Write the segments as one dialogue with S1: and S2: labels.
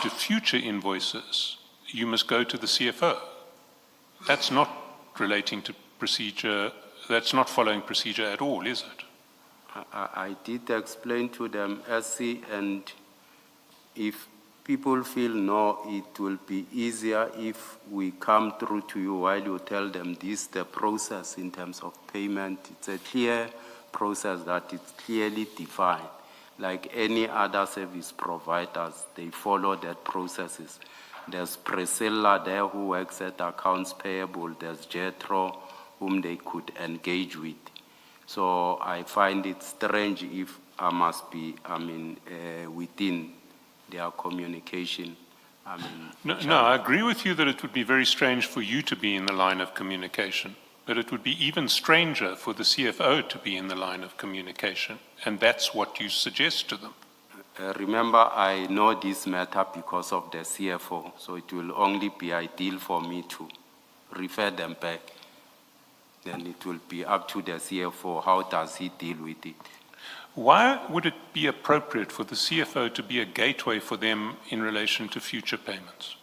S1: to future invoices, you must go to the CFO. That's not relating to procedure, that's not following procedure at all, is it?
S2: I did explain to them, SC, and if people feel no, it will be easier if we come through to you while you tell them this, the process in terms of payment. It's a clear process that is clearly defined. Like any other service providers, they follow that processes. There's Priscilla there who works at accounts payable. There's Jethro whom they could engage with. So I find it strange if I must be, within their communication.
S1: No, I agree with you that it would be very strange for you to be in the line of communication, but it would be even stranger for the CFO to be in the line of communication, and that's what you suggest to them.
S2: Remember, I know this matter because of the CFO, so it will only be ideal for me to refer them back. Then it will be up to the CFO, how does he deal with it?
S1: Why would it be appropriate for the CFO to be a gateway for them in relation to future payments?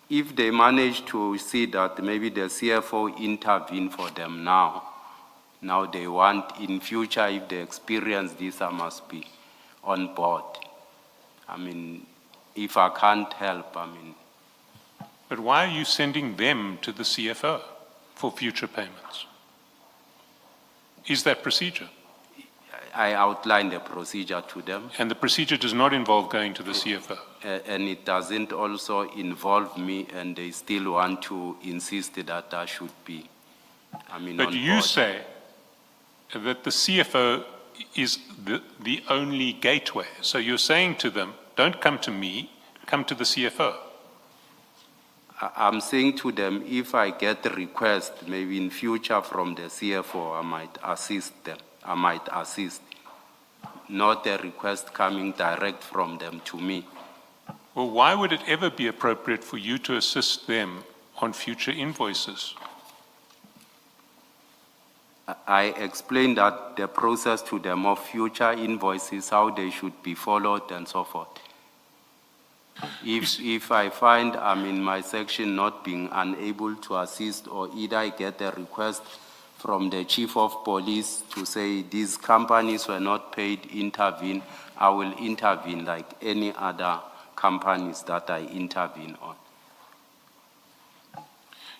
S2: If they manage to see that maybe the CFO intervene for them now they want in future, if they experience this, I must be on board. If I can't help,
S1: But why are you sending them to the CFO for future payments? Is that procedure?
S2: I outlined the procedure to them.
S1: And the procedure does not involve going to the CFO?
S2: And it doesn't also involve me, and they still want to insist that I should be,
S1: But
S2: on
S1: you
S2: board.
S1: say that the CFO is the only gateway. So you're saying to them, don't come to me, come to the CFO.
S2: I'm saying to them, if I get a request, maybe in future from the CFO, I might assist them. I might assist. Not a request coming direct from them to me.
S1: Well, why would it ever be appropriate for you to assist them on future invoices?
S2: I explained that the process to them of future invoices, how they should be followed and so forth. If I find I'm in my section not being unable to assist, or either I get a request from the chief of police to say these companies were not paid, intervene, I will intervene like any other companies that I intervene on.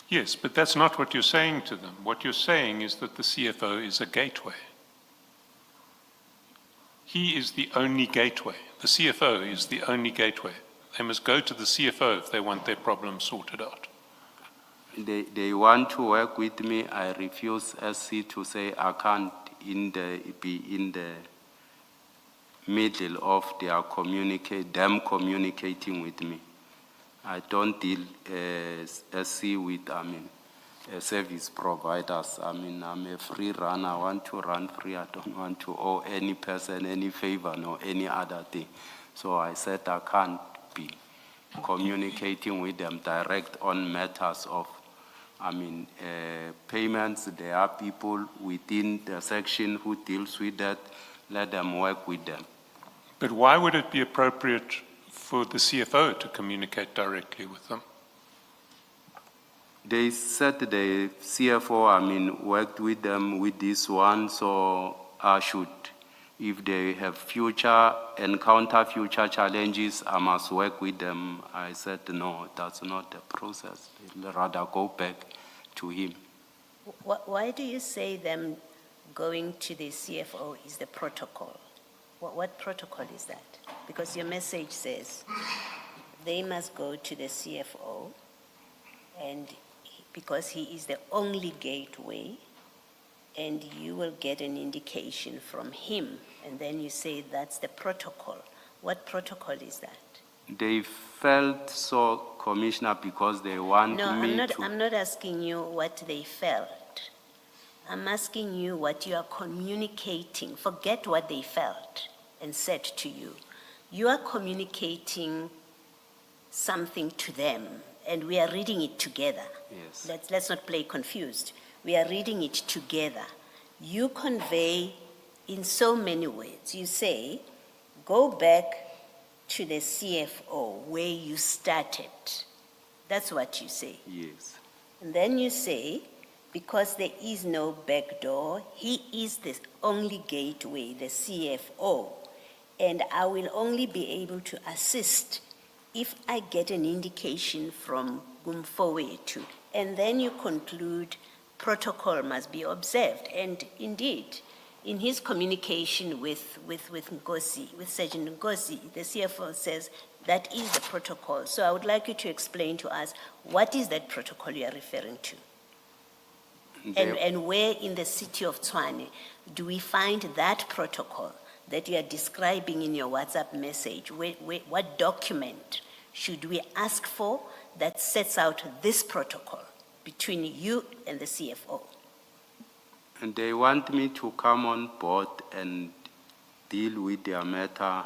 S1: Yes, but that's not what you're saying to them. What you're saying is that the CFO is a gateway. He is the only gateway. The CFO is the only gateway. They must go to the CFO if they want their problem sorted out.
S2: They want to work with me. I refuse SC to say I can't be in the middle of them communicating with me. I don't deal SC with service providers. I'm a free runner. I want to run free. I don't want to owe any person any favor nor any other thing. So I said I can't be communicating with them direct on matters of payments. There are people within the section who deals with that. Let them work with them.
S1: But why would it be appropriate for the CFO to communicate directly with them?
S2: They said the CFO, worked with them with this one, so I should, if they have encounter future challenges, I must work with them. I said, no, that's not the process. I'd rather go back to him.
S3: Why do you say them going to the CFO is the protocol? What protocol is that? Because your message says they must go to the CFO, and because he is the only gateway, and you will get an indication from him, and then you say that's the protocol. What protocol is that?
S2: They felt so, Commissioner, because they want
S3: No,
S2: me
S3: I'm not asking you what they felt. I'm asking you what you are communicating. Forget what they felt and said to you. You are communicating something to them, and we are reading it together.
S2: Yes.
S3: Let's not play confused. We are reading it together. You convey in so many words. You say, go back to the CFO where you started. That's what you say.
S2: Yes.
S3: And then you say, because there is no back door, he is the only gateway, the CFO, and I will only be able to assist if I get an indication from Gumfowethu. And then you conclude protocol must be observed. And indeed, in his communication with Nkosi, with Sergeant Nkosi, the CFO says that is the protocol. So I would like you to explain to us, what is that protocol you are referring to? And where in the city of Tshwane do we find that protocol that you are describing in your WhatsApp message? What document should we ask for that sets out this protocol between you and the CFO?
S2: And they want me to come on board and deal with their matter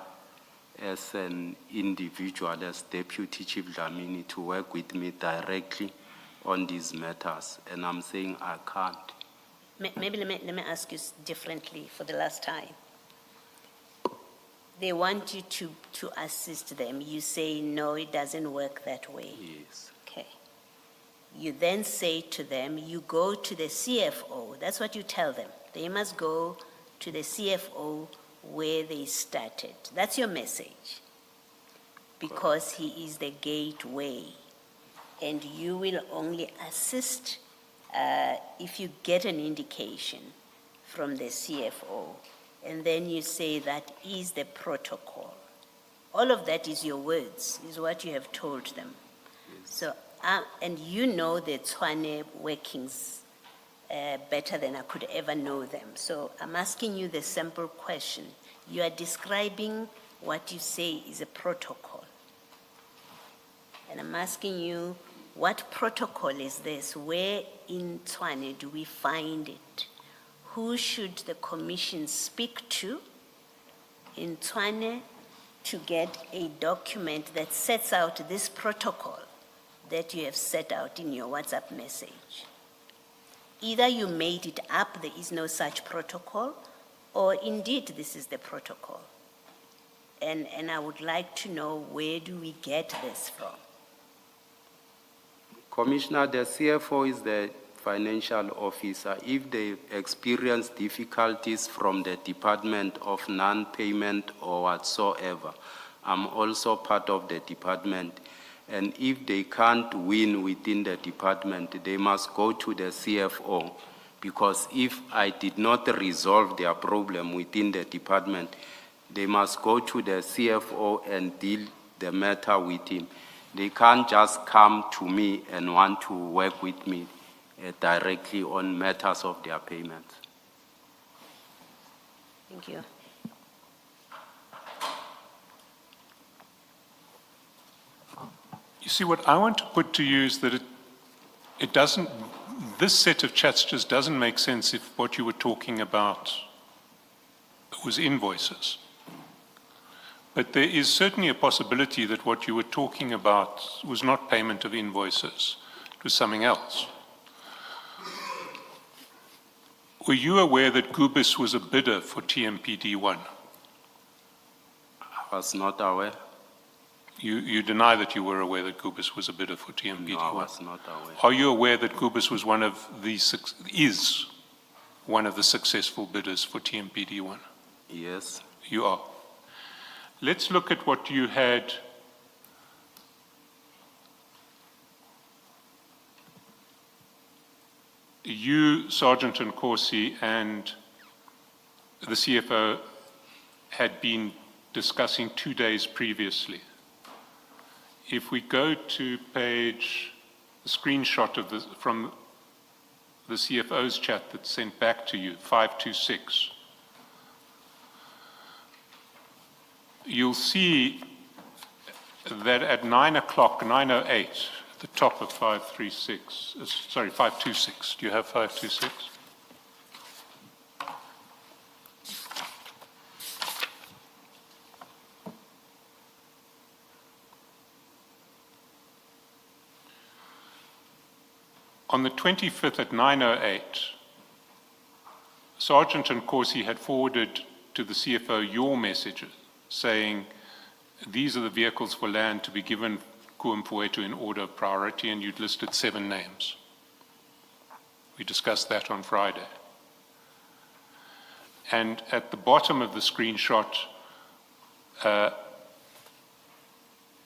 S2: as an individual, as Deputy Chief Dlamini, to work with me directly on these matters. And I'm saying I can't.
S3: Maybe let me ask you differently for the last time. They want you to assist them. You say, no, it doesn't work that way.
S2: Yes.
S3: Okay. You then say to them, you go to the CFO. That's what you tell them. They must go to the CFO where they started. That's your message. Because he is the gateway. And you will only assist if you get an indication from the CFO. And then you say that is the protocol. All of that is your words, is what you have told them.
S2: Yes.
S3: So, and you know the Tshwane workings better than I could ever know them. So I'm asking you the simple question. You are describing what you say is a protocol. And I'm asking you, what protocol is this? Where in Tshwane do we find it? Who should the commission speak to in Tshwane to get a document that sets out this protocol that you have set out in your WhatsApp message? Either you made it up, there is no such protocol, or indeed this is the protocol. And I would like to know, where do we get this from?
S2: Commissioner, the CFO is the financial officer. If they experience difficulties from the Department of Non-Payment or whatsoever, I'm also part of the department. And if they can't win within the department, they must go to the CFO. Because if I did not resolve their problem within the department, they must go to the CFO and deal the matter with him. They can't just come to me and want to work with me directly on matters of their payments.
S3: Thank you.
S1: You see, what I want to put to you is that it doesn't, this set of chats just doesn't make sense if what you were talking about was invoices. But there is certainly a possibility that what you were talking about was not payment of invoices, it was something else. Were you aware that Gubis was a bidder for TMPD1?
S2: I was not aware.
S1: You deny that you were aware that Gubis was a bidder for TMPD1?
S2: No, I was not aware.
S1: Are you aware that Gubis was is one of the successful bidders for TMPD1?
S2: Yes.
S1: You are. Let's look at what you had. You, Sergeant Nkosi, and the CFO had been discussing 2 days previously. If we go to page, the screenshot of from the CFO's chat that's sent back to you, 526, you'll see that at 9 o'clock, 9:08, at the top of 536, sorry, 526. Do you have 526? On the 25th at 9:08, Sergeant Nkosi had forwarded to the CFO your messages saying, these are the vehicles for land to be given Kuumfuetu in order of priority, and you'd listed 7 names. We discussed that on Friday. And at the bottom of the screenshot, the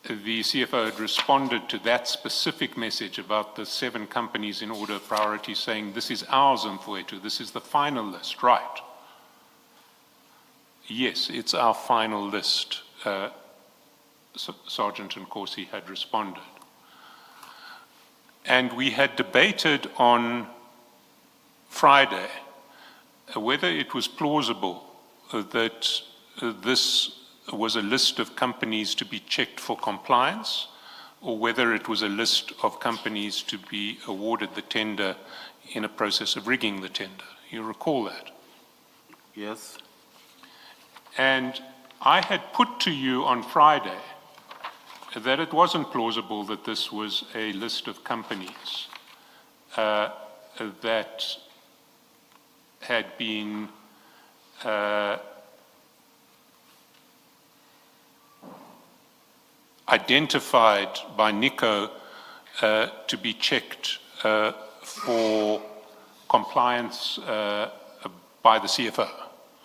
S1: CFO had responded to that specific message about the 7 companies in order of priority, saying, this is ours, Mfuetu, this is the final list, right? Yes, it's our final list, Sergeant Nkosi had responded. And we had debated on Friday whether it was plausible that this was a list of companies to be checked for compliance, or whether it was a list of companies to be awarded the tender in a process of rigging the tender. You recall that?
S2: Yes.
S1: And I had put to you on Friday that it wasn't plausible that this was a list of companies that had been identified by NICO to be checked for compliance by the CFO.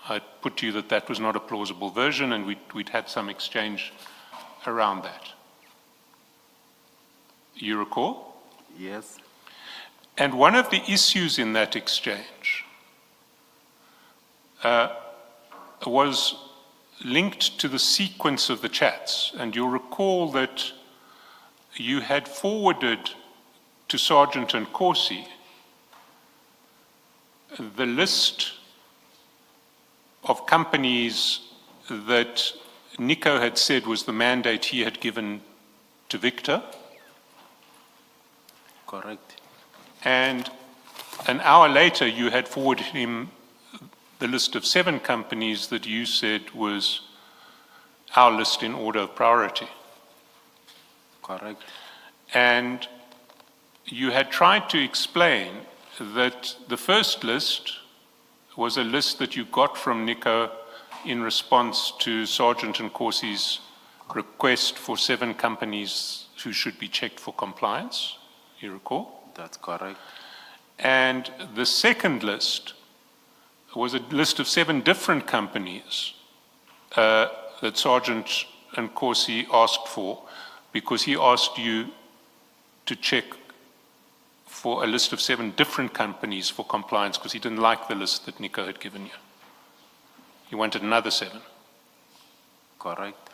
S1: I put to you that that was not a plausible version, and we'd had some exchange around that. You recall?
S2: Yes.
S1: And one of the issues in that exchange was linked to the sequence of the chats. And you'll recall that you had forwarded to Sergeant Nkosi the list of companies that Nico had said was the mandate he had given to Victor.
S2: Correct.
S1: And an hour later, you had forwarded him the list of 7 companies that you said was our list in order of priority.
S2: Correct.
S1: And you had tried to explain that the first list was a list that you got from Nico in response to Sergeant Nkosi's request for 7 companies who should be checked for compliance. You recall?
S2: That's correct.
S1: And the second list was a list of 7 different companies that Sergeant Nkosi asked for, because he asked you to check for a list of 7 different companies for compliance, because he didn't like the list that Nico had given you. He wanted another 7.
S2: Correct.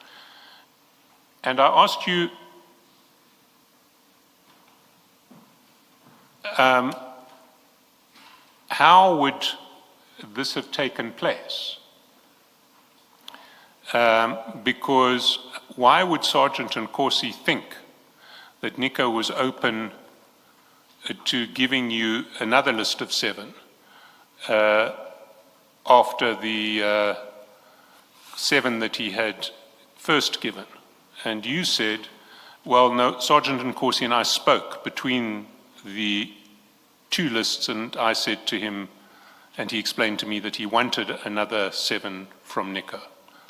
S1: And I asked you, how would this have taken place? Because why would Sergeant Nkosi think that Nico was open to giving you another list of 7 after the 7 that he had first given? And you said, well, no, Sergeant Nkosi and I spoke between the 2 lists, and I said to him, and he explained to me that he wanted another 7 from Nico.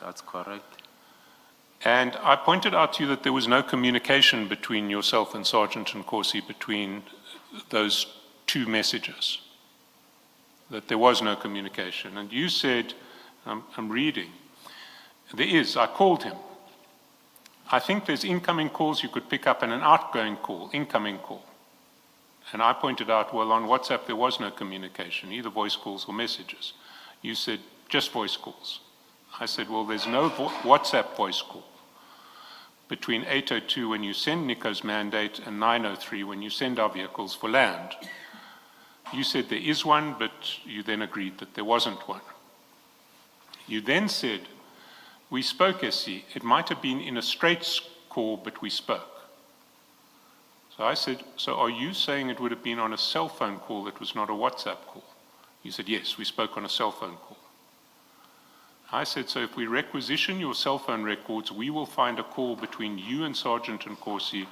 S2: That's correct.
S1: And I pointed out to you that there was no communication between yourself and Sergeant Nkosi between those 2 messages, that there was no communication. And you said, I'm reading, there is, I called him. I think there's incoming calls you could pick up and an outgoing call, incoming call. And I pointed out, well, on WhatsApp there was no communication, either voice calls or messages. You said, just voice calls. I said, well, there's no WhatsApp voice call between 8:02 when you send Nico's mandate and 9:03 when you send our vehicles for land. You said there is one, but you then agreed that there wasn't one. You then said, we spoke, SC. It might have been in a straight call, but we spoke. So I said, so are you saying it would have been on a cell phone call that was not a WhatsApp call? You said, yes, we spoke on a cell phone call. I said, so if we requisition your cell phone records, we will find a call between you and Sergeant Nkosi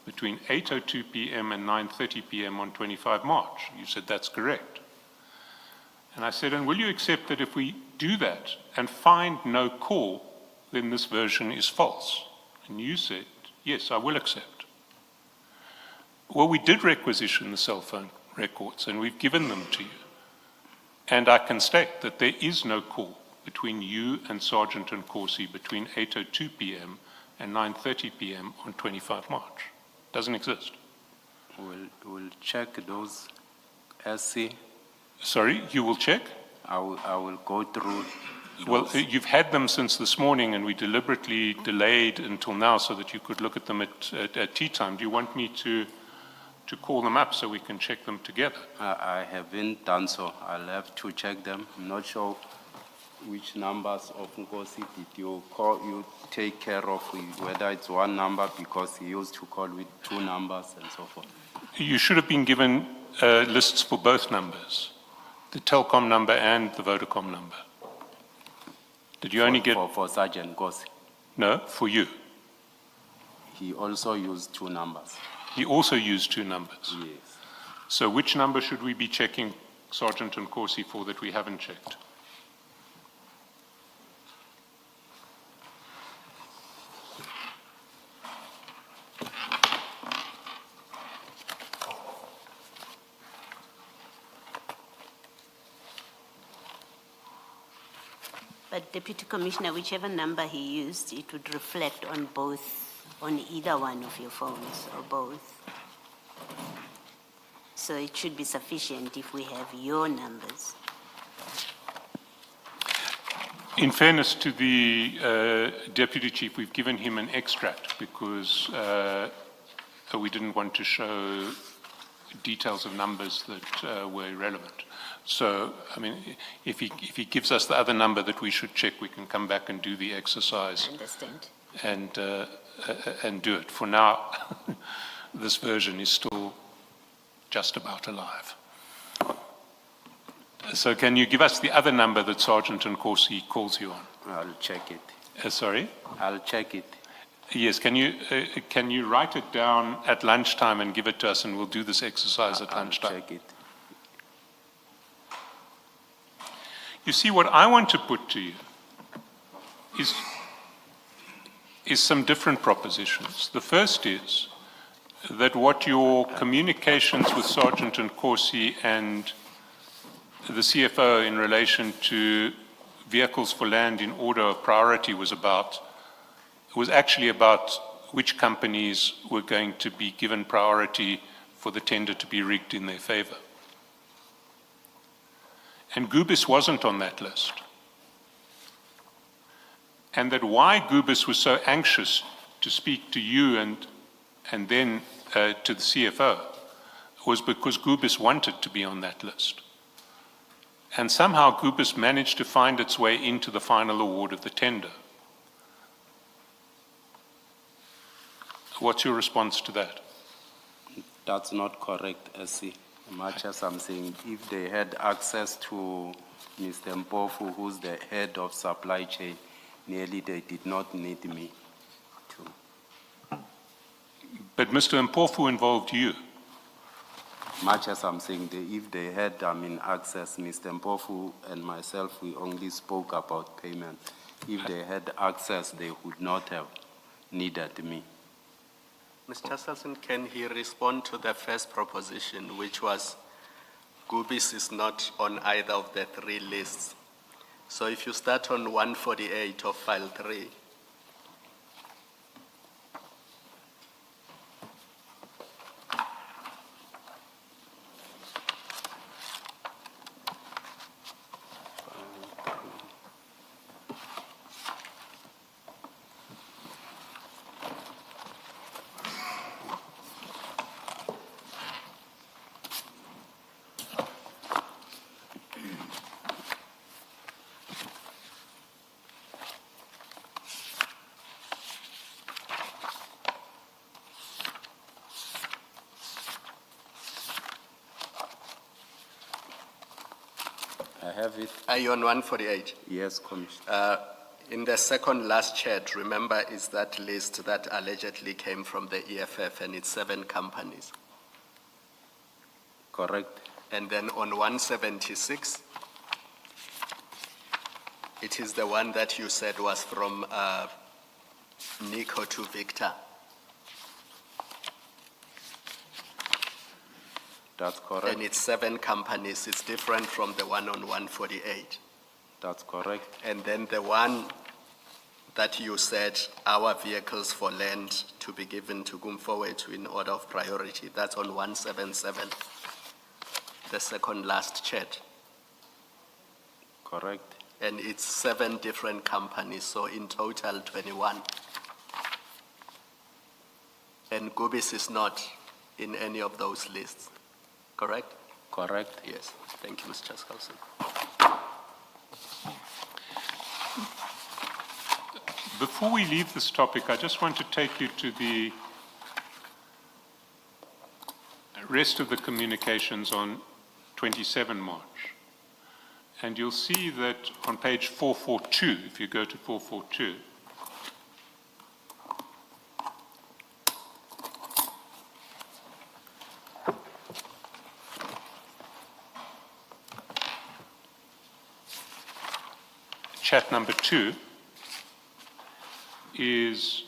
S1: between 8:02 p.m. and 9:30 p.m. on 25 March. You said, that's correct. And I said, and will you accept that if we do that and find no call, then this version is false. And you said, yes, I will accept. Well, we did requisition the cell phone records, and we've given them to you. And I can state that there is no call between you and Sergeant Nkosi between 8:02 p.m. and 9:30 p.m. on 25 March. Doesn't exist.
S2: We'll check those, SC.
S1: Sorry, you will check?
S2: I will go through.
S1: Well, you've had them since this morning, and we deliberately delayed until now so that you could look at them at tea time. Do you want me to call them up so we can check them together?
S2: I haven't done so. I'll have to check them. I'm not sure which numbers of Nkosi did you call, you take care of, whether it's one number, because he used to call with two numbers and so forth.
S1: You should have been given lists for both numbers, the Telkom number and the Vodacom number. Did you only get...
S2: For Sergeant Nkosi?
S1: No, for you.
S2: He also used two numbers.
S1: He also used two numbers.
S2: Yes.
S1: So which number should we be checking Sergeant Nkosi for that we haven't checked?
S3: But Deputy Commissioner, whichever number he used, it would reflect on both, on either one of your phones, or both. So it should be sufficient if we have your numbers.
S1: In fairness to the Deputy Chief, we've given him an extract because we didn't want to show details of numbers that were irrelevant. So, I mean, if he gives us the other number that we should check, we can come back and do the exercise.
S3: Understand.
S1: And do it. For now, this version is still just about alive. So can you give us the other number that Sergeant Nkosi calls you on?
S2: I'll check it.
S1: Sorry?
S2: I'll check it.
S1: Yes, can you write it down at lunchtime and give it to us, and we'll do this exercise at lunchtime?
S2: I'll check it.
S1: You see, what I want to put to you is some different propositions. The first is that what your communications with Sergeant Nkosi and the CFO in relation to vehicles for land in order of priority was actually about which companies were going to be given priority for the tender to be rigged in their favor. And Gubis wasn't on that list. And that why Gubis was so anxious to speak to you and then to the CFO was because Gubis wanted to be on that list. And somehow Gubis managed to find its way into the final award of the tender. What's your response to that?
S2: That's not correct, SC. Much as I'm saying, if they had access to Mr. Mpofu, who's the head of supply chain, nearly they did not need me to.
S1: But Mr. Mpofu involved you.
S2: Much as I'm saying, if they had access, Mr. Mpofu and myself, we only spoke about payment. If they had access, they would not have needed me.
S4: Mr. Selson, can he respond to the first proposition, which was Gubis is not on either of the three lists? So if you start on 148 of file 3,
S2: I have it.
S4: are you on 148?
S2: Yes, Commissioner.
S4: In the second last chat, remember, is that list that allegedly came from the EFF, and it's 7 companies.
S2: Correct.
S4: And then on 176, It is the one that you said was from Nico to Victor.
S2: That's correct.
S4: And it's 7 companies. It's different from the one on 148.
S2: That's correct.
S4: And then the one that you said, our vehicles for land to be given to Gumfowethu in order of priority, that's on 177, the second last chat.
S2: Correct.
S4: And it's 7 different companies, so in total 21. And Gubis is not in any of those lists, correct?
S2: Correct.
S4: Yes, thank you, Mr. Chaskalson.
S1: Before we leave this topic, I just want to take you to the rest of the communications on 27 March. And you'll see that on page 442, if you go to 442, chat number 2 is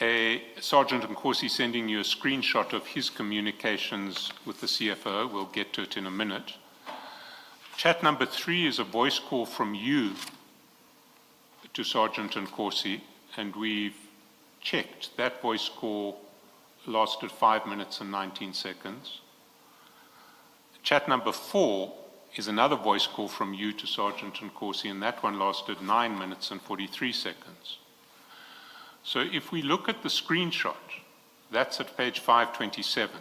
S1: a Sergeant Nkosi sending you a screenshot of his communications with the CFO. We'll get to it in a minute. Chat number 3 is a voice call from you to Sergeant Nkosi, and we've checked. That voice call lasted 5 minutes and 19 seconds. Chat number 4 is another voice call from you to Sergeant Nkosi, and that one lasted 9 minutes and 43 seconds. So if we look at the screenshot, that's at page 527.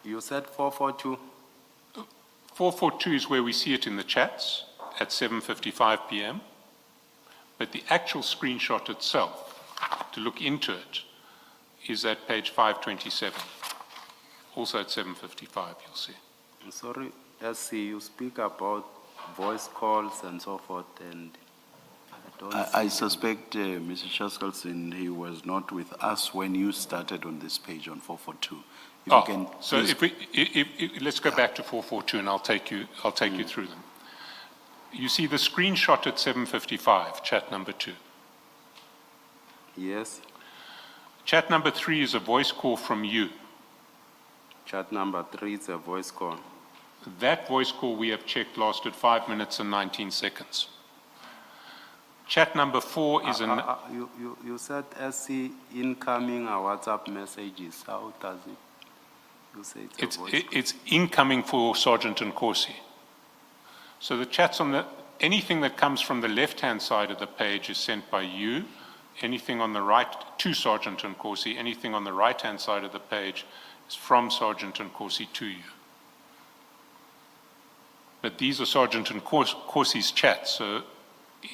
S2: You said 442?
S1: 442 is where we see it in the chats at 7:55 p.m. But the actual screenshot itself, to look into it, is at page 527. Also at 7:55, you'll see.
S2: I'm sorry, SC, you speak about voice calls and so forth, and I don't
S5: I suspect, Mr. Chaskalson, he was not with us when you started on this page on 442. If you can
S1: so
S5: please-
S1: if let's go back to 442 and I'll take you through them. You see the screenshot at 7:55, chat number 2.
S2: Yes,
S1: Chat number 3 is a voice call from you.
S2: chat number 3 is a voice call.
S1: That voice call we have checked lasted 5 minutes and 19 seconds. Chat number 4 is an...
S2: You said SC incoming a WhatsApp messages. How does it? You say it's a voice call.
S1: It's incoming for Sergeant Nkosi. So the chats on anything that comes from the left-hand side of the page is sent by you. Anything on the right to Sergeant Nkosi, anything on the right-hand side of the page is from Sergeant Nkosi to you. But these are Sergeant Nkosi's chats, so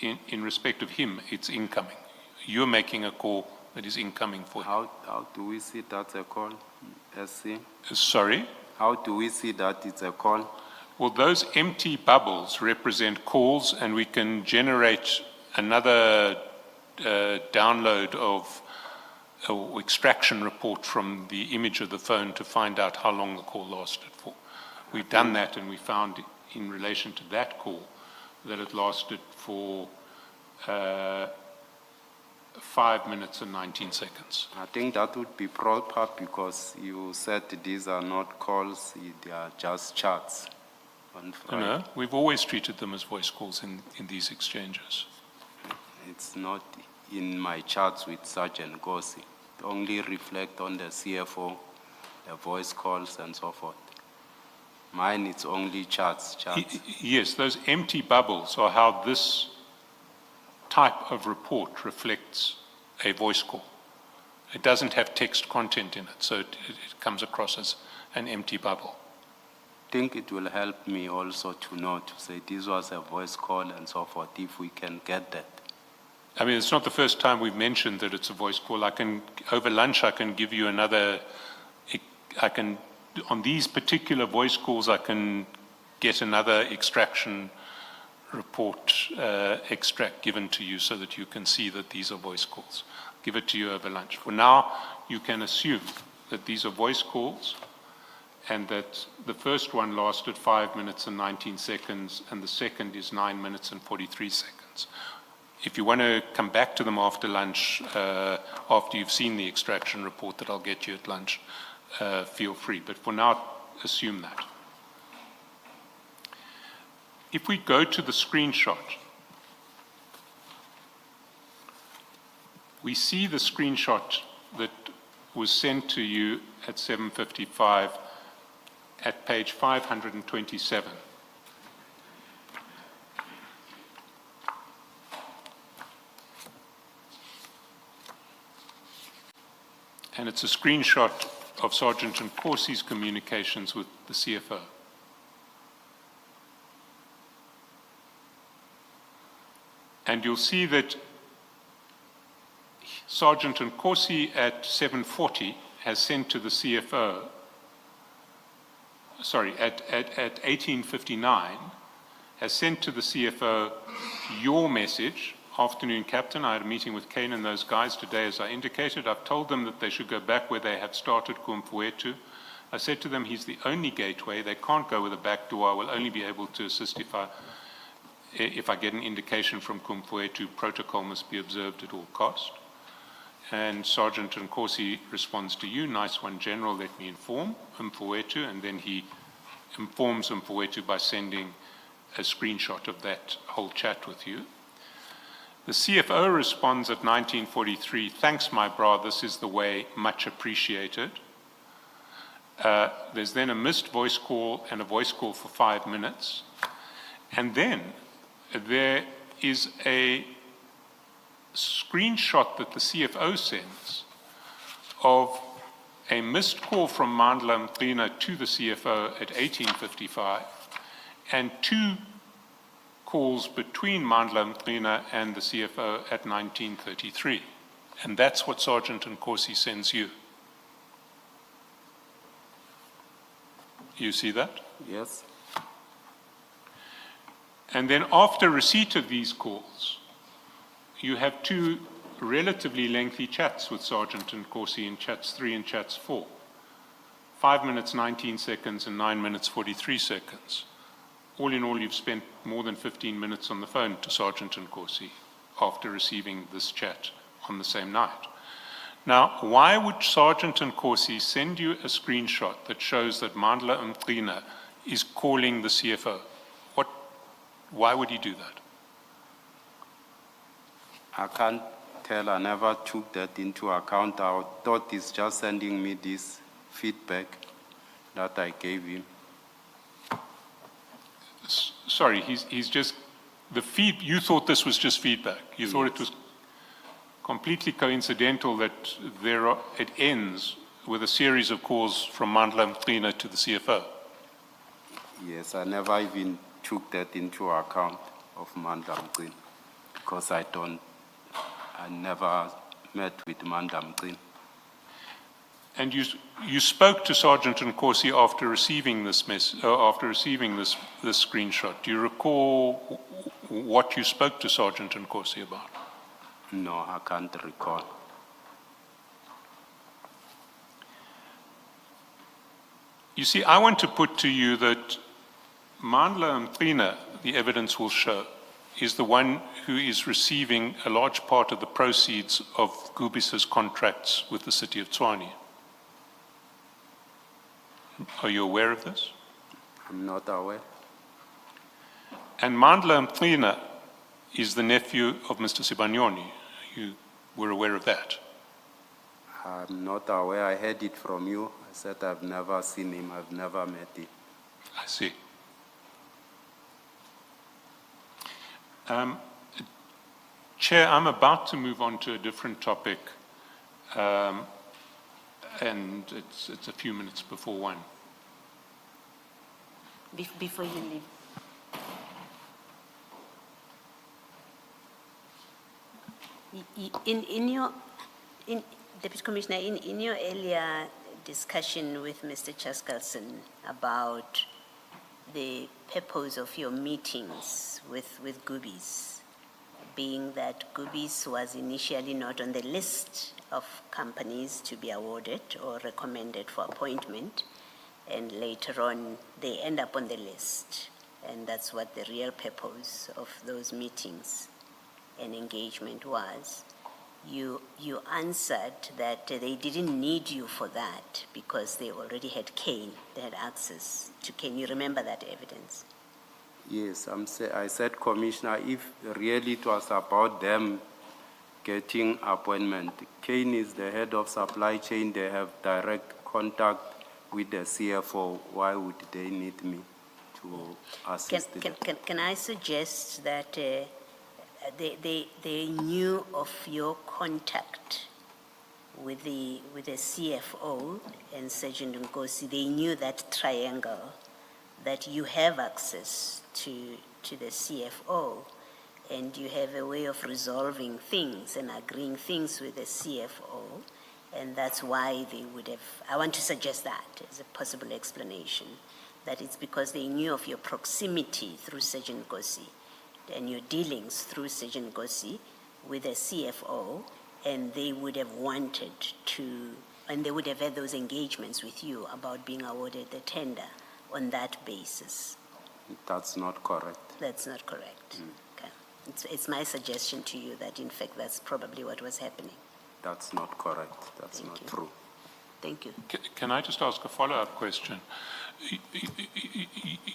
S1: in respect of him, it's incoming. You're making a call that is incoming for him.
S2: How do we see that's a call, SC?
S1: Sorry?
S2: How do we see that it's a call?
S1: Well, those empty bubbles represent calls, and we can generate another download of or extraction report from the image of the phone to find out how long the call lasted for. We've done that, and we found in relation to that call that it lasted for 5 minutes and 19 seconds.
S2: I think that would be proper because you said these are not calls, they are just chats.
S1: No, we've always treated them as voice calls in these exchanges.
S2: It's not in my chats with Sergeant Nkosi. It only reflect on the CFO, the voice calls and so forth. Mine, it's only chats.
S1: Yes, those empty bubbles are how this type of report reflects a voice call. It doesn't have text content in it, so it comes across as an empty bubble.
S2: I think it will help me also to know, to say this was a voice call and so forth, if we can get that.
S1: I mean, it's not the first time we've mentioned that it's a voice call. Over lunch, I can give you another, on these particular voice calls, I can get another extraction report extract given to you so that you can see that these are voice calls. Give it to you over lunch. For now, you can assume that these are voice calls and that the first one lasted 5 minutes and 19 seconds, and the second is 9 minutes and 43 seconds. If you want to come back to them after lunch, after you've seen the extraction report that I'll get you at lunch, feel free. But for now, assume that. If we go to the screenshot, we see the screenshot that was sent to you at 7:55 at page 527. And it's a screenshot of Sergeant Nkosi's communications with the CFO. And you'll see that Sergeant Nkosi at 7:40 has sent to the CFO, at 18:59, has sent to the CFO your message. Afternoon, Captain. I had a meeting with Kane and those guys today, as I indicated. I've told them that they should go back where they had started, Kumfuetu. I said to them, he's the only gateway. They can't go with a back door. I will only be able to assist if I get an indication from Kumfuetu. Protocol must be observed at all cost. And Sergeant Nkosi responds to you, nice one, General, let me inform Mfuetu, and then he informs Mfuetu by sending a screenshot of that whole chat with you. The CFO responds at 19:43, thanks my bra, this is the way, much appreciated. There's then a missed voice call and a voice call for 5 minutes. And then there is a screenshot that the CFO sends of a missed call from Madlanga to the CFO at 18:55 and 2 calls between Madlanga and the CFO at 19:33. And that's what Sergeant Nkosi sends you. You see that?
S2: Yes.
S1: And then after receipt of these calls, you have 2 relatively lengthy chats with Sergeant Nkosi in chats 3 and chats 4. 5 minutes, 19 seconds, and 9 minutes, 43 seconds. All in all, you've spent more than 15 minutes on the phone to Sergeant Nkosi after receiving this chat on the same night. Now, why would Sergeant Nkosi send you a screenshot that shows that Mandla Mqina is calling the CFO? Why would he do that?
S2: I can't tell. I never took that into account. I thought he's just sending me this feedback that I gave him.
S1: Sorry, he's just, you thought this was just feedback. You thought it was completely coincidental that it ends with a series of calls from Mandla Mqina to the CFO.
S2: Yes, I never even took that into account of Mandla Mqina because I never met with Mandla Mqina.
S1: And you spoke to Sergeant Nkosi after receiving this screenshot. Do you recall what you spoke to Sergeant Nkosi about?
S2: No, I can't recall.
S1: You see, I want to put to you that Mandla Mqina, the evidence will show, is the one who is receiving a large part of the proceeds of Gubis's contracts with the city of Tshwane. Are you aware of this?
S2: I'm not aware.
S1: And Mandla Mqina is the nephew of Mr. Sibanyoni. You were aware of that?
S2: I'm not aware. I heard it from you. I said I've never seen him. I've never met him.
S1: I see. Chair, I'm about to move on to a different topic, and it's a few minutes before 1.
S3: Before you leave. Deputy Commissioner, in your earlier discussion with Mr. Chaskalson about the purpose of your meetings with Gubis, being that Gubis was initially not on the list of companies to be awarded or recommended for appointment, and later on they end up on the list. And that's what the real purpose of those meetings and engagement was. You answered that they didn't need you for that because they already had Kane, they had access to Kane. You remember that evidence?
S2: Yes, I said, Commissioner, if really it was about them getting appointment, Kane is the head of supply chain, they have direct contact with the CFO, why would they need me to assist them?
S3: Can I suggest that they knew of your contact with the CFO and Sergeant Nkosi? They knew that triangle, that you have access to the CFO and you have a way of resolving things and agreeing things with the CFO, and that's why they would have, I want to suggest that as a possible explanation, that it's because they knew of your proximity through Sergeant Nkosi and your dealings through Sergeant Nkosi with the CFO, and they would have wanted to, and they would have had those engagements with you about being awarded the tender on that basis.
S2: That's not correct.
S3: That's not correct. Okay. It's my suggestion to you that in fact that's probably what was happening.
S2: That's not correct. That's
S3: Thank
S2: not
S3: you.
S2: true.
S3: Thank you.
S1: Can I just ask a follow-up question?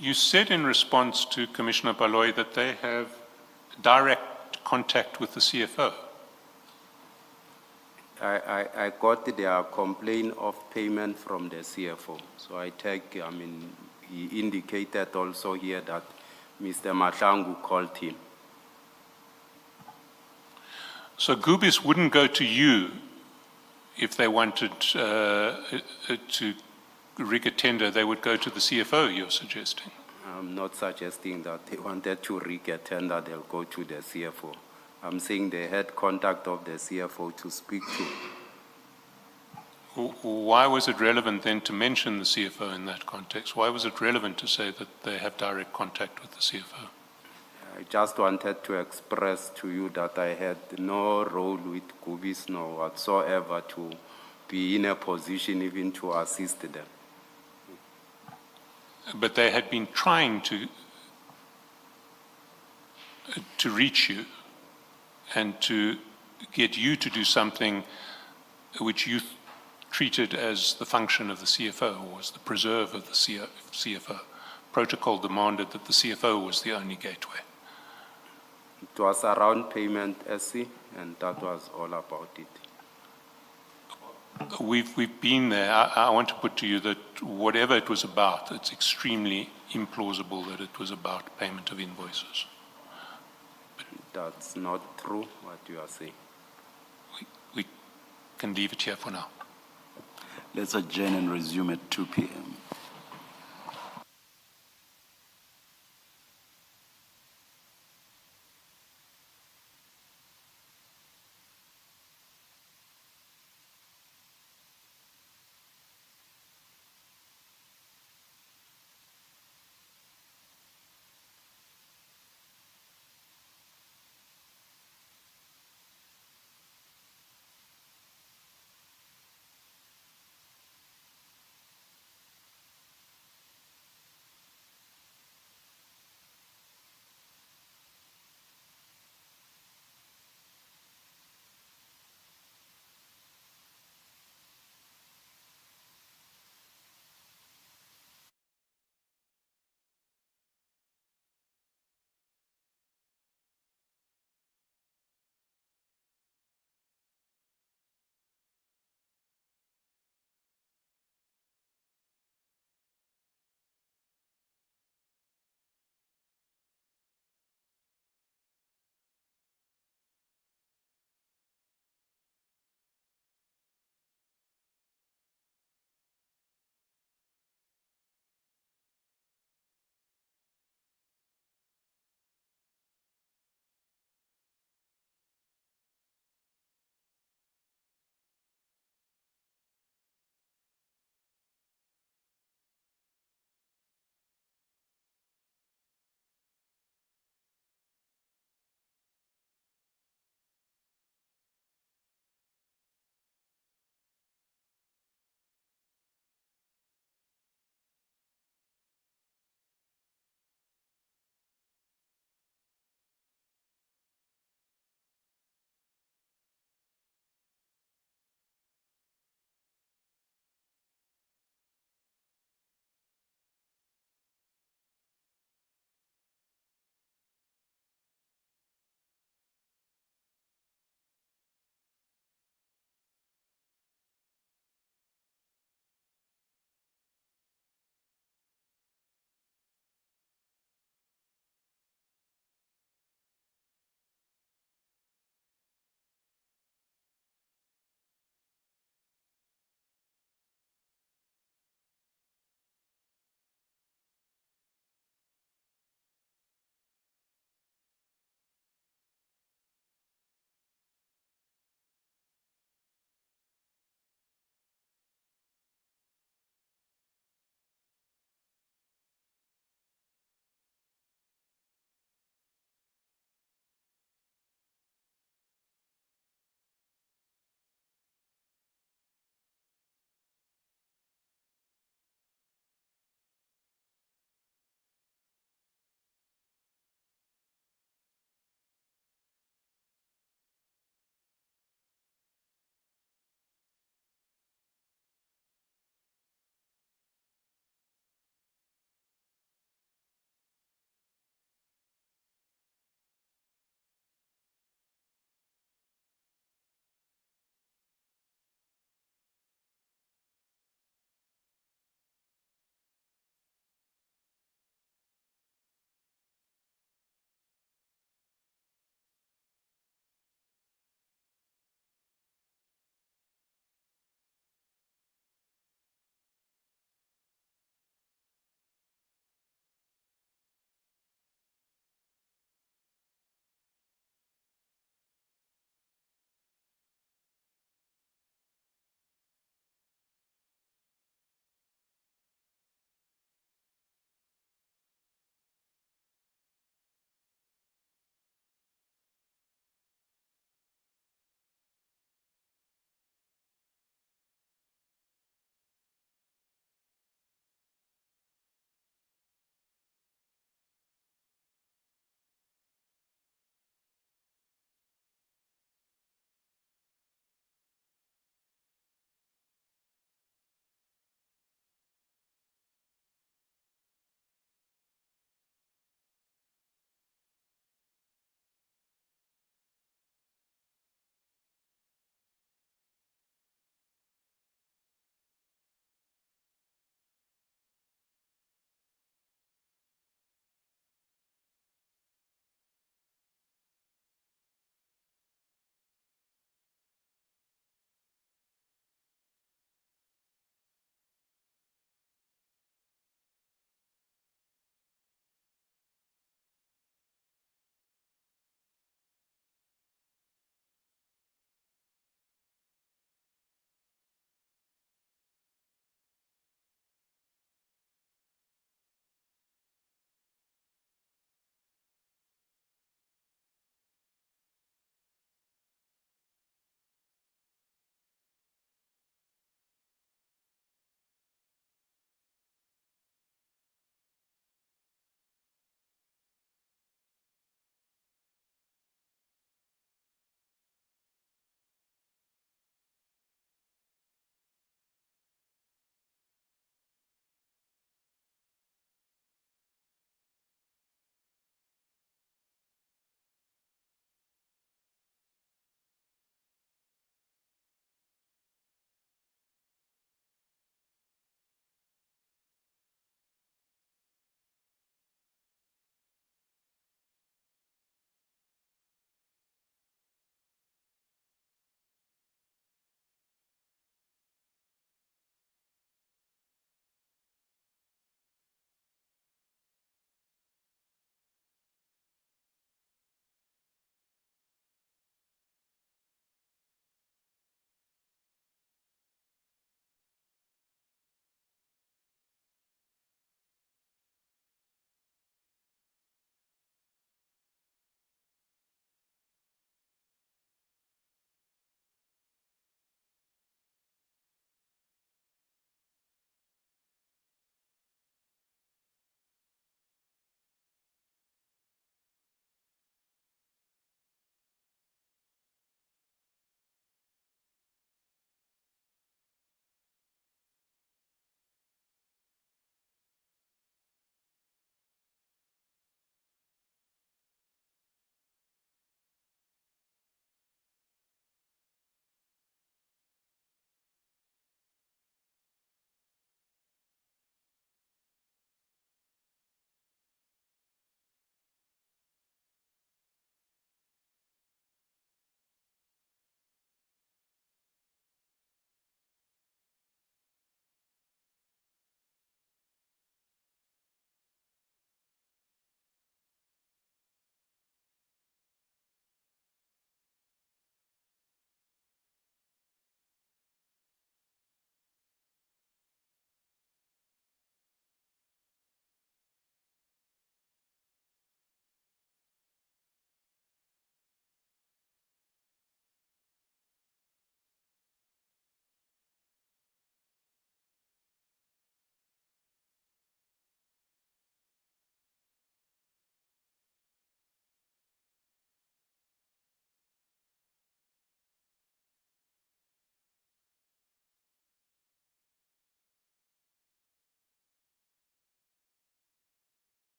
S1: You said in response to Commissioner Baloy that they have direct contact with the CFO.
S2: I got their complaint of payment from the CFO. So he indicated also here that Mr. Madlanga called him.
S1: So Gubis wouldn't go to you if they wanted to rig a tender, they would go to the CFO, you're suggesting?
S2: I'm not suggesting that they wanted to rig a tender, they'll go to the CFO. I'm saying they had contact of the CFO to speak to.
S1: Why was it relevant then to mention the CFO in that context? Why was it relevant to say that they have direct contact with the CFO?
S2: I just wanted to express to you that I had no role with Gubis, no whatsoever, to be in a position even to assist them.
S1: But they had been trying to reach you and to get you to do something which you treated as the function of the CFO, was the preserve of the CFO. Protocol demanded that the CFO was the only gateway.
S2: It was around payment, SC, and that was all about it.
S1: We've been there. I want to put to you that whatever it was about, it's extremely implausible that it was about payment of invoices.
S2: That's not true, what you are saying.
S1: We can leave it here for now.
S5: Let's adjourn and resume at 2 p.m.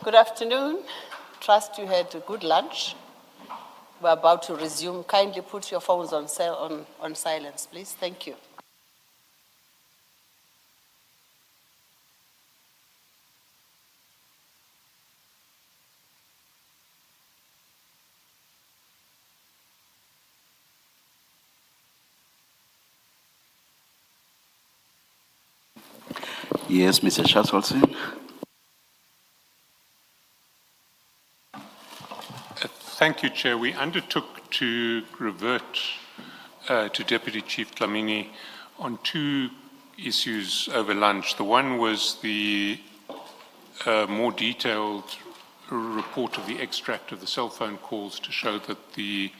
S6: Good afternoon. Trust you had a good lunch. We're about to resume. Kindly put your phones on silence, please. Thank you.
S5: Yes, Mr. Chaskalson.
S1: Thank you, Chair. We undertook to revert to Deputy Chief Dlamini on two issues over lunch. The one was the more detailed report of the extract of the cell phone calls to show that the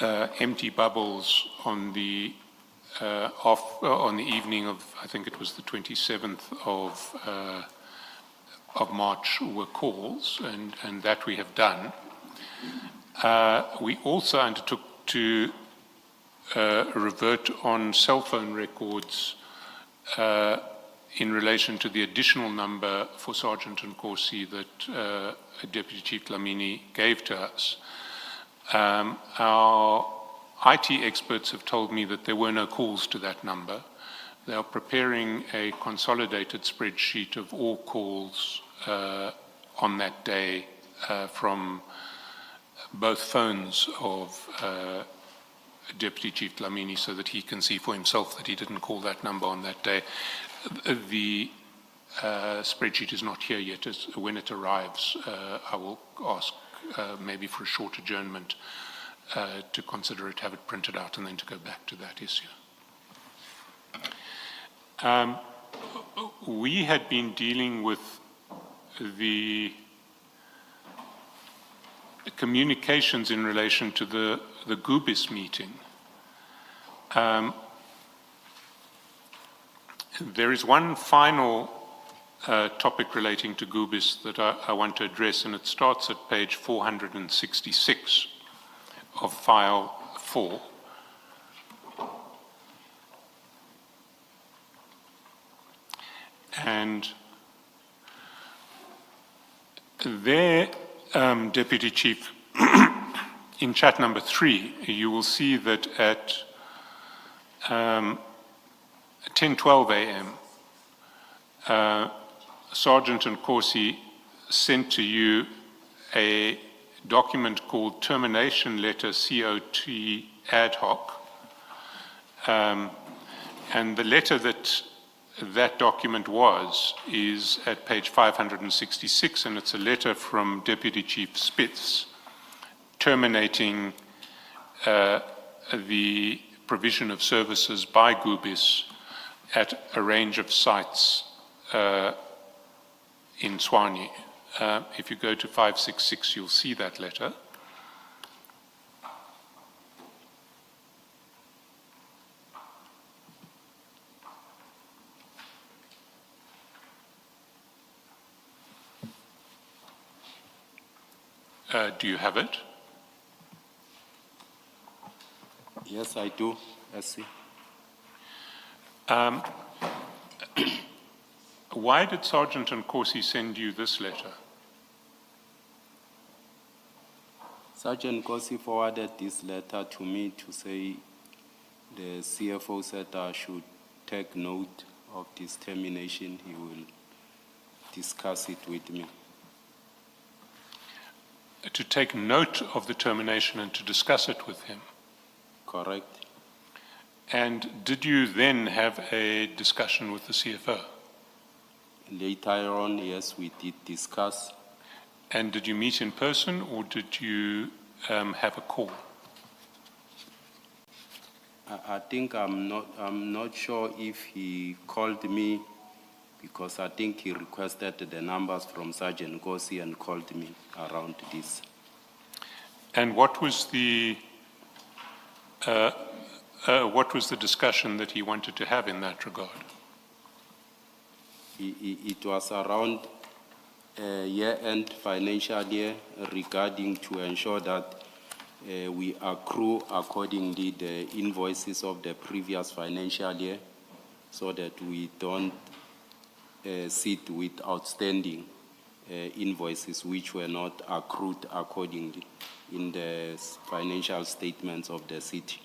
S1: empty bubbles on the on the evening of, I think it was the 27th of March, were calls, and that we have done. We also undertook to revert on cell phone records in relation to the additional number for Sergeant Nkosi that Deputy Chief Dlamini gave to us. Our IT experts have told me that there were no calls to that number. They are preparing a consolidated spreadsheet of all calls on that day from both phones of Deputy Chief Dlamini so that he can see for himself that he didn't call that number on that day. The spreadsheet is not here yet. When it arrives, I will ask maybe for a short adjournment to consider it, have it printed out, and then to go back to that issue. We had been dealing with the communications in relation to the Gubis meeting. There is one final topic relating to Gubis that I want to address, and it starts at page 466 of file 4. And there, Deputy Chief, in chat number 3, you will see that at 10:12 a.m., Sergeant Nkosi sent to you a document called Termination Letter COT Ad Hoc. And the letter that document is at page 566, and it's a letter from Deputy Chief Spitz terminating the provision of services by Gubis at a range of sites in Tshwane. If you go to 566, you'll see that letter. Do you have it?
S2: Yes, I do. I see.
S1: Why did Sergeant Nkosi send you this letter?
S2: Sergeant Nkosi forwarded this letter to me to say the CFO said I should take note of this termination. He will discuss it with me.
S1: To take note of the termination and to discuss it with him.
S2: Correct.
S1: And did you then have a discussion with the CFO?
S2: Later on, yes, we did discuss.
S1: And did you meet in person, or did you have a call?
S2: I think I'm not sure if he called me, because I think he requested the numbers from Sergeant Nkosi and called me around this.
S1: And what was the discussion that he wanted to have in that regard?
S2: It was around year-end financial year, regarding to ensure that we accrue accordingly the invoices of the previous financial year, so that we don't sit with outstanding invoices which were not accrued accordingly in the financial statements of the city.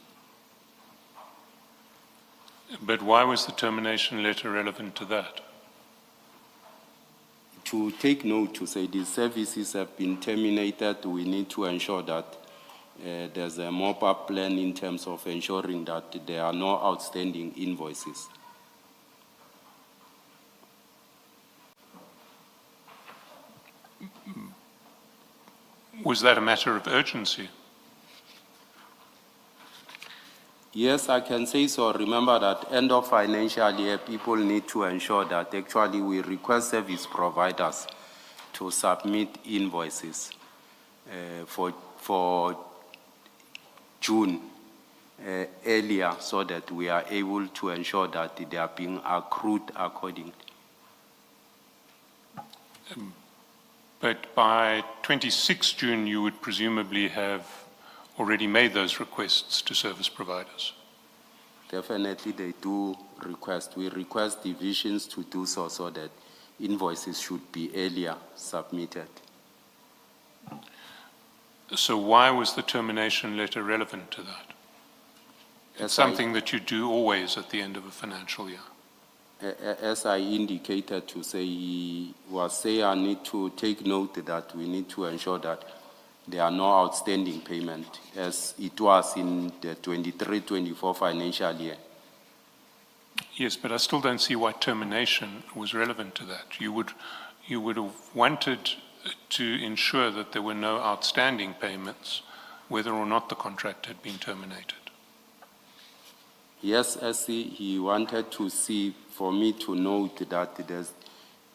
S1: But why was the termination letter relevant to that?
S2: To take note, to say these services have been terminated, we need to ensure that there's a mop-up plan in terms of ensuring that there are no outstanding invoices.
S1: Was that a matter of urgency?
S2: Yes, I can say so. Remember that end of financial year, people need to ensure that actually we request service providers to submit invoices for June earlier so that we are able to ensure that they are being accrued accordingly.
S1: But by 26 June, you would presumably have already made those requests to service providers.
S2: Definitely they do request. We request divisions to do so so that invoices should be earlier submitted.
S1: So why was the termination letter relevant to that? It's something that you do always at the end of a financial year.
S2: As I indicated to say, he was saying I need to take note that we need to ensure that there are no outstanding payment as it was in the 23-24 financial year.
S1: Yes, but I still don't see why termination was relevant to that. You would have wanted to ensure that there were no outstanding payments, whether or not the contract had been terminated.
S2: Yes, as he wanted to see, for me to note that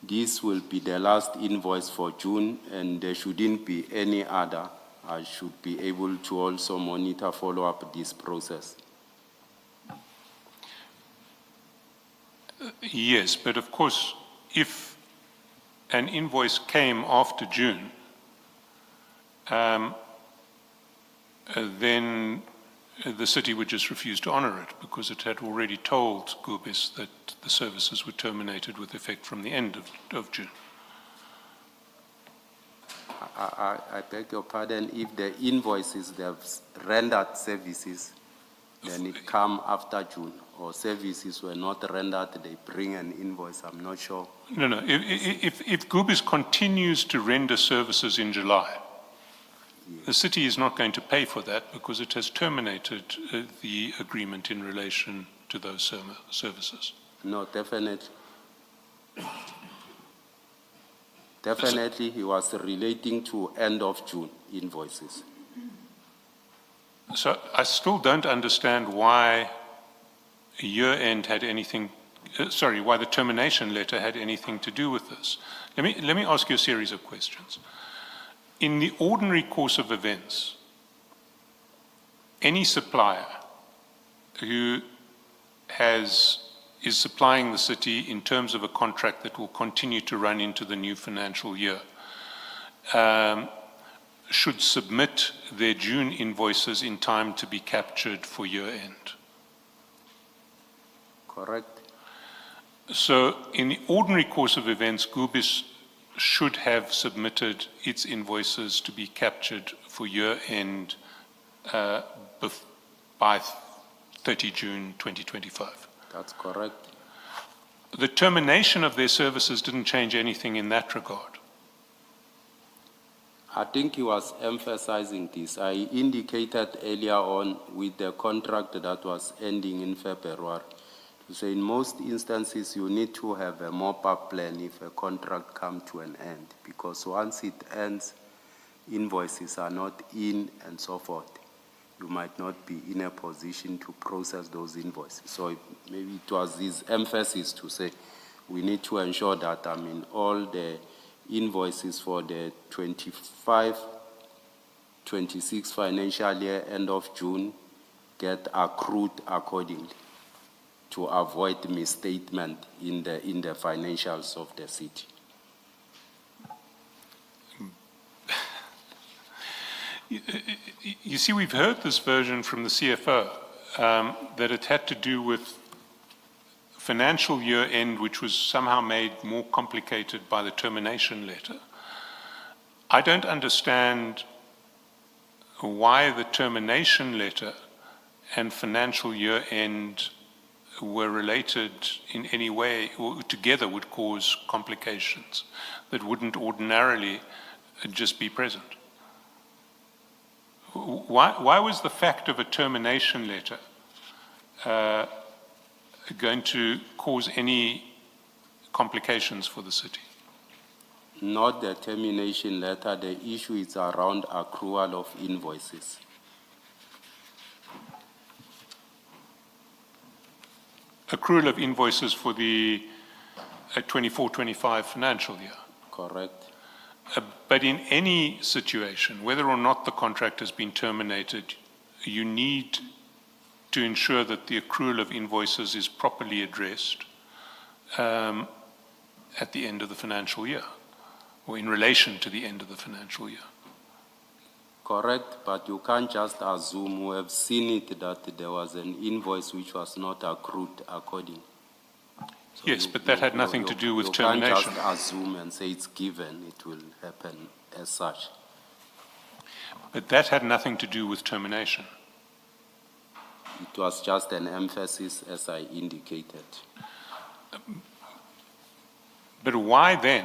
S2: this will be the last invoice for June and there shouldn't be any other. I should be able to also monitor, follow up this process.
S1: Yes, but of course, if an invoice came after June, then the city would just refuse to honor it because it had already told Gubis that the services were terminated with effect from the end of June.
S2: I beg your pardon, if the invoices they have rendered services, then it come after June, or services were not rendered, they bring an invoice, I'm not sure.
S1: No. If Gubis continues to render services in July, the city is not going to pay for that because it has terminated the agreement in relation to those services.
S2: No, definitely. Definitely, he was relating to end of June invoices.
S1: So I still don't understand why year-end had anything, why the termination letter had anything to do with this. Let me ask you a series of questions. In the ordinary course of events, any supplier who is supplying the city in terms of a contract that will continue to run into the new financial year should submit their June invoices in time to be captured for year-end.
S2: Correct.
S1: So in the ordinary course of events, Gubis should have submitted its invoices to be captured for year-end by 30 June 2025.
S2: That's correct.
S1: The termination of their services didn't change anything in that regard.
S2: I think he was emphasizing this. I indicated earlier on with the contract that was ending in February. So in most instances, you need to have a mop-up plan if a contract comes to an end, because once it ends, invoices are not in and so forth. You might not be in a position to process those invoices. So maybe it was his emphasis to say we need to ensure that, all the invoices for the 25-26 financial year, end of June, get accrued accordingly, to avoid misstatement in the financials of the city.
S1: You see, we've heard this version from the CFO, that it had to do with financial year end, which was somehow made more complicated by the termination letter. I don't understand why the termination letter and financial year end were related in any way, or together would cause complications that wouldn't ordinarily just be present. Why was the fact of a termination letter going to cause any complications for the city?
S2: Not the termination letter, the issue is around accrual of invoices.
S1: Accrual of invoices for the 24-25 financial year.
S2: Correct?
S1: But in any situation, whether or not the contract has been terminated, you need to ensure that the accrual of invoices is properly addressed at the end of the financial year, or in relation to the end of the financial year.
S2: Correct, but you can't just assume. We have seen it that there was an invoice which was not accrued according. So
S1: Yes, but that had nothing to do with
S2: you
S1: termination.
S2: can't just assume and say it's given, it will happen as such.
S1: But that had nothing to do with termination.
S2: It was just an emphasis, as I indicated.
S1: But why then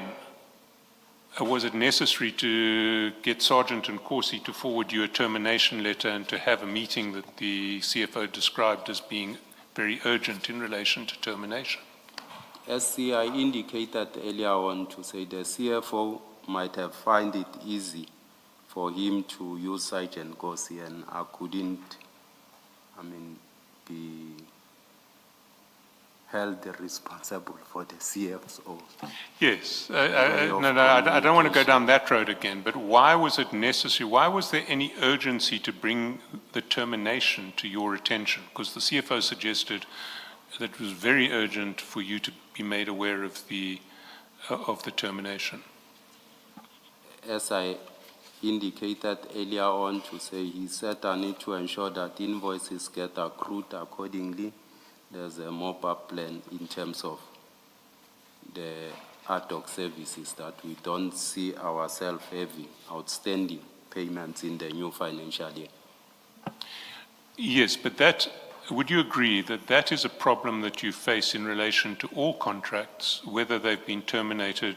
S1: was it necessary to get Sergeant and Corsi to forward you a termination letter and to have a meeting that the CFO described as being very urgent in relation to termination?
S2: As I indicated earlier on, to say the CFO might have found it easy for him to use Sergeant Corsi, and I couldn't, be held responsible for the CFO.
S1: Yes, I don't want to go down that road again, but why was it necessary? Why was there any urgency to bring the termination to your attention? Because the CFO suggested that it was very urgent for you to be made aware of the termination.
S2: As I indicated earlier on, to say he said I need to ensure that invoices get accrued accordingly. There's a mop-up plan in terms of the ad hoc services that we don't see ourselves having outstanding payments in the new financial year.
S1: Yes, but would you agree that that is a problem that you face in relation to all contracts, whether they've been terminated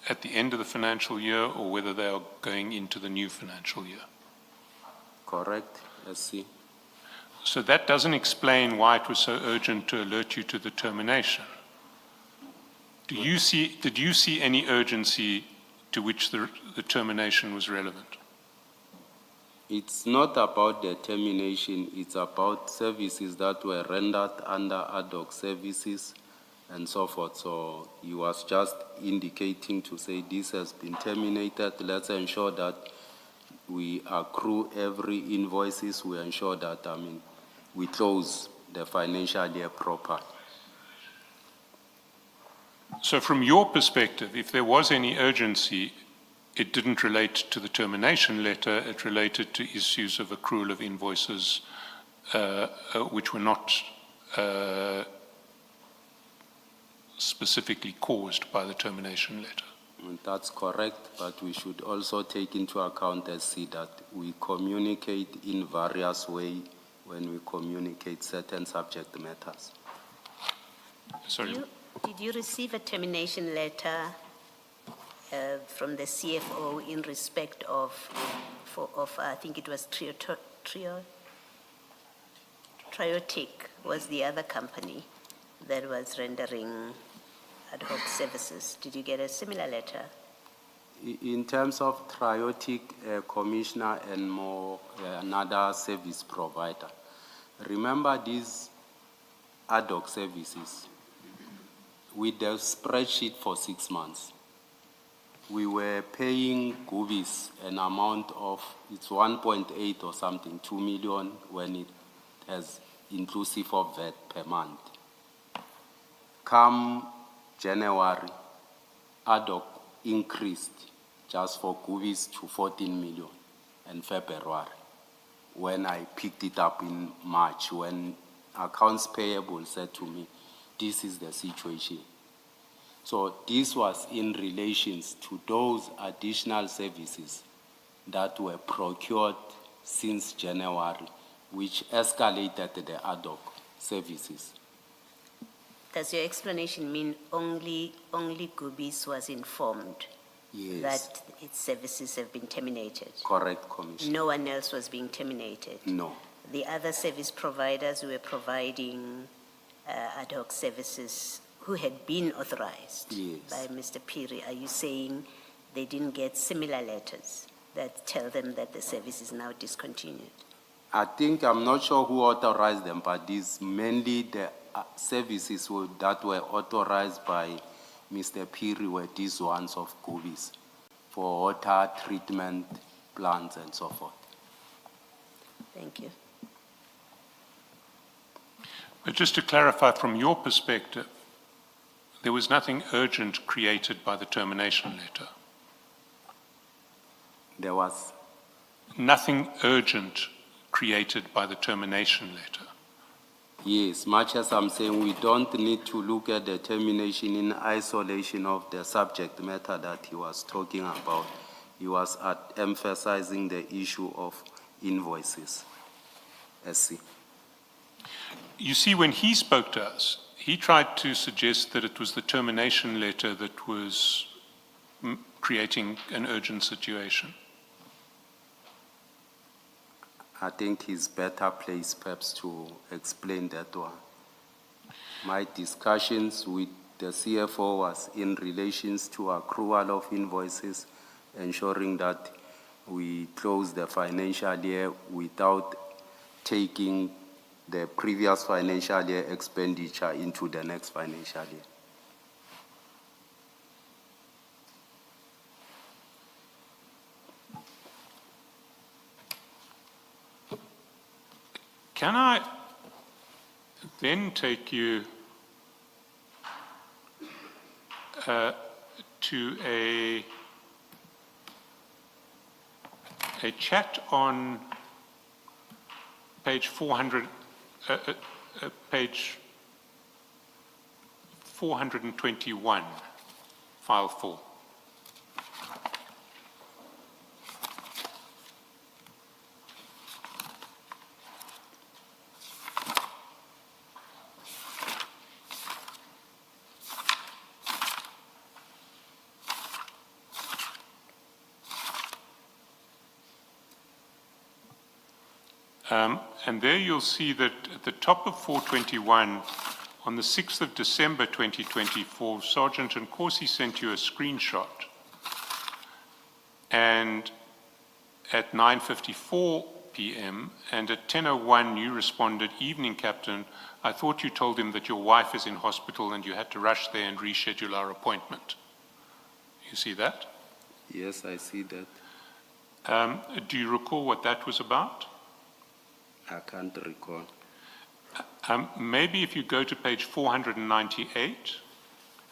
S1: at the end of the financial year or whether they are going into the new financial year?
S2: Correct, SC.
S1: So that doesn't explain why it was so urgent to alert you to the termination. Did you see any urgency to which the termination was relevant?
S2: It's not about the termination, it's about services that were rendered under ad hoc services and so forth. So he was just indicating to say this has been terminated. Let's ensure that we accrue every invoices. We ensure that, we close the financial year proper.
S1: So from your perspective, if there was any urgency, it didn't relate to the termination letter, it related to issues of accrual of invoices which were not specifically caused by the termination letter.
S2: And that's correct, but we should also take into account, that we communicate in various ways when we communicate certain subject matters.
S1: Sorry.
S3: Did you receive a termination letter from the CFO in respect of I think it was Triotic was the other company that was rendering ad hoc services? Did you get a similar letter?
S2: In terms of Triotic, Commissioner and more another service provider, remember these ad hoc services with the spreadsheet for 6 months. We were paying Gubis an amount of, it's 1.8 or something, 2 million when it has inclusive of VAT per month. Come January, ad hoc increased just for Gubis to 14 million in February, when I picked it up in March, when accounts payable said to me, this is the situation. So this was in relation to those additional services that were procured since January, which escalated the ad hoc services.
S3: Does your explanation mean only Gubis was informed
S2: Yes.
S3: that its services have been terminated?
S2: Correct, Commissioner.
S3: No one else was being terminated?
S2: No.
S3: The other service providers who were providing ad hoc services who had been authorized
S2: Yes.
S3: by Mr. Phiri, are you saying they didn't get similar letters that tell them that the service is now discontinued?
S2: I'm not sure who authorized them, but these mainly the services that were authorized by Mr. Phiri were these ones of Gubis for water treatment plants and so forth.
S3: Thank you.
S1: But just to clarify from your perspective, there was nothing urgent created by the termination letter.
S2: There was,
S1: Nothing urgent created by the termination letter.
S2: yes, much as I'm saying we don't need to look at the termination in isolation of the subject matter that he was talking about. He was emphasizing the issue of invoices. SC.
S1: You see, when he spoke to us, he tried to suggest that it was the termination letter that was creating an urgent situation.
S2: I think he's better placed perhaps to explain that one. My discussions with the CFO was in relations to accrual of invoices, ensuring that we close the financial year without taking the previous financial year expenditure into the next financial year.
S1: Can I then take you to a chat on page 400, page 421, file 4. And there you'll see that at the top of 421, on the 6th of December 2024, Sergeant Nkosi sent you a screenshot. And at 9:54 p.m. and at 10:01 you responded, "Evening, Captain. I thought you told him that your wife is in hospital and you had to rush there and reschedule our appointment." You see that?
S2: Yes, I see that.
S1: Do you recall what that was about?
S2: I can't recall.
S1: Maybe if you go to page 498,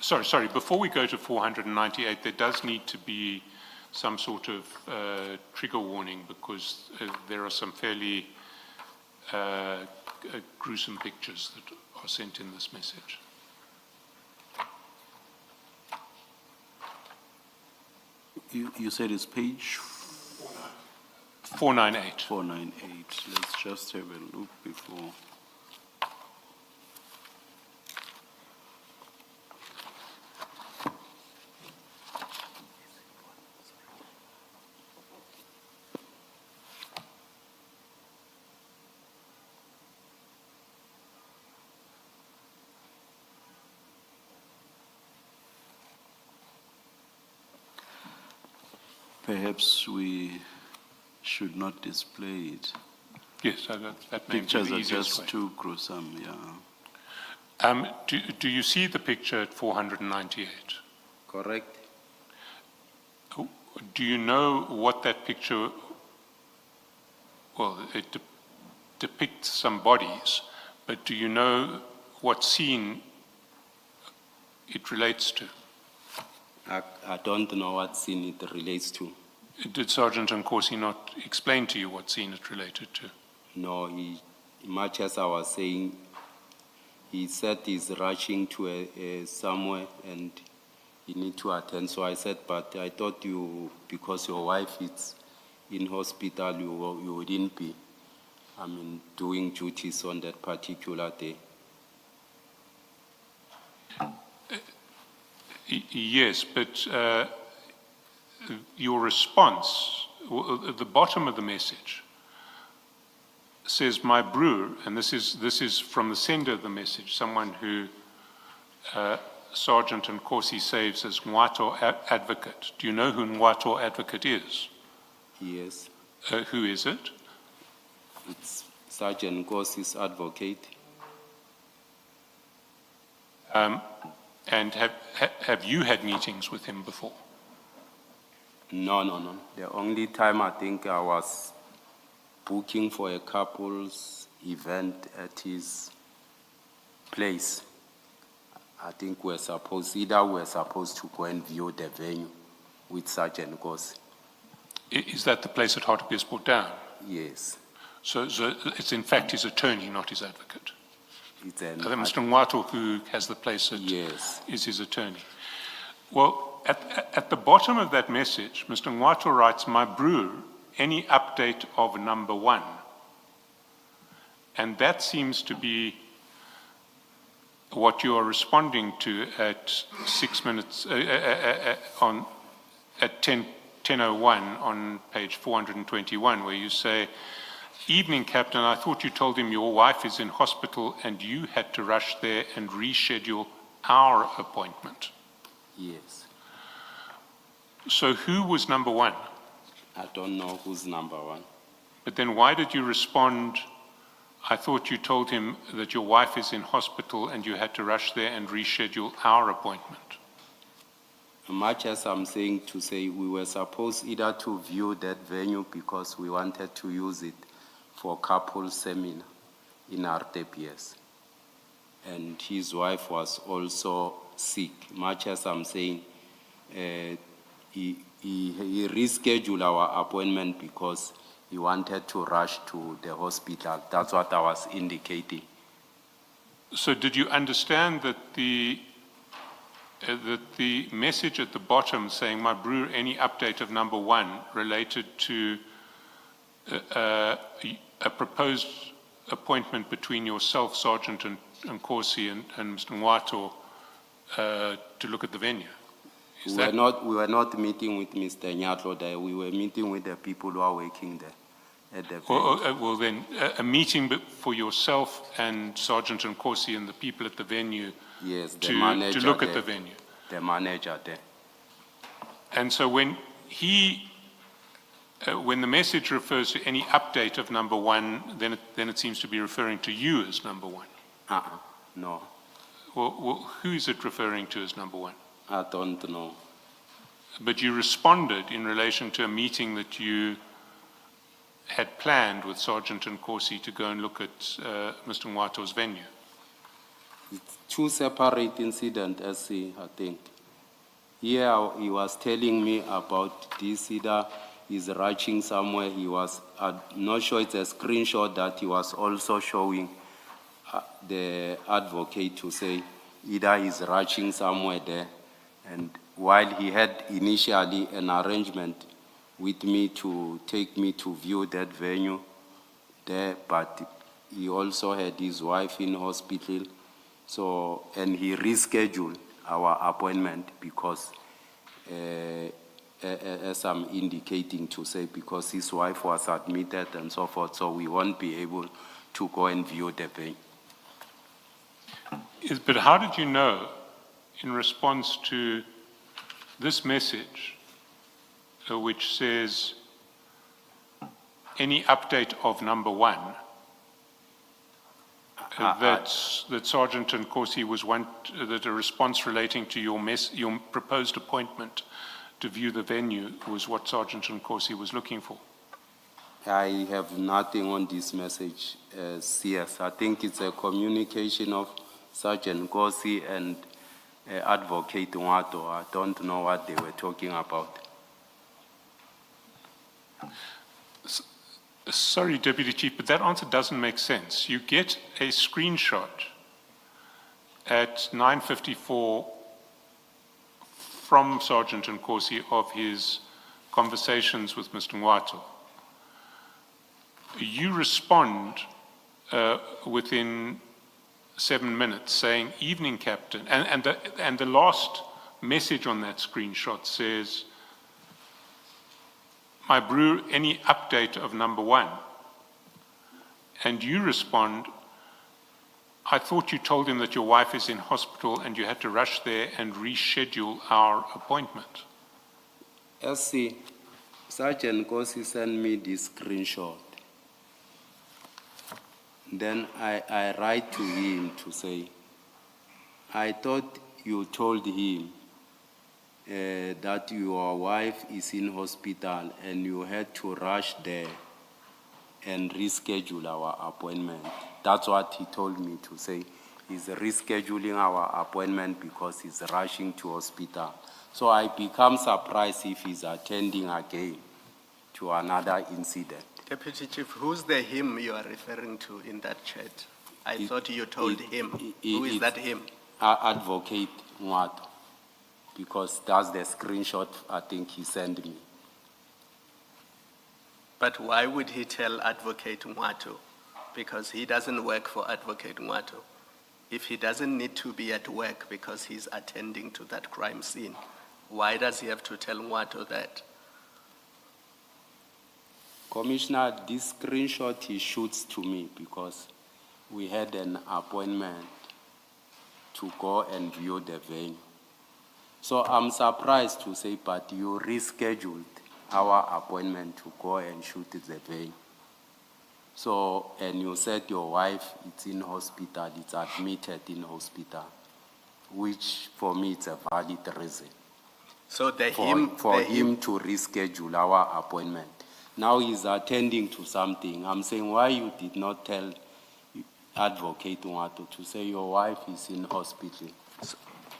S1: sorry, before we go to 498, there does need to be some sort of trigger warning because there are some fairly gruesome pictures that are sent in this message.
S5: You said it's page
S1: 498.
S5: 498. Let's just have a look before. Perhaps we should not display it.
S1: Yes, that may be
S5: Pictures
S1: the
S5: are
S1: easiest
S5: just
S1: way.
S5: too gruesome, yeah.
S1: Do you see the picture at 498?
S2: Correct?
S1: Do you know what that picture, well, it depicts some bodies, but do you know what scene it relates to?
S2: I don't know what scene it relates to.
S1: Did Sergeant Nkosi not explain to you what scene it related to?
S2: No, much as I was saying, he said he's rushing to somewhere and he need to attend. So I said, but I thought you, because your wife is in hospital, you wouldn't be, doing duties on that particular day.
S1: Yes, but your response, at the bottom of the message, says, "My broer," and this is from the sender of the message, someone who Sergeant Nkosi saves as Ngwato advocate. Do you know who Ngwato advocate is?
S2: Yes,
S1: Who is it?
S2: it's Sergeant Nkosi's advocate.
S1: And have you had meetings with him before?
S2: No. The only time I think I was booking for a couple's event at his place. I think we're supposed to go and view the venue with Sergeant Nkosi.
S1: Is that the place at Hartbeespoort Down?
S2: Yes,
S1: So it's in fact his attorney, not his advocate.
S2: it's an.
S1: Mr. Ngwato, who has the place at,
S2: Yes.
S1: is his attorney. Well, at the bottom of that message, Mr. Ngwato writes, "My brewer, any update of number one?" And that seems to be what you are responding to at 6 minutes, at 10:01 on page 421, where you say, "Evening, Captain, I thought you told him your wife is in hospital and you had to rush there and reschedule our appointment."
S2: Yes,
S1: So who was number one?
S2: I don't know who's number one.
S1: But then why did you respond, "I thought you told him that your wife is in hospital and you had to rush there and reschedule our appointment"?
S2: Much as I'm saying to say we were supposed either to view that venue because we wanted to use it for couple seminar in RTPS. And his wife was also sick. Much as I'm saying, he rescheduled our appointment because he wanted to rush to the hospital. That's what I was indicating.
S1: So did you understand that the message at the bottom saying, "My brewer, any update of number one," related to a proposed appointment between yourself, Sergeant Nkosi, and Mr. Ngwato to look at the venue?
S2: We were not meeting with Mr. Nyatlo there. We were meeting with the people who are working there at the venue.
S1: Well, then, a meeting for yourself and Sergeant Nkosi and the people at the venue
S2: Yes, the
S1: to
S2: manager
S1: look
S2: there.
S1: at the venue.
S2: The manager there.
S1: And so when when the message refers to any update of number one, then it seems to be referring to you as number one.
S2: No,
S1: Well, who is it referring to as number one?
S2: I don't know.
S1: But you responded in relation to a meeting that you had planned with Sergeant Nkosi to go and look at Mr. Ngwato's venue.
S2: It's two separate incidents, I think. Here he was telling me about this, either he's rushing somewhere. He was, I'm not sure it's a screenshot that he was also showing the advocate to say either he's rushing somewhere there. And while he had initially an arrangement with me to take me to view that venue there, but he also had his wife in hospital. So, and he rescheduled our appointment because, as I'm indicating to say, because his wife was admitted and so forth, so we won't be able to go and view the venue.
S1: But how did you know, in response to this message, which says, any update of number one, that Sergeant Nkosi that a response relating to your proposed appointment to view the venue was what Sergeant Nkosi was looking for?
S2: I have nothing on this message, CS. I think it's a communication of Sergeant Nkosi and Advocate Ngwato. I don't know what they were talking about.
S1: Sorry, Deputy Chief, but that answer doesn't make sense. You get a screenshot at 9:54 from Sergeant Nkosi of his conversations with Mr. Ngwato. You respond within 7 minutes saying, "Evening, Captain," and the last message on that screenshot says, "My brewer, any update of number one?" And you respond, I thought you told him that your wife is in hospital and you had to rush there and reschedule our appointment.
S2: SC, Sergeant Kosi sent me this screenshot. Then I write to him to say, I thought you told him that your wife is in hospital and you had to rush there and reschedule our appointment. That's what he told me to say. He's rescheduling our appointment because he's rushing to hospital. So I become surprised if he's attending again to another incident.
S4: Deputy Chief, who's the him you are referring to in that chat? I thought you told him. Who is that him?
S2: Advocate Ngwato, because that's the screenshot I think he sent me.
S4: But why would he tell Advocate Ngwato? Because he doesn't work for Advocate Ngwato. If he doesn't need to be at work because he's attending to that crime scene, why does he have to tell Ngwato that?
S2: Commissioner, this screenshot he shoots to me because we had an appointment to go and view the venue. So I'm surprised to say, but you rescheduled our appointment to go and shoot the venue. So, and you said your wife is in hospital, it's admitted in hospital, which for me it's a valid reason.
S4: So
S2: For him to reschedule our appointment. Now he's attending to something. I'm saying why you did not tell Advocate Ngwato to say your wife is in hospital.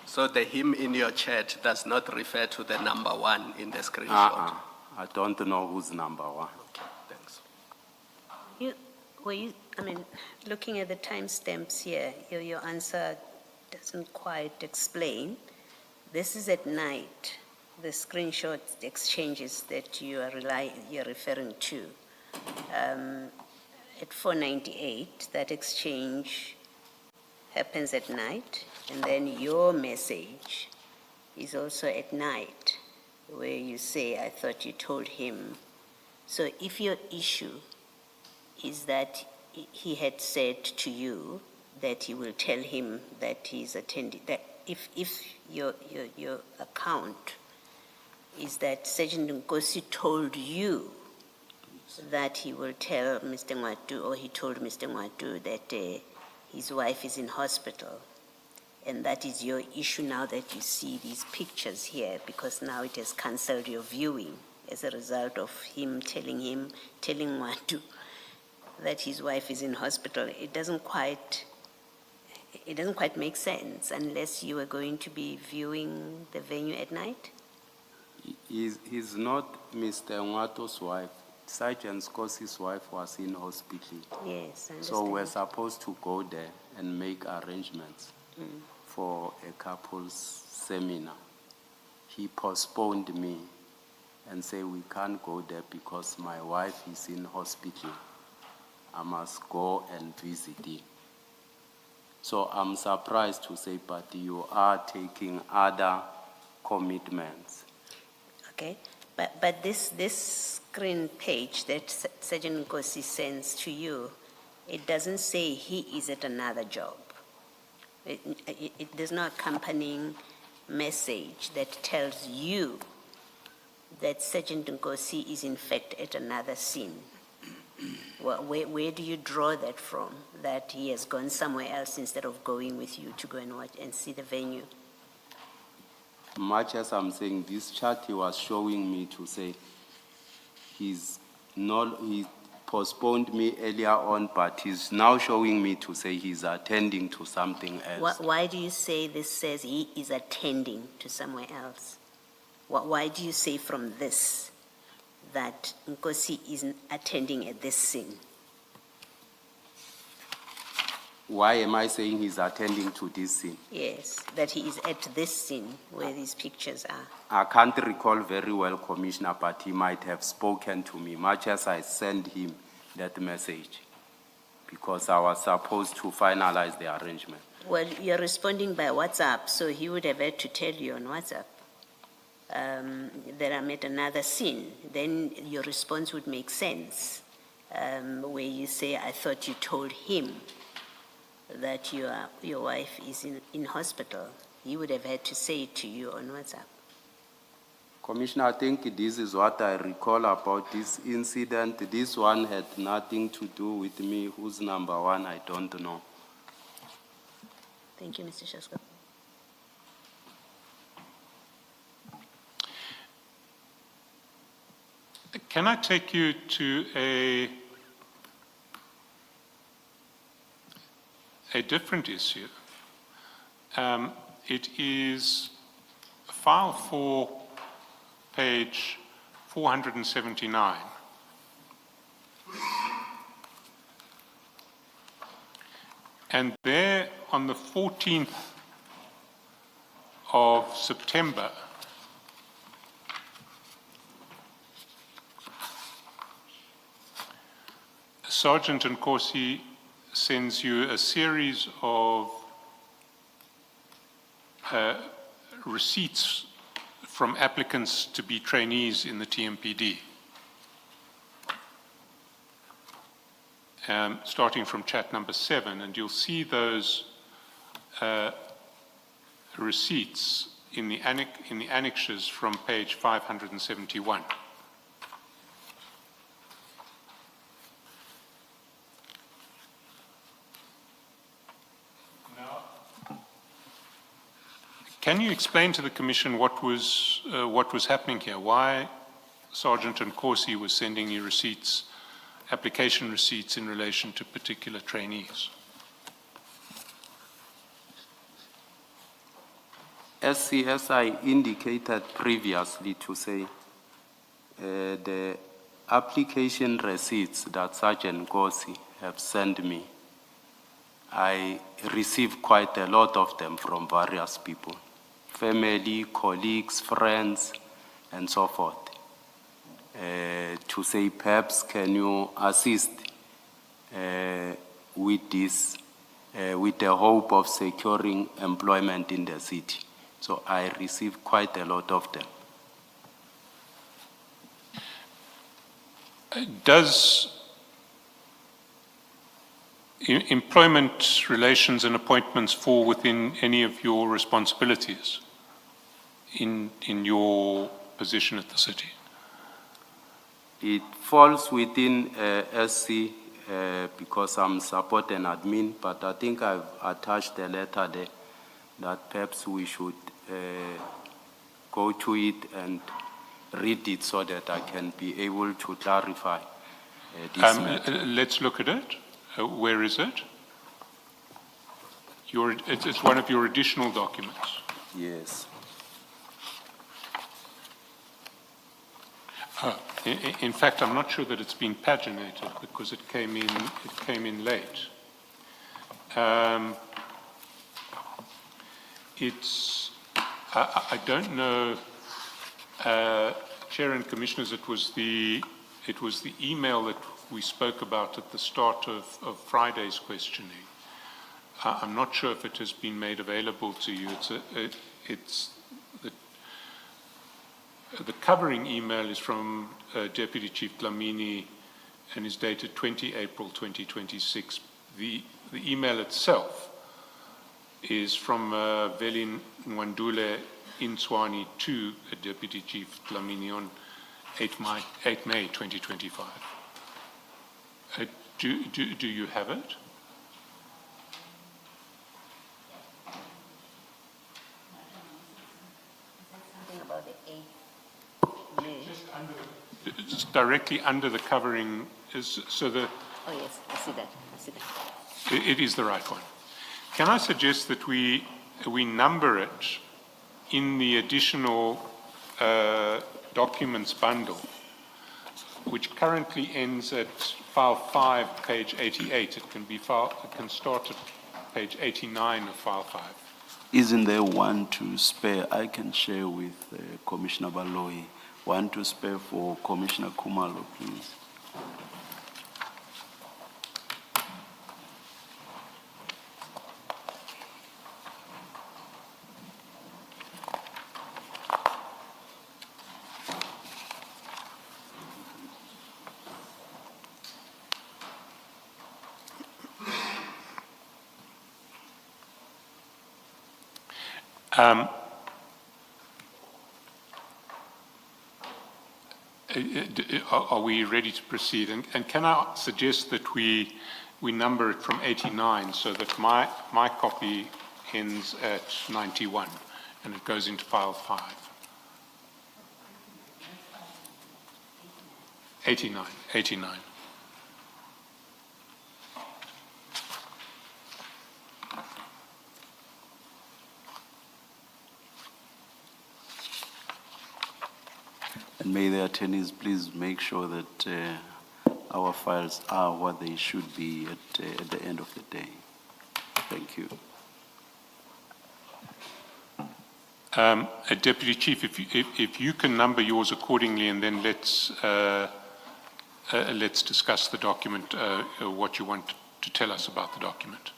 S4: So the him in your chat does not refer to the number one in the screenshot?
S2: I don't know who's number one.
S4: Okay, thanks.
S3: Looking at the timestamps here, your answer doesn't quite explain. This is at night, the screenshot exchanges that you're referring to. At 4:98, that exchange happens at night, and then your message is also at night, where you say, I thought you told him. So if your issue is that he had said to you that he will tell him that he's attending, that if your account is that Sergeant Nkosi told you that he will tell Mr. Ngwatu, or he told Mr. Ngwatu that his wife is in hospital, and that is your issue now that you see these pictures here, because now it has cancelled your viewing as a result of him telling Ngwatu that his wife is in hospital. It doesn't quite make sense unless you are going to be viewing the venue at night.
S2: He's not Mr. Ngwato's wife. Sergeant Nkosi's wife was in hospital.
S3: Yes, I understand.
S2: So we're supposed to go there and make arrangements for a couple's seminar. He postponed me and said, we can't go there because my wife is in hospital. I must go and visit him. So I'm surprised to say, but you are taking other commitments.
S3: Okay, but this screen page that Sergeant Nkosi sends to you, it doesn't say he is at another job. There's no accompanying message that tells you that Sergeant Nkosi is in fact at another scene. Where do you draw that from, that he has gone somewhere else instead of going with you to go and watch and see the venue?
S2: Much as I'm saying, this chart he was showing me to say he postponed me earlier on, but he's now showing me to say he's attending to something else.
S3: Why do you say this says he is attending to somewhere else? Why do you say from this that Nkosi isn't attending at this scene?
S2: Why am I saying he's attending to this scene?
S3: Yes, that he is at this scene where these pictures are.
S2: I can't recall very well, Commissioner, but he might have spoken to me, much as I sent him that message, because I was supposed to finalize the arrangement.
S3: Well, you're responding by WhatsApp, so he would have had to tell you on WhatsApp that I'm at another scene. Then your response would make sense, where you say, I thought you told him that your wife is in hospital, he would have had to say it to you on WhatsApp.
S2: Commissioner, I think this is what I recall about this incident. This one had nothing to do with me. Who's number one, I don't know.
S3: Thank you, Mr. Shaskal.
S1: Can I take you to a different issue? It is file 4, page 479. And there on the 14th of September, Sergeant Nkosi sends you a series of receipts from applicants to be trainees in the TMPD. Starting from chat number 7, and you'll see those receipts in the annexes from page 571. Can you explain to the Commission what was happening here? Why Sergeant Nkosi was sending you receipts, application receipts in relation to particular trainees?
S2: As I indicated previously to say, the application receipts that Sergeant Nkosi have sent me, I received quite a lot of them from various people. Family, colleagues, friends, and so forth, to say, perhaps can you assist with this, with the hope of securing employment in the city. So I received quite a lot of them.
S1: Does employment relations and appointments fall within any of your responsibilities in your position at the city?
S2: It falls within SC because I'm support and admin, but I think I've attached a letter there that perhaps we should go to it and read it so that I can be able to clarify this matter.
S1: Let's look at it. Where is it? It's one of your additional documents.
S2: Yes.
S1: In fact, I'm not sure that it's been paginated because it came in late. I don't know, Chair and Commissioners, it was the email that we spoke about at the start of Friday's questioning. I'm not sure if it has been made available to you. The covering email is from Deputy Chief Dlamini and is dated 20 April 2026. The email itself is from Velin Nwandule Inswani to Deputy Chief Dlamini on 8 May 2025. Do you have it?
S3: Something about the 8th May.
S1: It's directly under the covering. Oh yes,
S3: I see that.
S1: It is the right one. Can I suggest that we number it in the additional documents bundle, which currently ends at file 5, page 88. It can start at page 89 of file 5.
S5: Isn't there one to spare? I can share with Commissioner Baloyi. One to spare for Commissioner Kumalo, please.
S1: Are we ready to proceed? And can I suggest that we number it from 89 so that my copy ends at 91 and it goes into file 5. 89.
S5: And may the attorneys please make sure that our files are what they should be at the end of the day. Thank you.
S1: Deputy Chief, if you can number yours accordingly, and then let's discuss the document, what you want to tell us about the document.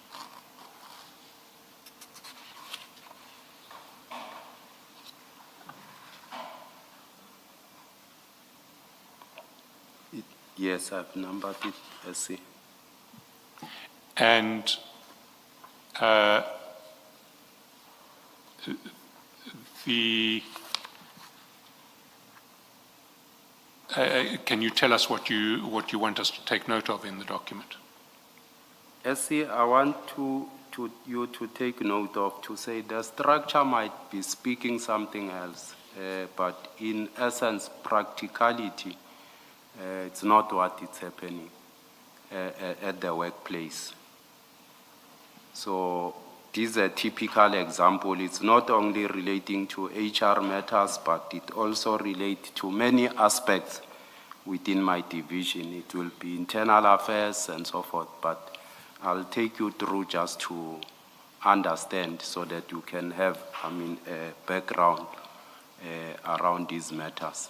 S2: Yes, I've numbered it, I see.
S1: And can you tell us what you want us to take note of in the document?
S2: SC, I want you to take note of, to say the structure might be speaking something else, but in essence, practicality, it's not what is happening at the workplace. So this is a typical example. It's not only relating to HR matters, but it also relates to many aspects within my division. It will be internal affairs and so forth, but I'll take you through just to understand so that you can have, a background around these matters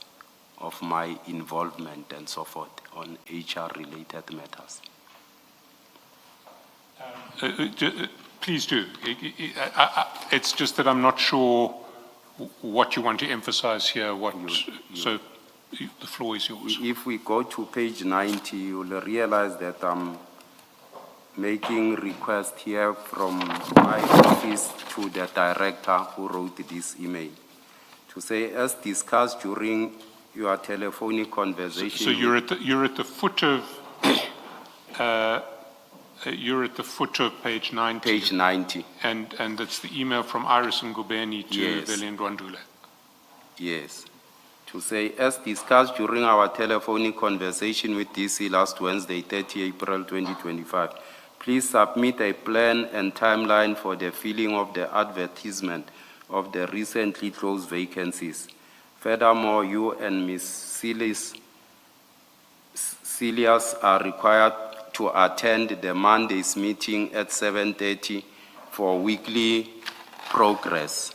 S2: of my involvement and so forth on HR-related matters.
S1: Please do. It's just that I'm not sure what you want to emphasize here. So the floor is yours.
S2: If we go to page 90, you'll realize that I'm making request here from my office to the director who wrote this email to say, as discussed during your telephonic conversation.
S1: So you're at the foot of page 90.
S2: Page 90.
S1: And that's the email from Iris Ngubeni to
S2: Yes.
S1: Velian Ndwandule.
S2: Yes. To say, as discussed during our telephonic conversation with DC last Wednesday, 30 April 2025, please submit a plan and timeline for the filling of the advertisement of the recently closed vacancies. Furthermore, you and Ms. Celias are required to attend the Monday's meeting at 7:30 for weekly progress.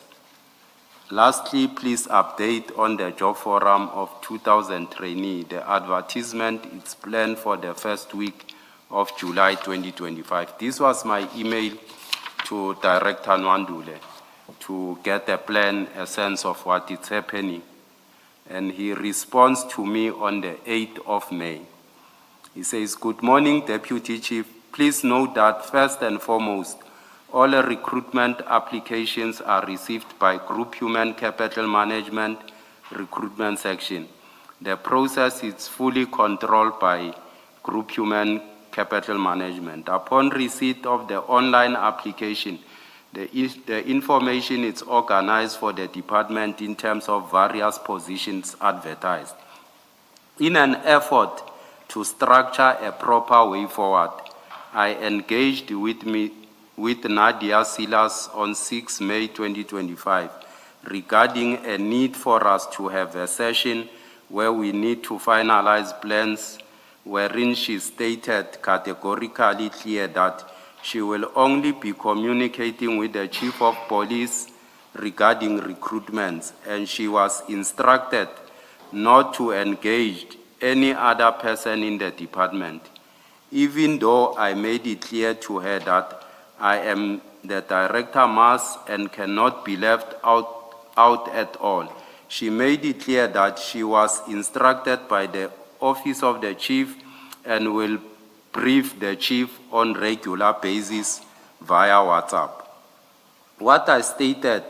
S2: Lastly, please update on the job forum of 2,000 trainees. The advertisement is planned for the first week of July 2025. This was my email to Director Ndwandule to get a plan, a sense of what is happening. And he responds to me on the 8th of May. He says, good morning, Deputy Chief. Please note that first and foremost, all recruitment applications are received by Group Human Capital Management Recruitment Section. The process is fully controlled by Group Human Capital Management. Upon receipt of the online application, the information is organized for the department in terms of various positions advertised. In an effort to structure a proper way forward, I engaged with Nadia Silas on 6 May 2025 regarding a need for us to have a session where we need to finalize plans, wherein she stated categorically clear that she will only be communicating with the Chief of Police regarding recruitments, and she was instructed not to engage any other person in the department. Even though I made it clear to her that I am the director must and cannot be left out at all, she made it clear that she was instructed by the Office of the Chief and will brief the Chief on regular basis via WhatsApp. What I stated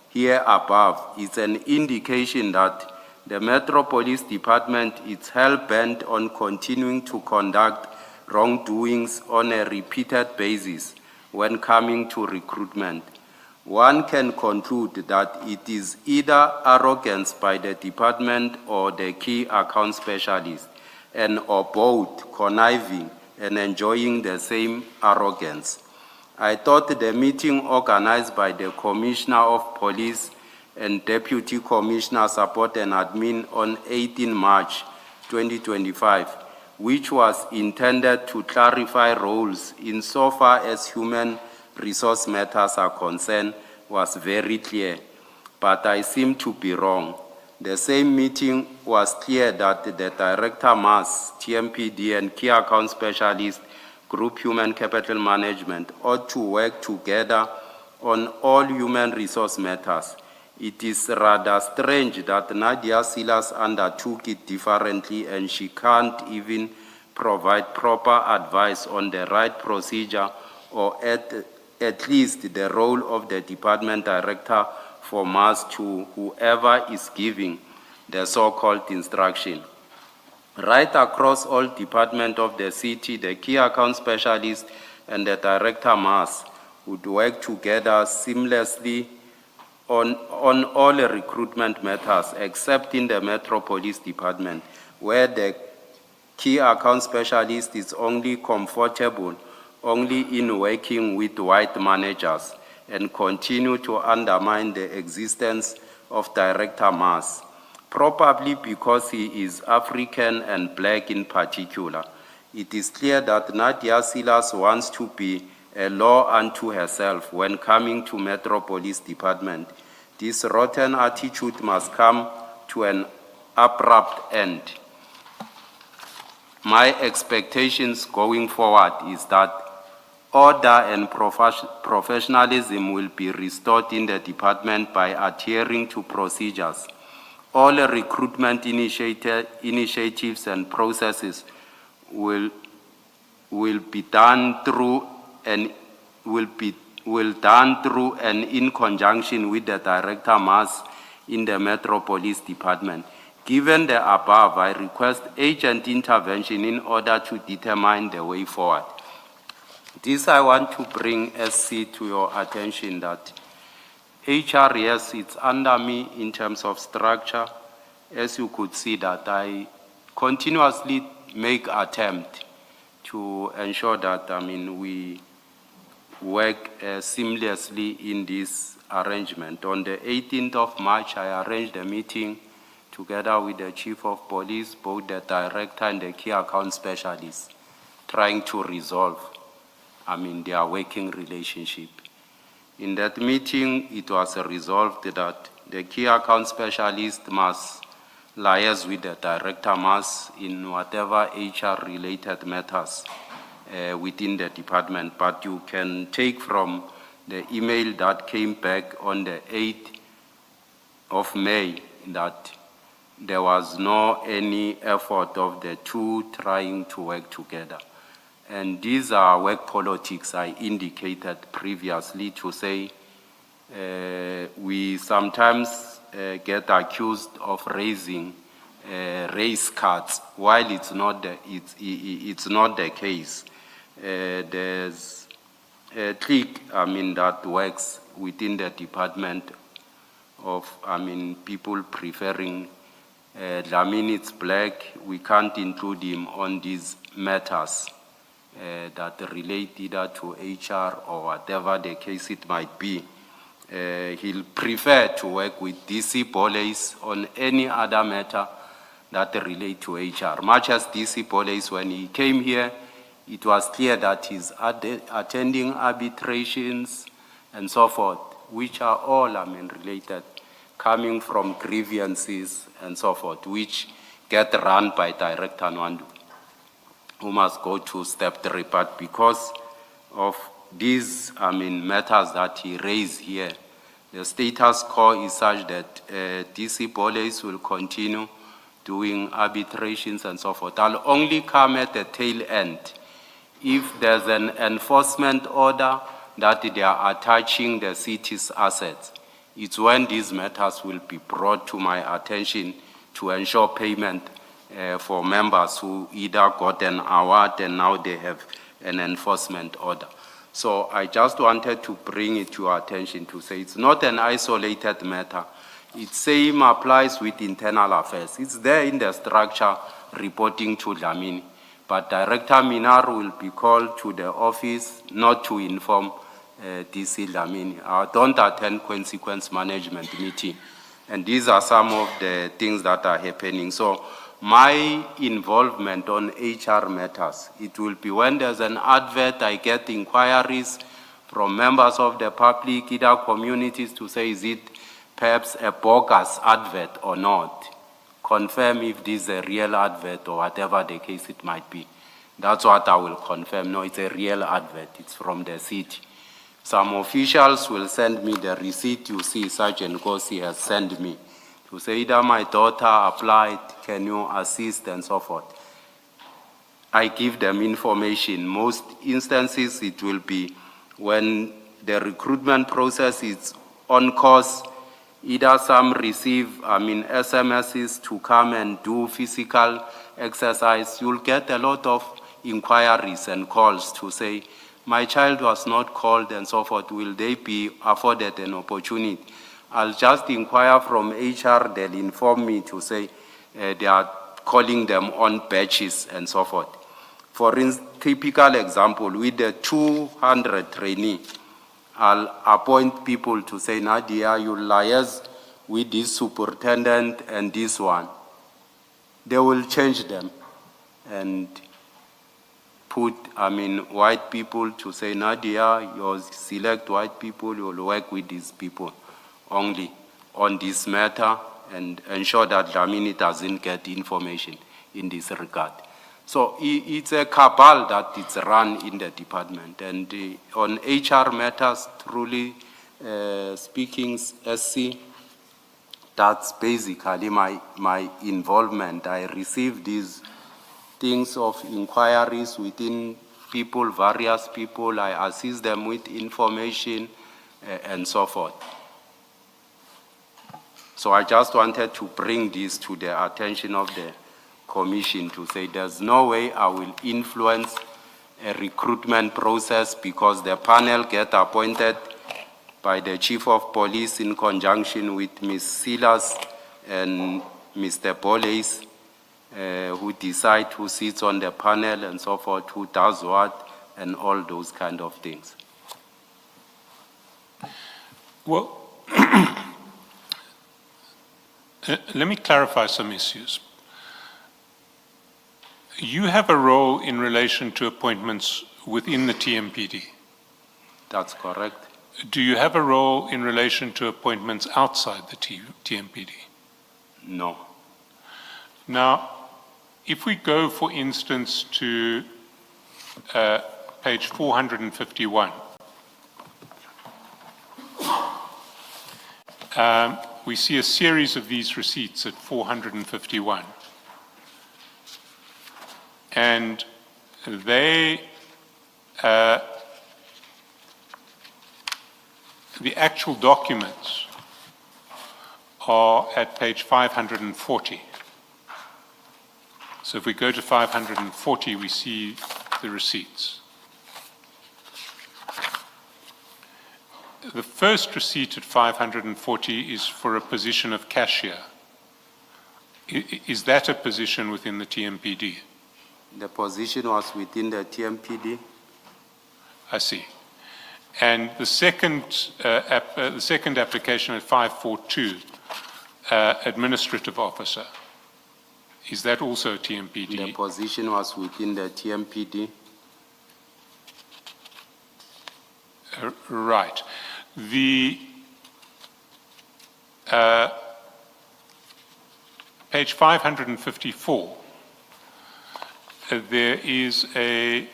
S2: here above is an indication that the Metro Police Department is hell-bent on continuing to conduct wrongdoings on a repeated basis when coming to recruitment. One can conclude that it is either arrogance by the department or the key account specialist, and or both conniving and enjoying the same arrogance. I thought the meeting organized by the Commissioner of Police and Deputy Commissioner Support and Admin on 18 March 2025, which was intended to clarify roles insofar as human resource matters are concerned, was very clear, but I seem to be wrong. The same meeting was clear that the Director Mass, TMPD, and Key Account Specialist, Group Human Capital Management ought to work together on all human resource matters. It is rather strange that Nadia Silas undertook it differently and she can't even provide proper advice on the right procedure or at least the role of the department director for mass to whoever is giving the so-called instruction. Right across all departments of the city, the key account specialist and the director mass would work together seamlessly on all the recruitment matters, except in the Metro Police Department, where the key account specialist is only comfortable only in working with white managers and continue to undermine the existence of Director Mass, probably because he is African and black in particular. It is clear that Nadia Silas wants to be a law unto herself when coming to Metro Police Department. This rotten attitude must come to an abrupt end. My expectations going forward is that order and professionalism will be restored in the department by adhering to procedures. All the recruitment initiatives and processes will be done through and in conjunction with the Director Mass in the Metro Police Department. Given the above, I request agent intervention in order to determine the way forward. This I want to bring SC to your attention that HR, yes, it's under me in terms of structure. As you could see that I continuously make attempt to ensure that, we work seamlessly in this arrangement. On the 18th of March, I arranged a meeting together with the Chief of Police, both the Director and the Key Account Specialist, trying to resolve, their working relationship. In that meeting, it was resolved that the Key Account Specialist must liaise with the Director Mass in whatever HR-related matters within the department. But you can take from the email that came back on the 8th of May that there was no any effort of the two trying to work together. And these are work politics I indicated previously to say we sometimes get accused of raising race cards while it's not the case. There's a clique that works within the department of people preferring Dlamini it's black. We can't include him on these matters that relate either to HR or whatever the case it might be. He'll prefer to work with DC Police on any other matter that relate to HR. Much as DC Police, when he came here, it was clear that he's attending arbitrations and so forth, which are all, related, coming from grievances and so forth, which get run by Director Nwandu, who must go to step 3. But because of these, matters that he raised here, the status quo is such that DC Police will continue doing arbitrations and so forth. I'll only come at the tail end if there's an enforcement order that they are attaching the city's assets. It's when these matters will be brought to my attention to ensure payment for members who either got an award and now they have an enforcement order. So I just wanted to bring it to your attention to say it's not an isolated matter. It same applies with internal affairs. It's there in the structure reporting to Dlamini. But Director Minar will be called to the office not to inform DC Dlamini. I don't attend consequence management meeting. And these are some of the things that are happening. So my involvement on HR matters, it will be when there's an advert, I get inquiries from members of the public, either communities, to say, is it perhaps a bogus advert or not? Confirm if this is a real advert or whatever the case it might be. That's what I will confirm. No, it's a real advert. It's from the city. Some officials will send me the receipt. You see, Sergeant Kosi has sent me to say either my daughter applied, can you assist, and so forth. I give them information. Most instances, it will be when the recruitment process is on course, either some receive, SMSs to come and do physical exercise. You'll get a lot of inquiries and calls to say, my child was not called and so forth. Will they be afforded an opportunity? I'll just inquire from HR, they'll inform me to say they are calling them on batches and so forth. For instance, typical example, with the 200 trainee, I'll appoint people to say, Nadia, you liaise with this superintendent and this one. They will change them and put, white people to say, Nadia, you select white people, you'll work with these people only on this matter and ensure that Dlamini doesn't get information in this regard. So it's a cabal that it's run in the department. And on HR matters, truly speaking, SC, that's basically my involvement. I receive these things of inquiries within people, various people. I assist them with information and so forth. So I just wanted to bring this to the attention of the commission to say there's no way I will influence a recruitment process because the panel get appointed by the chief of police in conjunction with Ms. Silas and Mr. Boles, who decide who sits on the panel and so forth, who does what, and all those kind of things.
S1: Well, let me clarify some issues. You have a role in relation to appointments within the TMPD.
S2: That's correct.
S1: Do you have a role in relation to appointments outside the TMPD?
S2: No.
S1: Now, if we go, for instance, to page 451, we see a series of these receipts at 451. And they, the actual documents are at page 540. So if we go to 540, we see the receipts. The first receipt at 540 is for a position of cashier. Is that a position within the TMPD?
S2: The position was within the TMPD.
S1: I see. And the second application at 542, administrative officer, is that also TMPD?
S2: The position was within the TMPD.
S1: Right. The page 554, there is a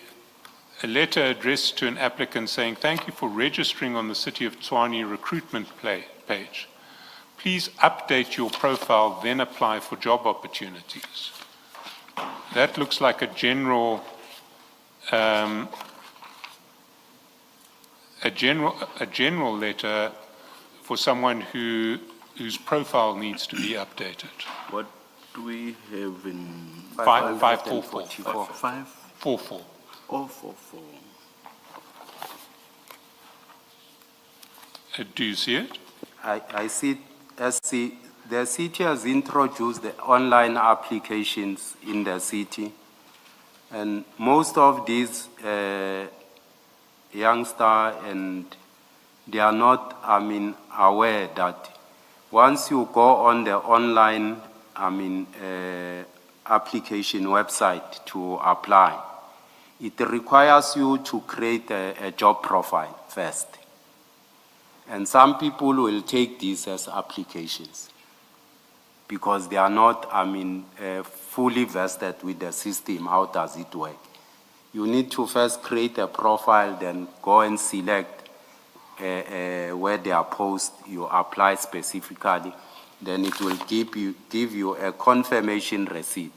S1: letter addressed to an applicant saying, thank you for registering on the City of Tshwane recruitment page. Please update your profile, then apply for job opportunities. That looks like a general letter for someone whose profile needs to be updated?
S5: What do we have in
S1: 544.
S5: 544?
S1: 44. Do you see it?
S2: I see, the city has introduced the online applications in the city. And most of these youngsters, and they are not, aware that once you go on the online, application website to apply, it requires you to create a job profile first. And some people will take these as applications because they are not, fully vested with the system. How does it work? You need to first create a profile, then go and select where they are posted. You apply specifically, then it will give you a confirmation receipt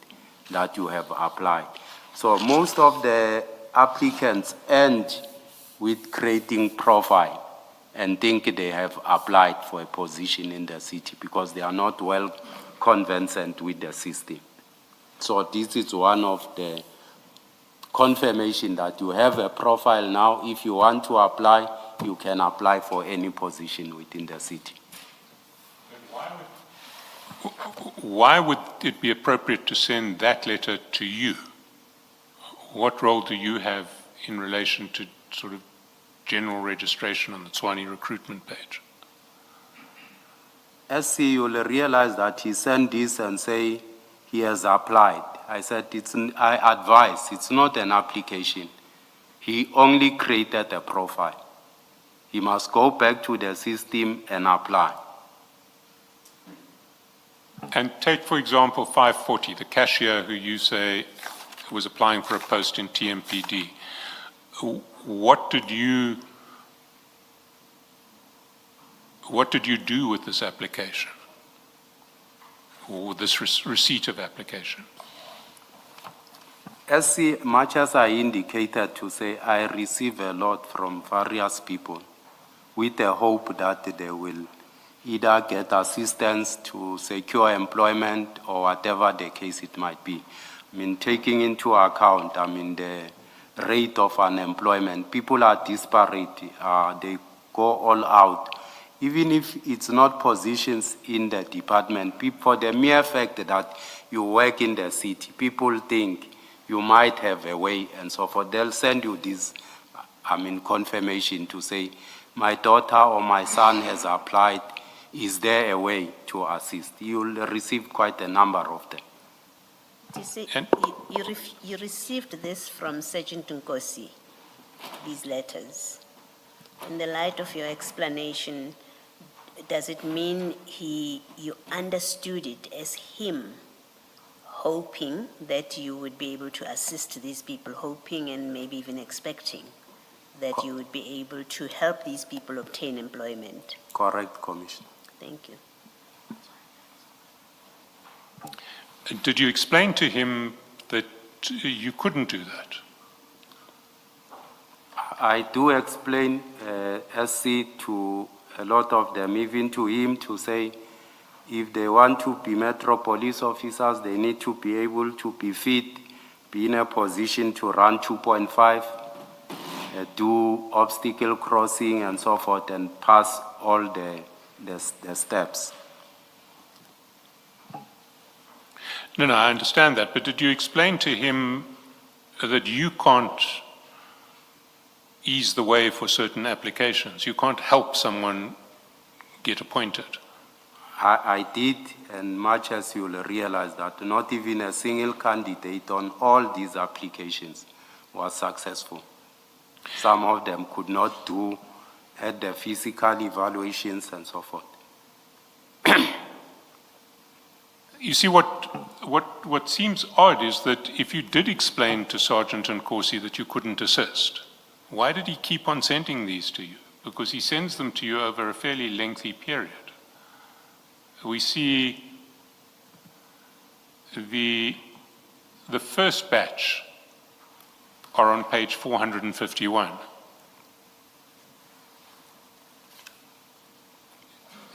S2: that you have applied. So most of the applicants end with creating profile and think they have applied for a position in the city because they are not well conversant with the system. So this is one of the confirmation that you have a profile now. If you want to apply, you can apply for any position within the city.
S1: Why would it be appropriate to send that letter to you? What role do you have in relation to sort of general registration on the Tswane recruitment page?
S2: SC, you'll realize that he sent this and say he has applied. I said, I advise, it's not an application. He only created a profile. He must go back to the system and apply.
S1: And take, for example, 540, the cashier who you say was applying for a post in TMPD. What did you do with this application, or this receipt of application?
S2: Much as I indicated to say, I receive a lot from various people with the hope that they will either get assistance to secure employment or whatever the case it might be. Taking into account, the rate of unemployment, people are disparate, they go all out. Even if it's not positions in the department, for the mere fact that you work in the city, people think you might have a way and so forth. They'll send you this, confirmation to say, my daughter or my son has applied. Is there a way to assist? You'll receive quite a number of them.
S3: You see, you received this from Sergeant Nkosi, these letters. In the light of your explanation, does it mean you understood it as him hoping that you would be able to assist these people, hoping and maybe even expecting that you would be able to help these people obtain employment?
S2: Correct, Commissioner.
S3: Thank you.
S1: Did you explain to him that you couldn't do that?
S2: I do explain SC to a lot of them, even to him, to say if they want to be Metro Police officers, they need to be able to be fit, be in a position to run 2.5, do obstacle crossing and so forth, and pass all the steps.
S1: No, I understand that, but did you explain to him that you can't ease the way for certain applications? You can't help someone get appointed?
S2: I did, and much as you'll realize that not even a single candidate on all these applications was successful. Some of them could not do at the physical evaluations and so forth.
S1: You see, what seems odd is that if you did explain to Sergeant Nkosi that you couldn't assist, why did he keep on sending these to you? Because he sends them to you over a fairly lengthy period. We see the first batch are on page 451.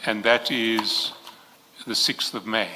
S1: and that is the 6th of May.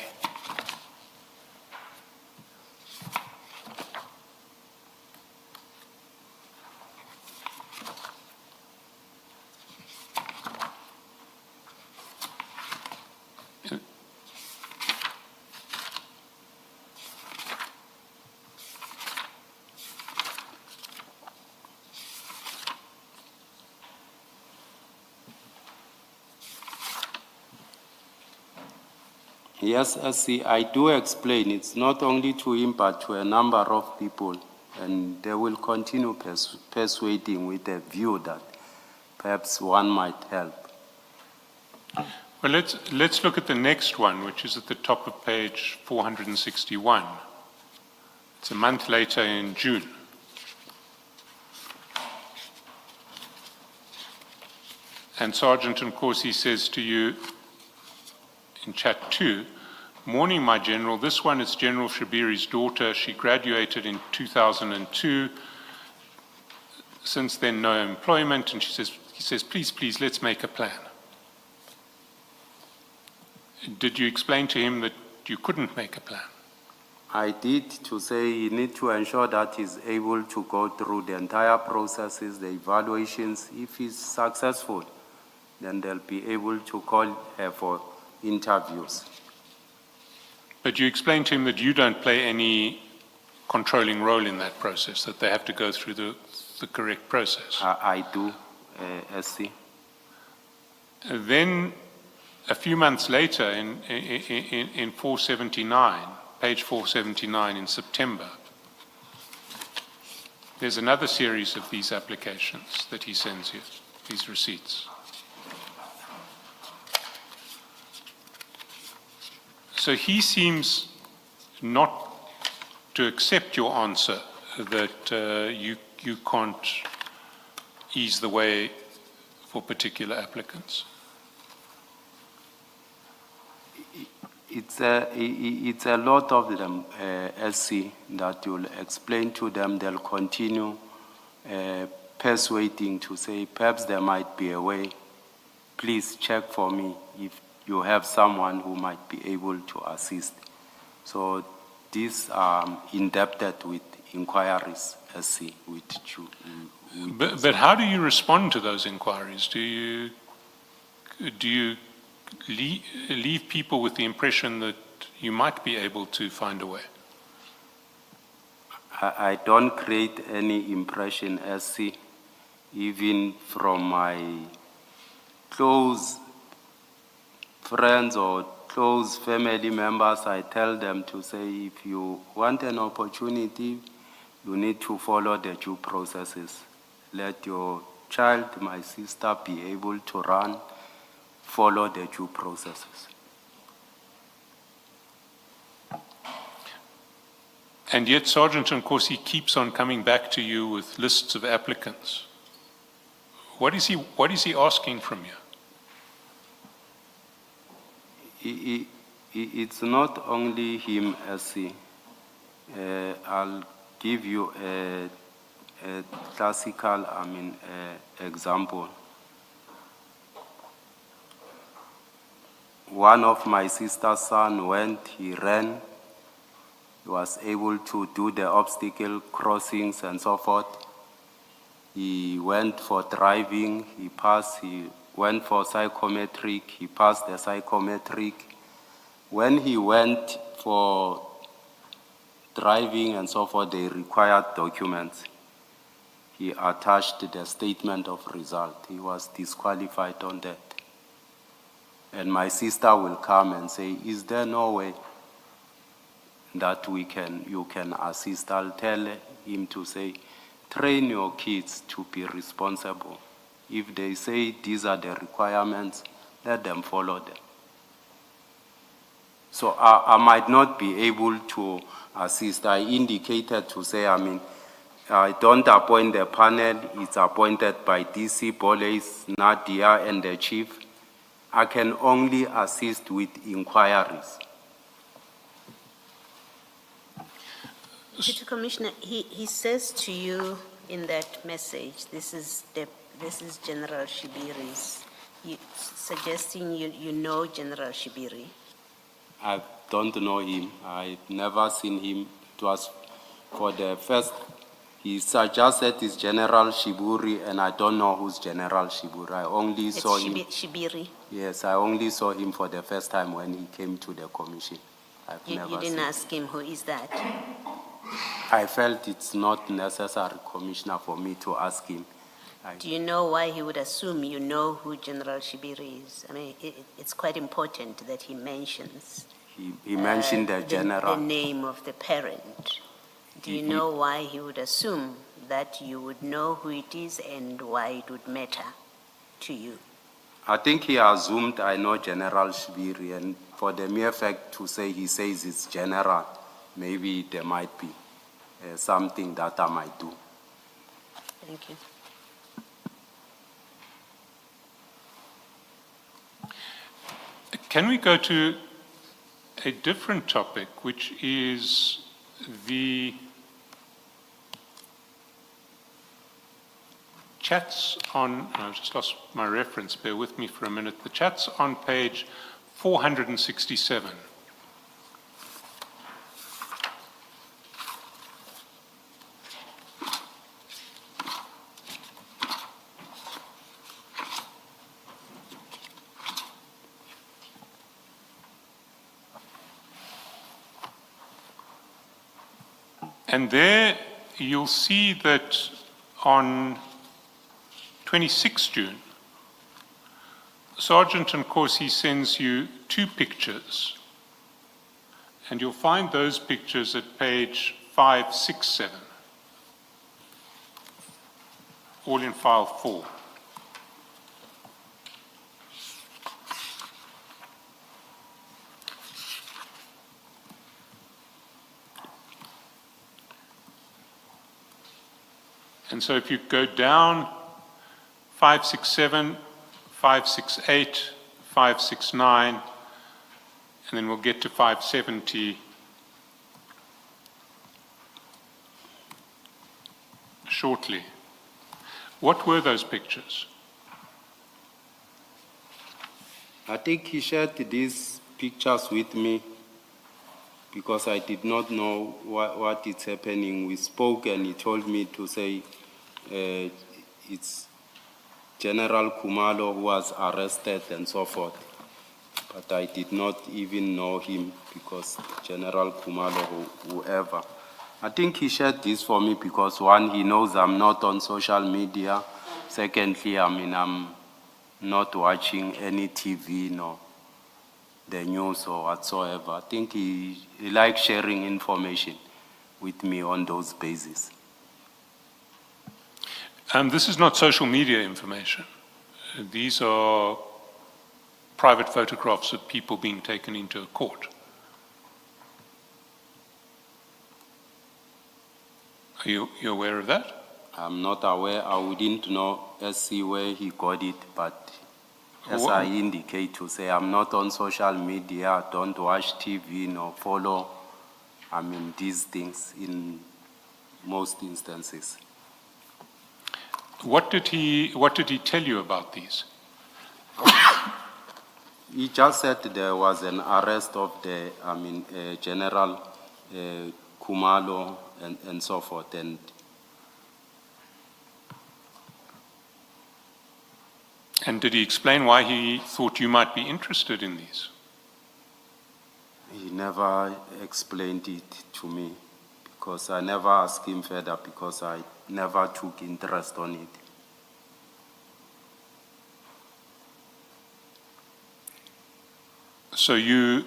S2: Yes, SC, I do explain. It's not only to him, but to a number of people. And they will continue persuading with a view that perhaps one might help.
S1: Well, let's look at the next one, which is at the top of page 461. It's a month later in June. And Sergeant Nkosi says to you in chat 2, "Morning, my General. This one is General Shabiri's daughter. She graduated in 2002. Since then, no employment." And he says, please, let's make a plan. Did you explain to him that you couldn't make a plan?
S2: I did, to say he need to ensure that he's able to go through the entire processes, the evaluations. If he's successful, then they'll be able to call her for interviews.
S1: But you explained to him that you don't play any controlling role in that process, that they have to go through the correct process.
S2: I do, SC.
S1: Then, a few months later, in 479, page 479 in September, there's another series of these applications that he sends you, these receipts. So he seems not to accept your answer that you can't ease the way for particular applicants.
S2: It's a lot of them, SC, that you'll explain to them. They'll continue persuading to say, perhaps there might be a way. Please check for me if you have someone who might be able to assist. So these are indebted with inquiries, SC, with you.
S1: But how do you respond to those inquiries? Do you leave people with the impression that you might be able to find a way?
S2: I don't create any impression, SC, even from my close friends or close family members. I tell them to say, if you want an opportunity, you need to follow the due processes. Let your child, my sister, be able to run, follow the due processes.
S1: And yet Sergeant Nkosi keeps on coming back to you with lists of applicants. What is he asking from you?
S2: It's not only him, SC. I'll give you a classical, example. One of my sister's son went, he ran, he was able to do the obstacle crossings and so forth. He went for driving, he passed, he went for psychometric, he passed the psychometric. When he went for driving and so forth, they required documents. He attached the statement of result. He was disqualified on that. And my sister will come and say, is there no way that you can assist? I'll tell him to say, train your kids to be responsible. If they say these are the requirements, let them follow them. So I might not be able to assist. I indicated to say, I don't appoint the panel, it's appointed by DC Police, Nadia, and the chief. I can only assist with inquiries.
S3: Deputy Commissioner, he says to you in that message, this is General Shibiri's. suggesting you know General Shibiri.
S2: I don't know him. I've never seen him. It was for the first, he suggested it's General Shiburi, and I don't know who's General Shiburi. I only
S3: It's
S2: saw him.
S3: Shibiri.
S2: Yes, I only saw him for the first time when he came to the commission. I've
S3: You
S2: never
S3: didn't
S2: seen.
S3: ask him who is that?
S2: I felt it's not necessary, Commissioner, for me to ask him.
S3: Do you know why he would assume you know who General Shibiri is? I mean, it's quite important that he mentions
S2: He mentioned the general.
S3: the name of the parent. Do you know why he would assume that you would know who it is and why it would matter to you?
S2: I think he assumed I know General Shibiri, and for the mere fact to say he says it's general, maybe there might be something that I might do.
S3: Thank you.
S1: Can we go to a different topic, which is the chats on, I've just lost my reference, bear with me for a minute, the chats on page 467. And there you'll see that on 26 June, Sergeant Nkosi sends you 2 pictures, and you'll find those pictures at page 567, all in file 4. And so if you go down 567, 568, 569, and then we'll get to 570 shortly. What were those pictures?
S2: I think he shared these pictures with me because I did not know what is happening. We spoke and he told me to say it's General Kumalo who was arrested and so forth. But I did not even know him because General Kumalo, whoever. I think he shared this for me because one, he knows I'm not on social media. Secondly, I'm not watching any TV, no, the news or whatsoever. I think he likes sharing information with me on those bases.
S1: This is not social media information. These are private photographs of people being taken into a court. Are you aware of that?
S2: I'm not aware. I wouldn't know SC where he got it, but as I indicate to say, I'm not on social media, don't watch TV, nor follow, these things in most instances.
S1: What did he tell you about these?
S2: He just said there was an arrest of the, General Kumalo and so forth.
S1: And did he explain why he thought you might be interested in these?
S2: He never explained it to me because I never asked him further because I never took interest on it.
S1: So you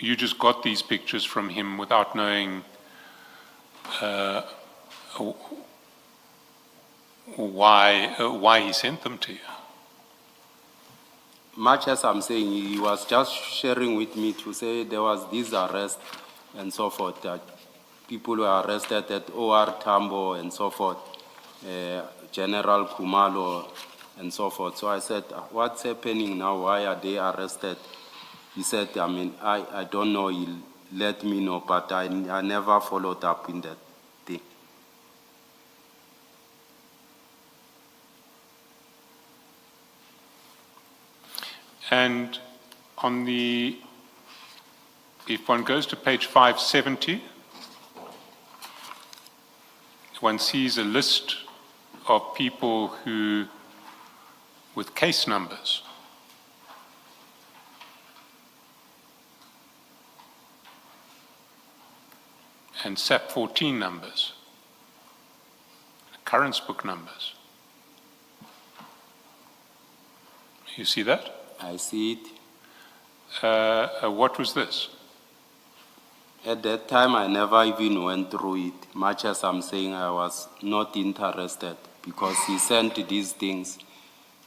S1: just got these pictures from him without knowing why he sent them to you?
S2: Much as I'm saying, he was just sharing with me to say there was this arrest and so forth, that people were arrested at OR Tambo and so forth, General Kumalo and so forth. So I said, what's happening now? Why are they arrested? He said, I don't know, he'll let me know, but I never followed up in that thing.
S1: And if one goes to page 570, one sees a list of people with case numbers. And SAP 14 numbers, occurrence book numbers. You see that?
S2: I see it.
S1: What was this?
S2: At that time, I never even went through it, much as I'm saying I was not interested, because he sent these things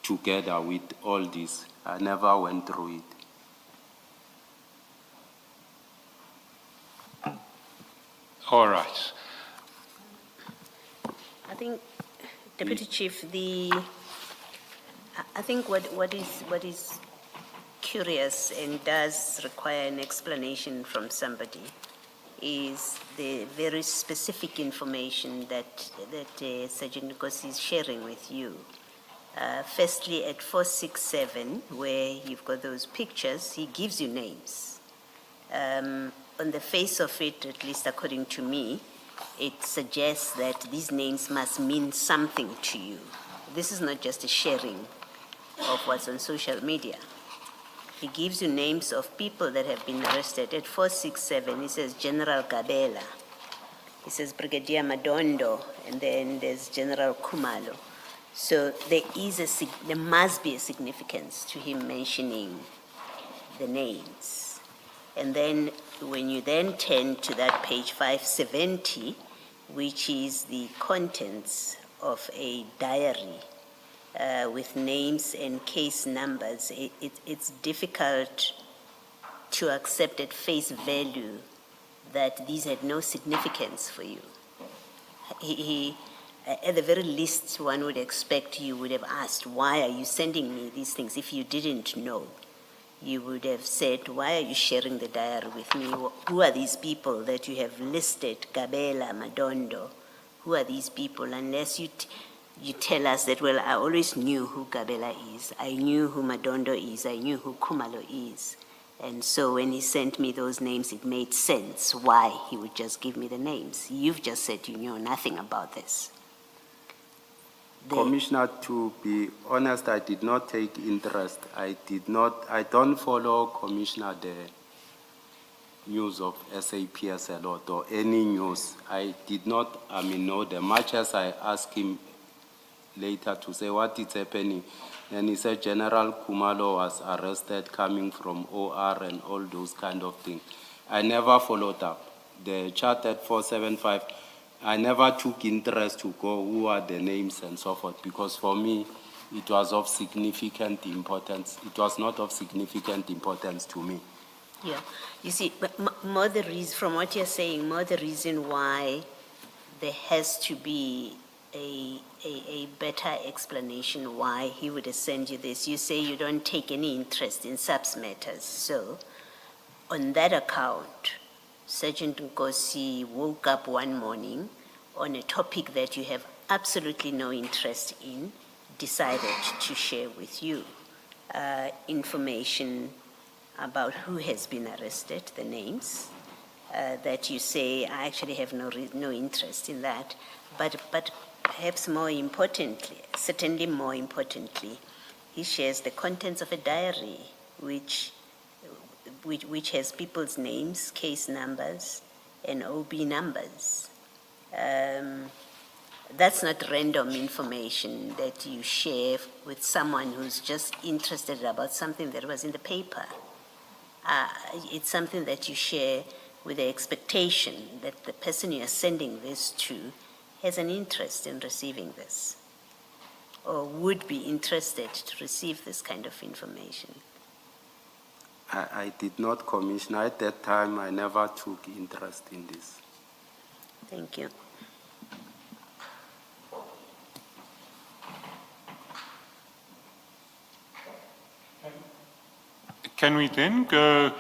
S2: together with all this. I never went through it.
S1: All right.
S3: I think, Deputy Chief, I think what is curious and does require an explanation from somebody is the very specific information that Sergeant Nkosi is sharing with you. Firstly, at 467, where you've got those pictures, he gives you names. On the face of it, at least according to me, it suggests that these names must mean something to you. This is not just a sharing of what's on social media. He gives you names of people that have been arrested. At 467, he says General Gabela. He says Brigadier Madondo, and then there's General Kumalo. So there must be a significance to him mentioning the names. And then when you then turn to that page 570, which is the contents of a diary with names and case numbers, it's difficult to accept at face value that these had no significance for you. At the very least, one would expect you would have asked, why are you sending me these things? If you didn't know, you would have said, why are you sharing the diary with me? Who are these people that you have listed, Gabela, Madondo? Who are these people? Unless you tell us that, well, I always knew who Gabela is. I knew who Madondo is. I knew who Kumalo is. And so when he sent me those names, it made sense why he would just give me the names. You've just said you know nothing about this.
S2: Commissioner, to be honest, I did not take interest. I don't follow, Commissioner, the news of SAPS a lot or any news. I did not, know them. Much as I asked him later to say what is happening, and he said General Kumalo was arrested coming from OR and all those kind of things. I never followed up. The chart at 475, I never took interest to go who are the names and so forth, because for me, it was of significant importance. It was not of significant importance to me.
S3: Yeah, you see, but more the reason, from what you're saying, more the reason why there has to be a better explanation why he would have sent you this. You say you don't take any interest in subs matters. So on that account, Sergeant Nkosi woke up one morning on a topic that you have absolutely no interest in, decided to share with you information about who has been arrested, the names, that you say, I actually have no interest in that. But perhaps more importantly, certainly more importantly, he shares the contents of a diary which has people's names, case numbers, and OB numbers. That's not random information that you share with someone who's just interested about something that was in the paper. It's something that you share with the expectation that the person you're sending this to has an interest in receiving this, or would be interested to receive this kind of information.
S2: I did not, Commissioner. At that time, I never took interest in this.
S3: Thank you.
S1: Can we then go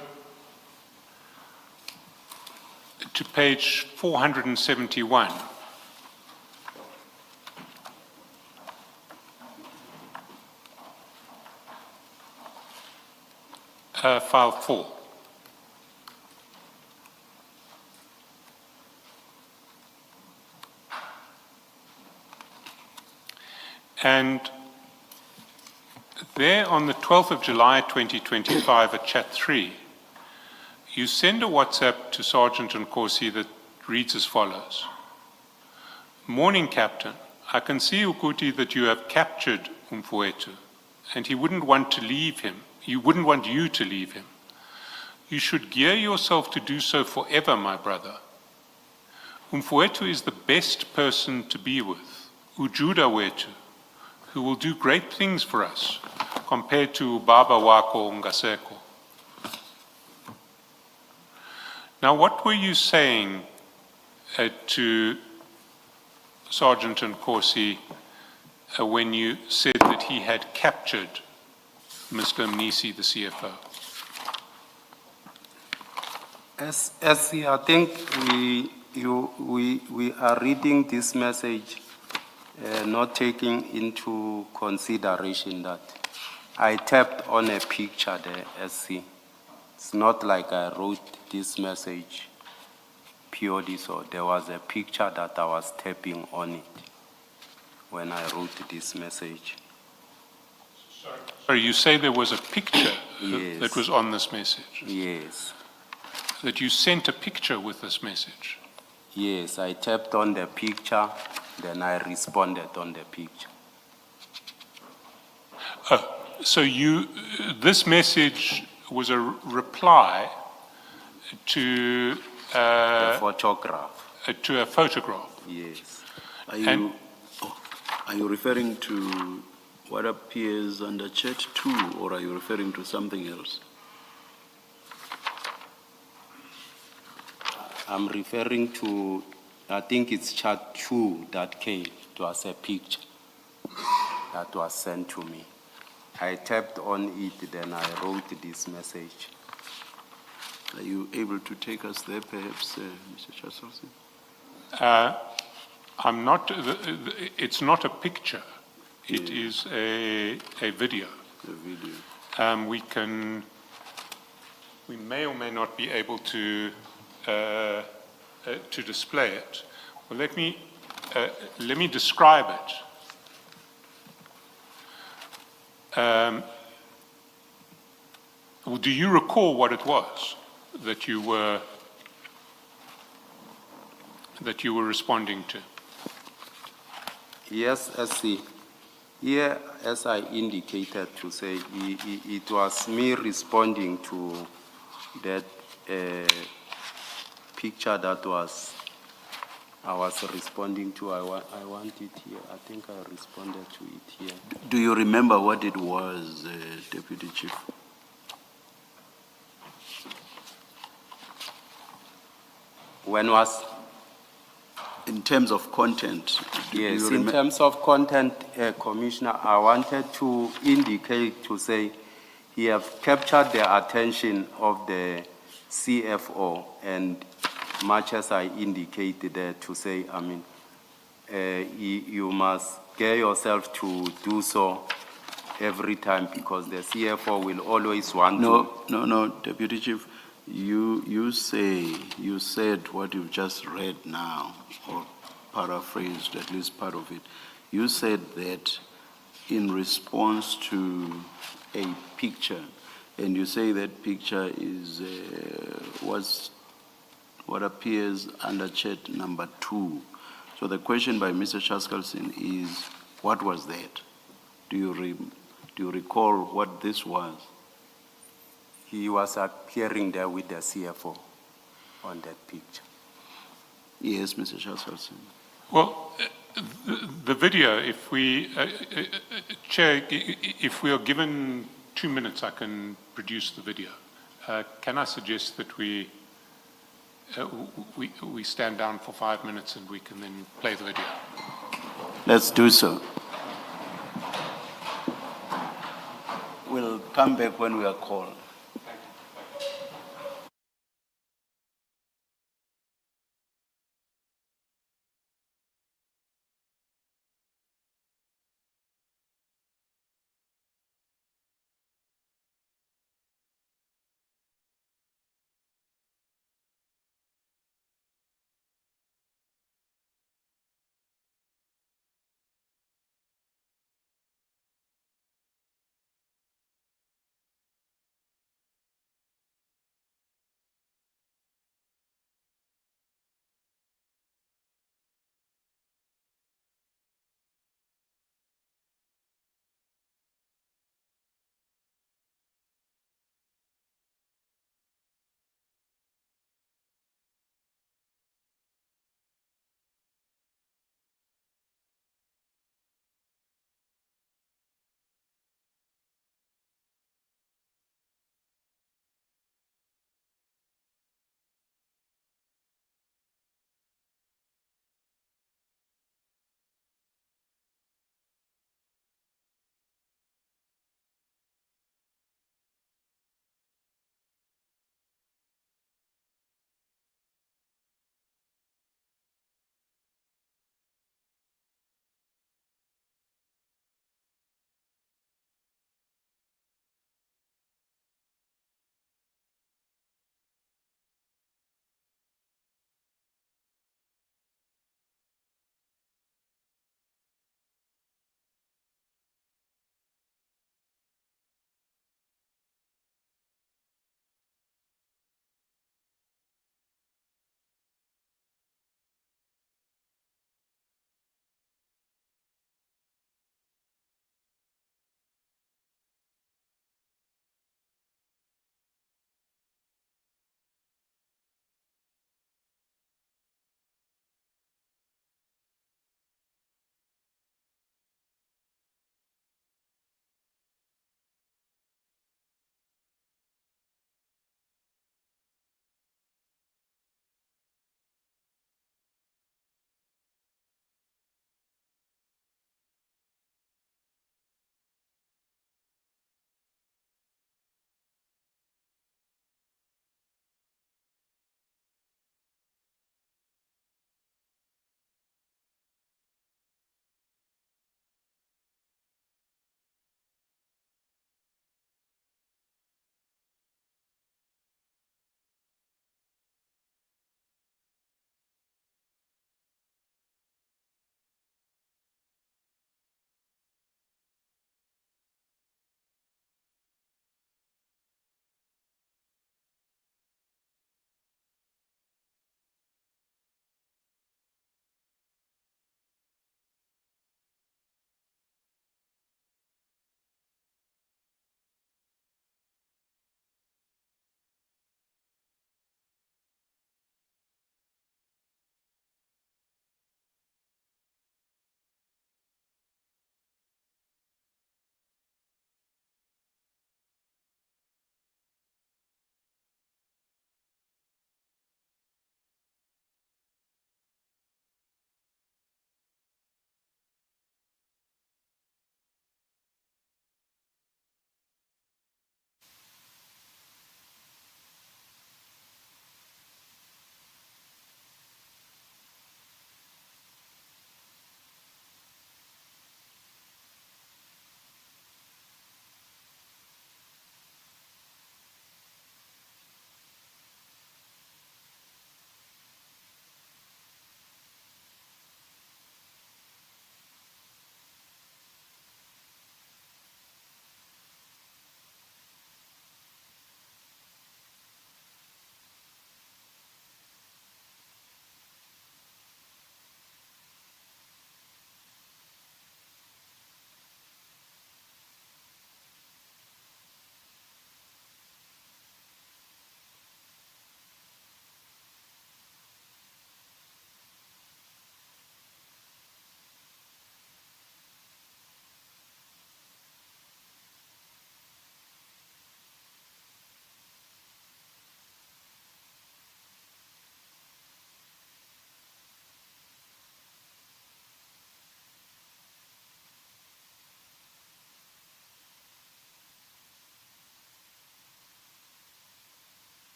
S1: to page 471? file 4. And there on the 12th of July 2025 at chat 3, you send a WhatsApp to Sergeant Nkosi that reads as follows. Morning, Captain. I can see, Ukuti, that you have captured Umfowethu, and he wouldn't want to leave him. You wouldn't want you to leave him. You should gear yourself to do so forever, my brother. Umfowethu is the best person to be with, Ujuda Wethu, who will do great things for us, compared to Baba Wako Ngaseko. Now, what were you saying to Sergeant Nkosi when you said that he had captured Mr. Mnisi, the CFO?
S2: I think we are reading this message not taking into consideration that I tapped on a picture there, SC. It's not like I wrote this message purely, so there was a picture that I was tapping on it when I wrote this message.
S1: Sorry, you say there was a picture
S2: Yes.
S1: that was on this message?
S2: Yes,
S1: That you sent a picture with this message?
S2: yes, I tapped on the picture, then I responded on the picture.
S1: So this message was a reply to
S2: The photograph,
S1: a photograph.
S2: yes.
S1: And-
S5: Are you referring to what appears under chat 2, or are you referring to something else?
S2: I'm referring to, I think it's chat 2 that came. It was a picture that was sent to me. I tapped on it, then I wrote this message.
S5: Are you able to take us there, perhaps, Mr. Chaselson?
S1: I'm not, it's not a picture, it is a video.
S5: The video.
S1: We may or may not be able to display it. Well, let me describe it. Well, do you recall what it was that you were responding to?
S2: Yes, SC. Here, as I indicated to say, it was me responding to that picture that I was responding to. I want it here. I think I responded to it here.
S5: Do you remember what it was, Deputy Chief?
S2: When was?
S5: In terms of content, do
S2: Yes,
S5: you
S2: in terms of content, Commissioner, I wanted to indicate to say he have captured the attention of the CFO, and much as I indicated there to say, I mean, you must get yourself to do so every time, because the CFO will always want to.
S5: No, Deputy Chief. You said what you've just read now, or paraphrased at least part of it. You said that in response to a picture, and you say that picture was what appears under chat number 2. So the question by Mr. Chaskalson is, what was that? Do you recall what this was?
S2: He was appearing there with the CFO on that picture.
S5: Yes, Mr. Chaskalson.
S1: Well, the video, if we, Chair, if we are given 2 minutes, I can produce the video. Can I suggest that we stand down for 5 minutes and we can then play the video?
S5: Let's do so. We'll come back when we are called.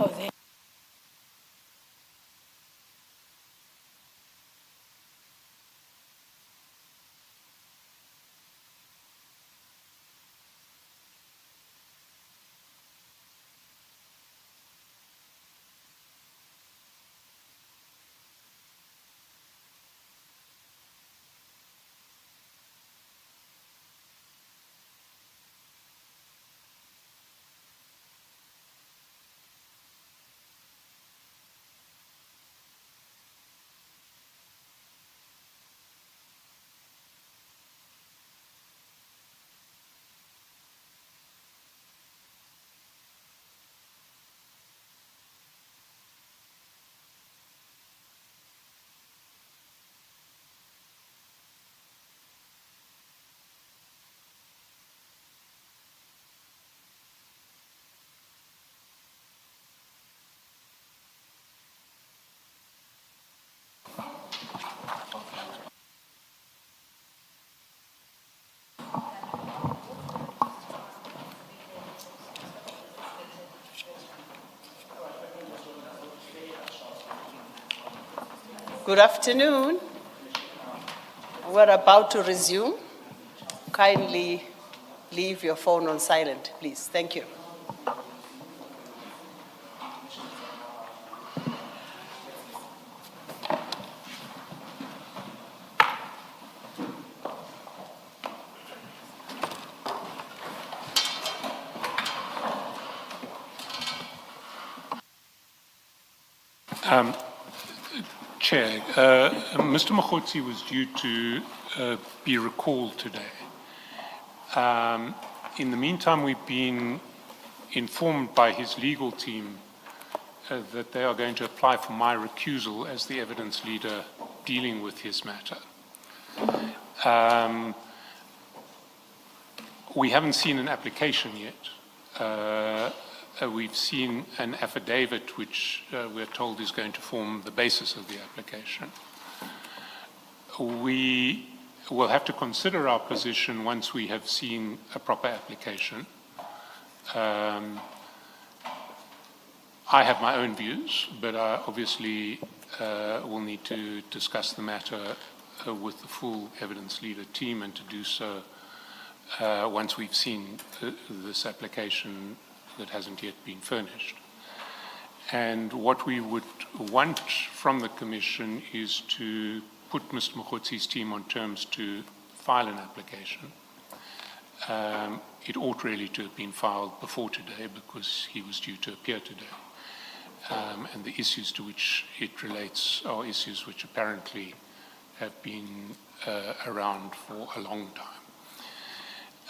S7: Oh, there.
S6: Good afternoon. We're about to resume. Kindly leave your phone on silent, please. Thank you.
S1: Chair, Mr. Mokgotsi was due to be recalled today. In the meantime, we've been informed by his legal team that they are going to apply for my recusal as the evidence leader dealing with his matter. We haven't seen an application yet. We've seen an affidavit which we're told is going to form the basis of the application. We will have to consider our position once we have seen a proper application. I have my own views, but I obviously will need to discuss the matter with the full evidence leader team, and to do so once we've seen this application that hasn't yet been furnished. And what we would want from the Commission is to put Mr. Mokgotsi's team on terms to file an application. It ought really to have been filed before today because he was due to appear today. And the issues to which it relates are issues which apparently have been around for a long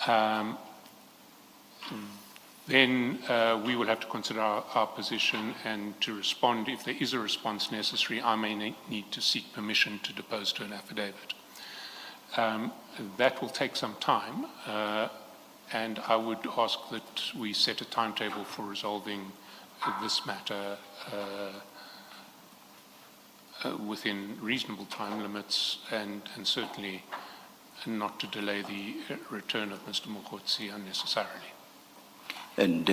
S1: time. Then we will have to consider our position, and to respond, if there is a response necessary, I may need to seek permission to depose to an affidavit. That will take some time, and I would ask that we set a timetable for resolving this matter within reasonable time limits, and certainly not to delay the return of Mr. Mokgotsi unnecessarily.
S5: And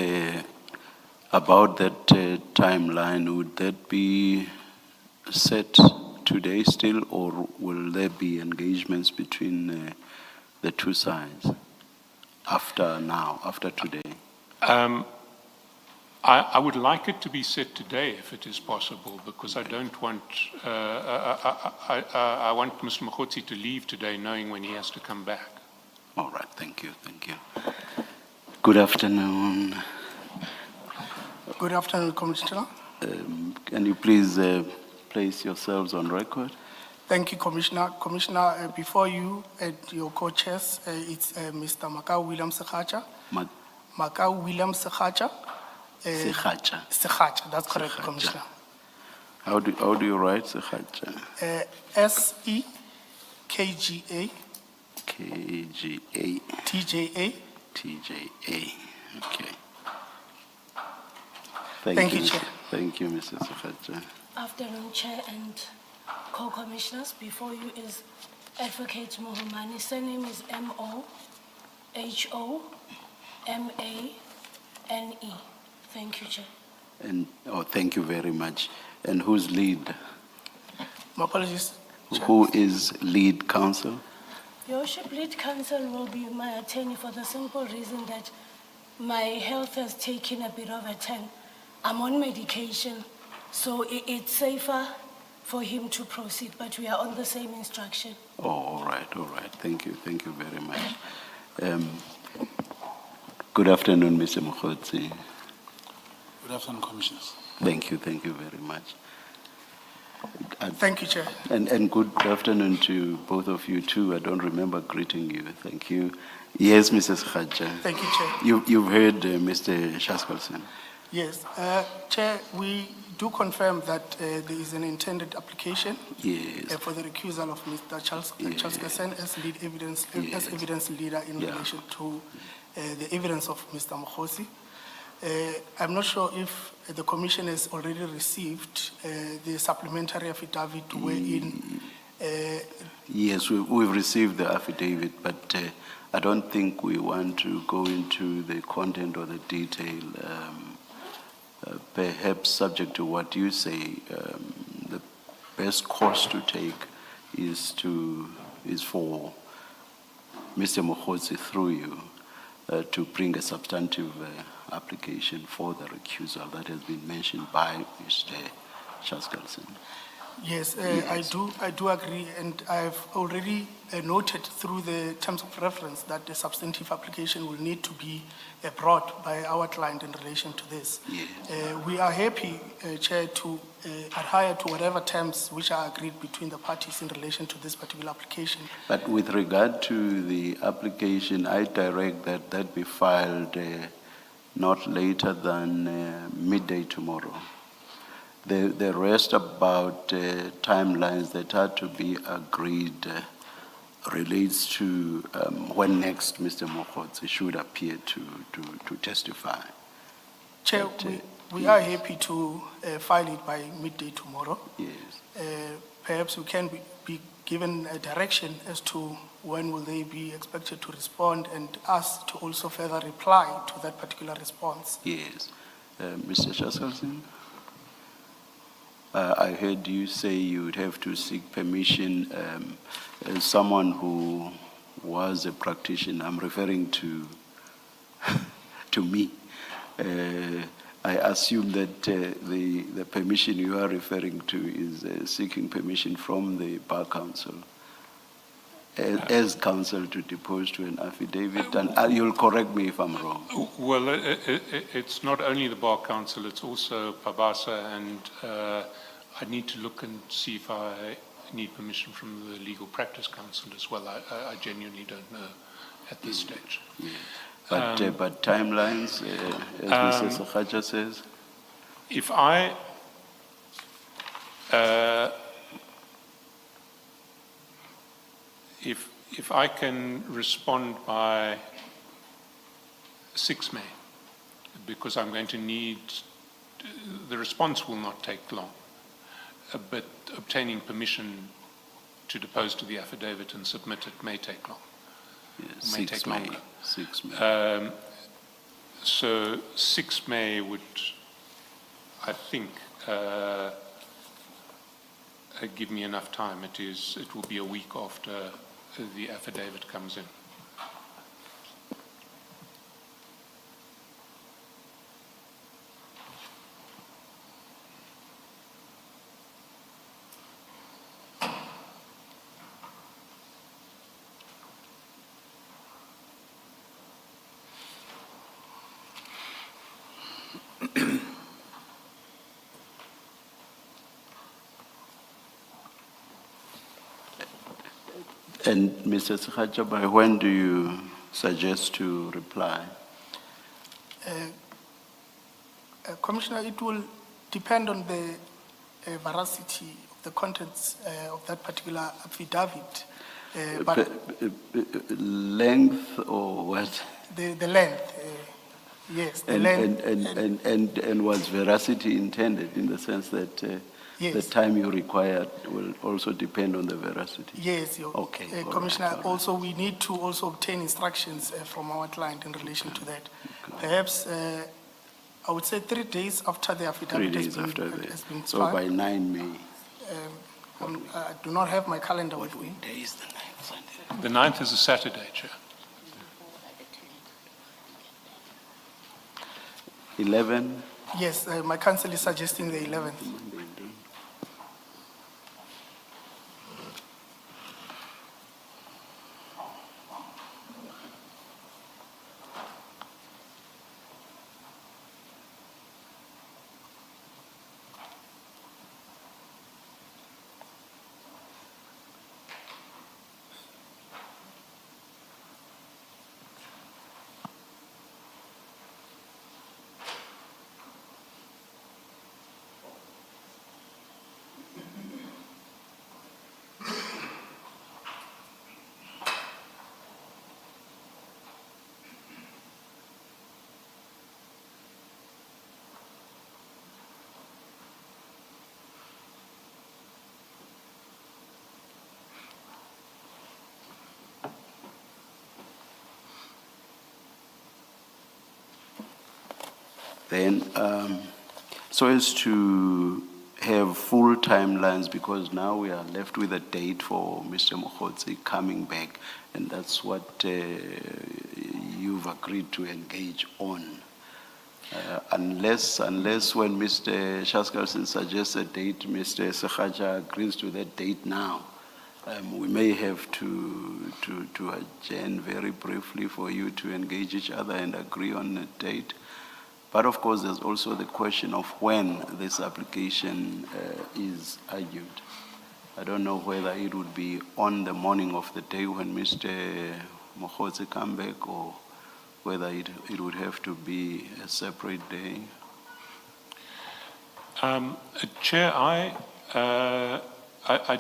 S5: about that timeline, would that be set today still, or will there be engagements between the two sides after today?
S1: I would like it to be set today if it is possible, because I don't want, I want Mr. Mokgotsi to leave today knowing when he has to come back.
S5: All right, thank you. Good afternoon.
S8: Good afternoon, Commissioner.
S5: Can you please place yourselves on record?
S8: Thank you, Commissioner. Commissioner, before you and your co-chairs, it's Mr. Makau William Sekhacha. Makau William Sekhacha. Sekhacha, that's correct,
S5: Sekhacha.
S8: Commissioner.
S5: How do you write Sekhacha?
S8: S-E-K-G-A.
S5: K-G-A.
S8: T-J-A.
S5: T-J-A. Okay.
S8: Thank you, Chair.
S5: Thank you, Mr. Sekhacha.
S7: Afternoon, Chair and co-commissioners. Before you is Advocate Mohomani. Surname is M-O-H-O-M-A-N-E. Thank you, Chair.
S5: And, oh, thank you very much. And who's lead?
S8: My apologies. Chair.
S5: Who is lead counsel?
S7: Your Worship, lead counsel will be my attorney for the simple reason that my health has taken a bit of a turn. I'm on medication, so it's safer for him to proceed, but we are on the same instruction.
S5: Oh, all right. Thank you very much. Good afternoon, Mr. Mokgotsi.
S9: Good afternoon, Commissioners.
S5: Thank you very much.
S8: Thank you, Chair.
S5: And good afternoon to both of you too. I don't remember greeting you. Thank you. Yes, Mrs. Khaja.
S8: Thank you, Chair.
S5: You've heard Mr. Shaskalson.
S8: Yes, Chair, we do confirm that there is an intended application
S5: Yes.
S8: for the recusal of Mr. Charles Kassan as lead evidence,
S5: Yes.
S8: as evidence leader in
S5: Yeah.
S8: relation to the evidence of Mr. Mokgosi. I'm not sure if the Commission has already received the supplementary affidavit wherein
S5: Yes, we've received the affidavit, but I don't think we want to go into the content or the detail. Perhaps subject to what you say, the best course to take is for Mr. Mokgotsi through you to bring a substantive application for the recusal that has been mentioned by Mr. Shaskalson.
S8: yes, I do agree, and I've already noted through the terms of reference that the substantive application will need to be brought by our client in relation to this.
S5: Yes.
S8: We are happy, Chair, to adhere to whatever terms which are agreed between the parties in relation to this particular application.
S5: But with regard to the application, I direct that be filed not later than midday tomorrow. The rest about timelines that are to be agreed relates to when next Mr. Mokgotsi should appear to testify.
S8: Chair,
S5: But,
S8: we are happy to file it by midday tomorrow.
S5: Yes.
S8: Perhaps we can be given a direction as to when will they be expected to respond, and us to also further reply to that particular response.
S5: Yes. Mr. Shaskalson? I heard you say you would have to seek permission. As someone who was a practitioner, I'm referring to me. I assume that the permission you are referring to is seeking permission from the Bar Council as counsel to depose to an affidavit, and you'll correct me if I'm wrong.
S1: Well, it's not only the Bar Council, it's also Pabasa, and I need to look and see if I need permission from the Legal Practice Council as well. I genuinely don't know at this stage.
S5: Yeah. But timelines, as Mr. Sakhaja says?
S1: If I can respond by 6 May, because I'm going to need, the response will not take long, but obtaining permission to depose to the affidavit and submit it may take long.
S5: Yeah,
S1: May take longer.
S5: 6 May.
S1: So 6 May would, I think, give me enough time. It will be a week after the affidavit comes in.
S5: And Mr. Sakhaja, by when do you suggest to reply?
S8: Commissioner, it will depend on the veracity of the contents of that particular affidavit. But
S5: Length or what?
S8: the length, yes, the length.
S5: And was veracity intended in the sense that
S8: Yes.
S5: the time you require will also depend on the veracity?
S8: Yes,
S5: Okay, all right,
S8: Commissioner,
S5: all right.
S8: also we need to also obtain instructions from our client in relation to that. Perhaps I would say 3 days after the
S5: 3
S8: affidavit
S5: days after
S8: has been
S5: that. So by
S8: filed.
S5: 9 May.
S8: I do not have my calendar with me.
S5: Day is the 9th, Sunday.
S1: The 9th is a Saturday, Chair.
S5: 11,
S8: Yes, my council is suggesting the 11th.
S5: Then, so as to have full timelines, because now we are left with a date for Mr. Mokhotsi coming back, and that's what you've agreed to engage on. Unless when Mr. Shaskalson suggests a date, Mr. Sekhaja agrees to that date now, we may have to adjourn very briefly for you to engage each other and agree on a date. But of course, there's also the question of when this application is argued. I don't know whether it would be on the morning of the day when Mr. Mokhotsi come back, or whether it would have to be a separate day.
S1: Chair, I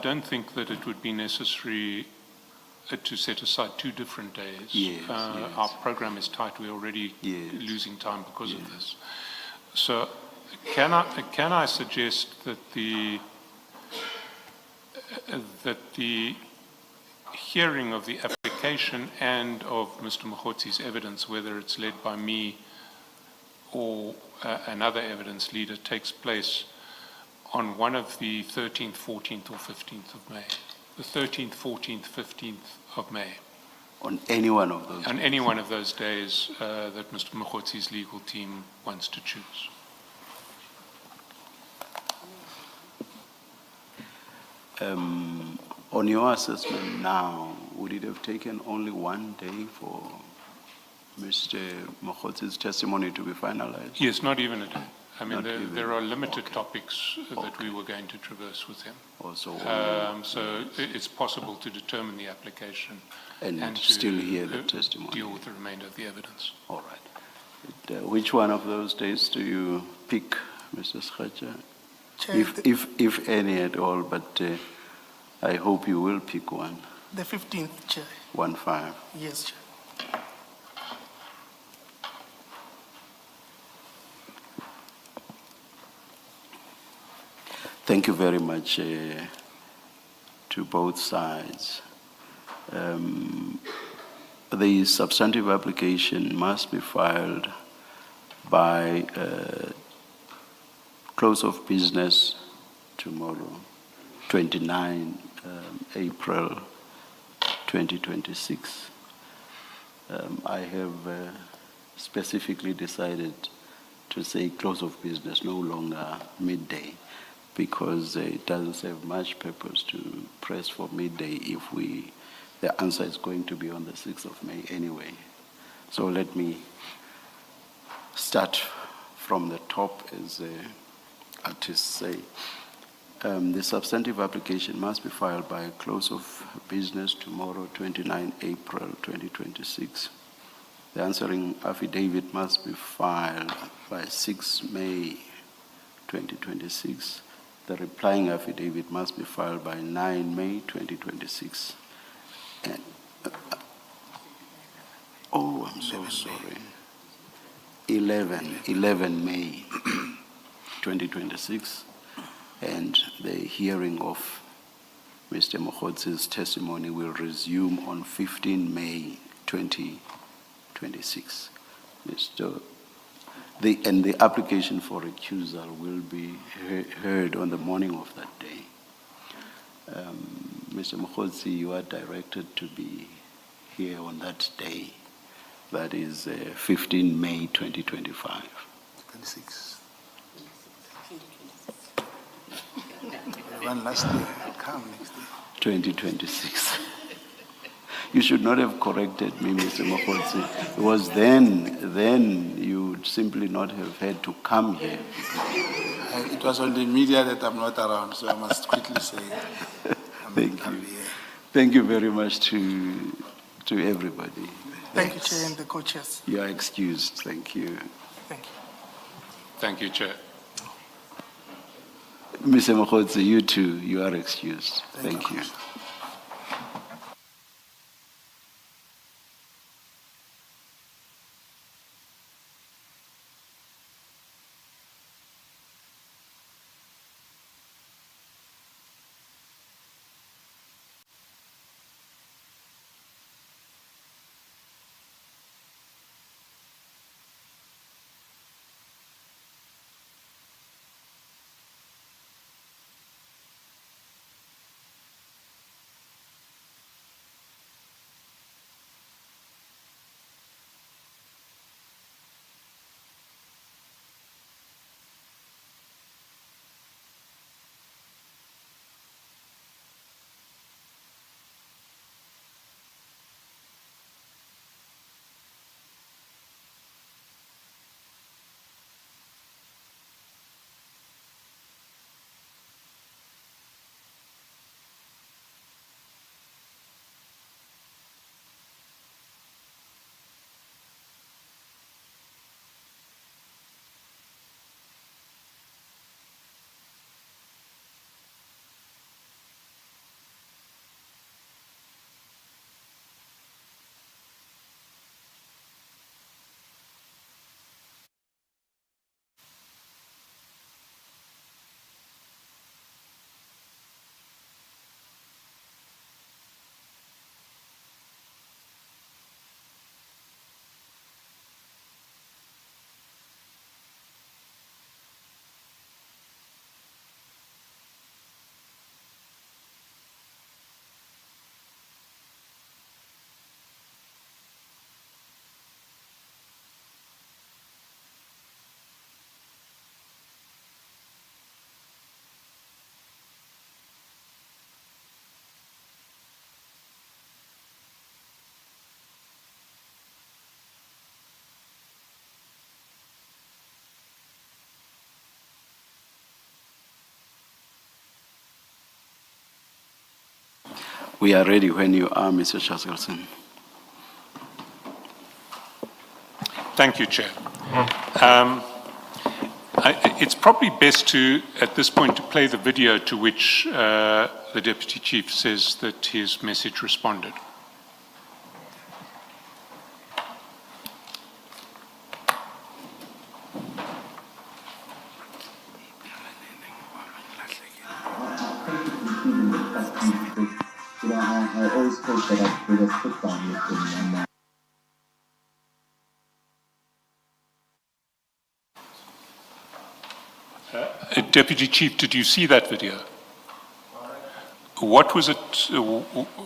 S1: don't think that it would be necessary to set aside 2 different days.
S5: Yes,
S1: Our program is tight. We're already
S5: Yes.
S1: losing time because of this. So can I suggest that the hearing of the application and of Mr. Mokhotsi's evidence, whether it's led by me or another evidence leader, takes place on one of the 13th, 14th, or 15th of May? The 13th, 14th, 15th of May.
S5: On any one of those?
S1: On any one of those days that Mr. Mokhotsi's legal team wants to choose.
S5: On your assessment now, would it have taken only 1 day for Mr. Mokhotsi's testimony to be finalized?
S1: Yes, not even a day. I mean,
S5: Not even.
S1: there are limited topics that we were going to traverse with him.
S5: Also,
S1: So it's possible to determine the application
S5: and
S1: to
S5: still hear the testimony.
S1: deal with the remainder of the evidence.
S5: All right. Which one of those days do you pick, Mr. Sekhaja?
S8: Chair,
S5: If any at all, but I hope you will pick one.
S8: the 15th, Chair.
S5: 1-5.
S8: Yes, Chair.
S5: Thank you very much to both sides. The substantive application must be filed by close of business tomorrow, 29 April 2026. I have specifically decided to say close of business, no longer midday, because it doesn't serve much purpose to press for midday if the answer is going to be on the 6th of May anyway. So let me start from the top, as artists say. The substantive application must be filed by close of business tomorrow, 29 April 2026. The answering affidavit must be filed by 6 May 2026. The replying affidavit must be filed by 9 May 2026. And, I'm so sorry. 11 May 2026. And the hearing of Mr. Mokhotsi's testimony will resume on 15 May 2026. And the application for recusal will be heard on the morning of that day. Mr. Mokhodzi, you are directed to be here on that day. That is 15 May 2025.
S9: 26. One last day, I'll come next day.
S5: 2026. You should not have corrected me, Mr. Mokhodzi, because then you would simply not have had to come here.
S9: It was on the media that I'm not around, so I must quickly say
S5: Thank
S9: I'll
S5: you.
S9: be here.
S5: Thank you very much to everybody.
S8: Thank you, Chair, and the co-chairs.
S5: You are excused. Thank you.
S8: Thank you.
S1: Thank you, Chair.
S5: Mr. Mokhodzi, you too, you are excused. Thank you. We are ready when you are, Mr. Chaskelson.
S1: Thank you, Chair. It's probably best to, at this point, to play the video to which the Deputy Chief says that his message responded.
S10: I always hope that I would have put down with him and
S1: Deputy Chief, did you see that video? What was it?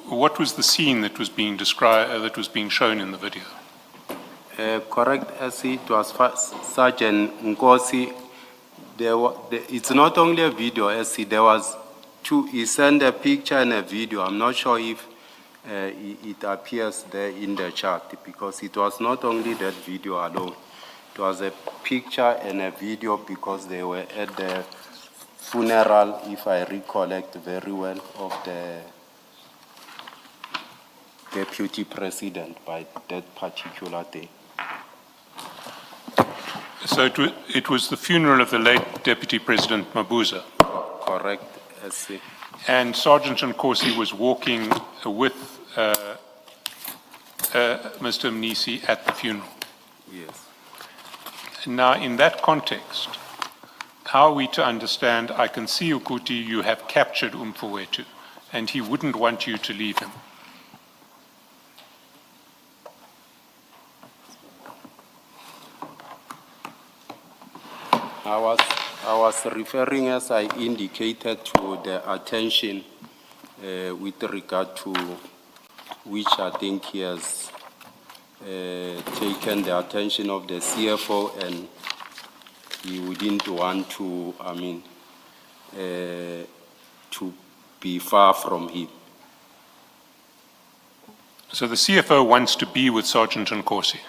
S1: What was the scene that was being described, that was being shown in the video?
S2: Correct, as it was Sergeant Nkosi. It's not only a video, as there was two. He sent a picture and a video. I'm not sure if it appears there in the chart, because it was not only that video alone. It was a picture and a video because they were at the funeral, if I recollect very well, of the Deputy President by that particular day.
S1: So it was the funeral of the late Deputy President Mabuza.
S2: Correct, SC.
S1: And Sergeant Nkosi was walking with Mr. Mnisi at the funeral.
S2: Yes.
S1: Now, in that context, how are we to understand, I can see, Ukuthi, you have captured Umfowethu, and he wouldn't want you to leave him.
S2: I was referring, as I indicated, to the attention with regard to which I think he has taken the attention of the CFO, and he wouldn't want to, to be far from him.
S1: So the CFO wants to be with Sergeant Nkosi,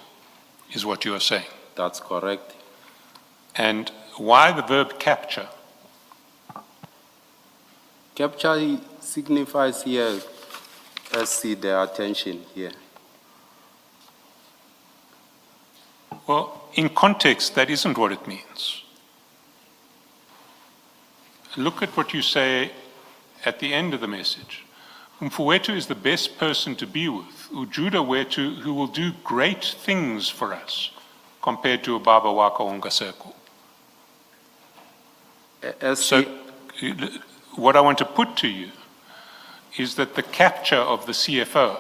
S1: is what you are saying.
S2: That's correct.
S1: And why the verb capture?
S2: Capture signifies here, let's see the attention here.
S1: Well, in context, that isn't what it means. Look at what you say at the end of the message. Mfowethu is the best person to be with. Ujuda wetu, who will do great things for us, compared to Baba waka Ongaseko. So, what I want to put to you is that the capture of the CFO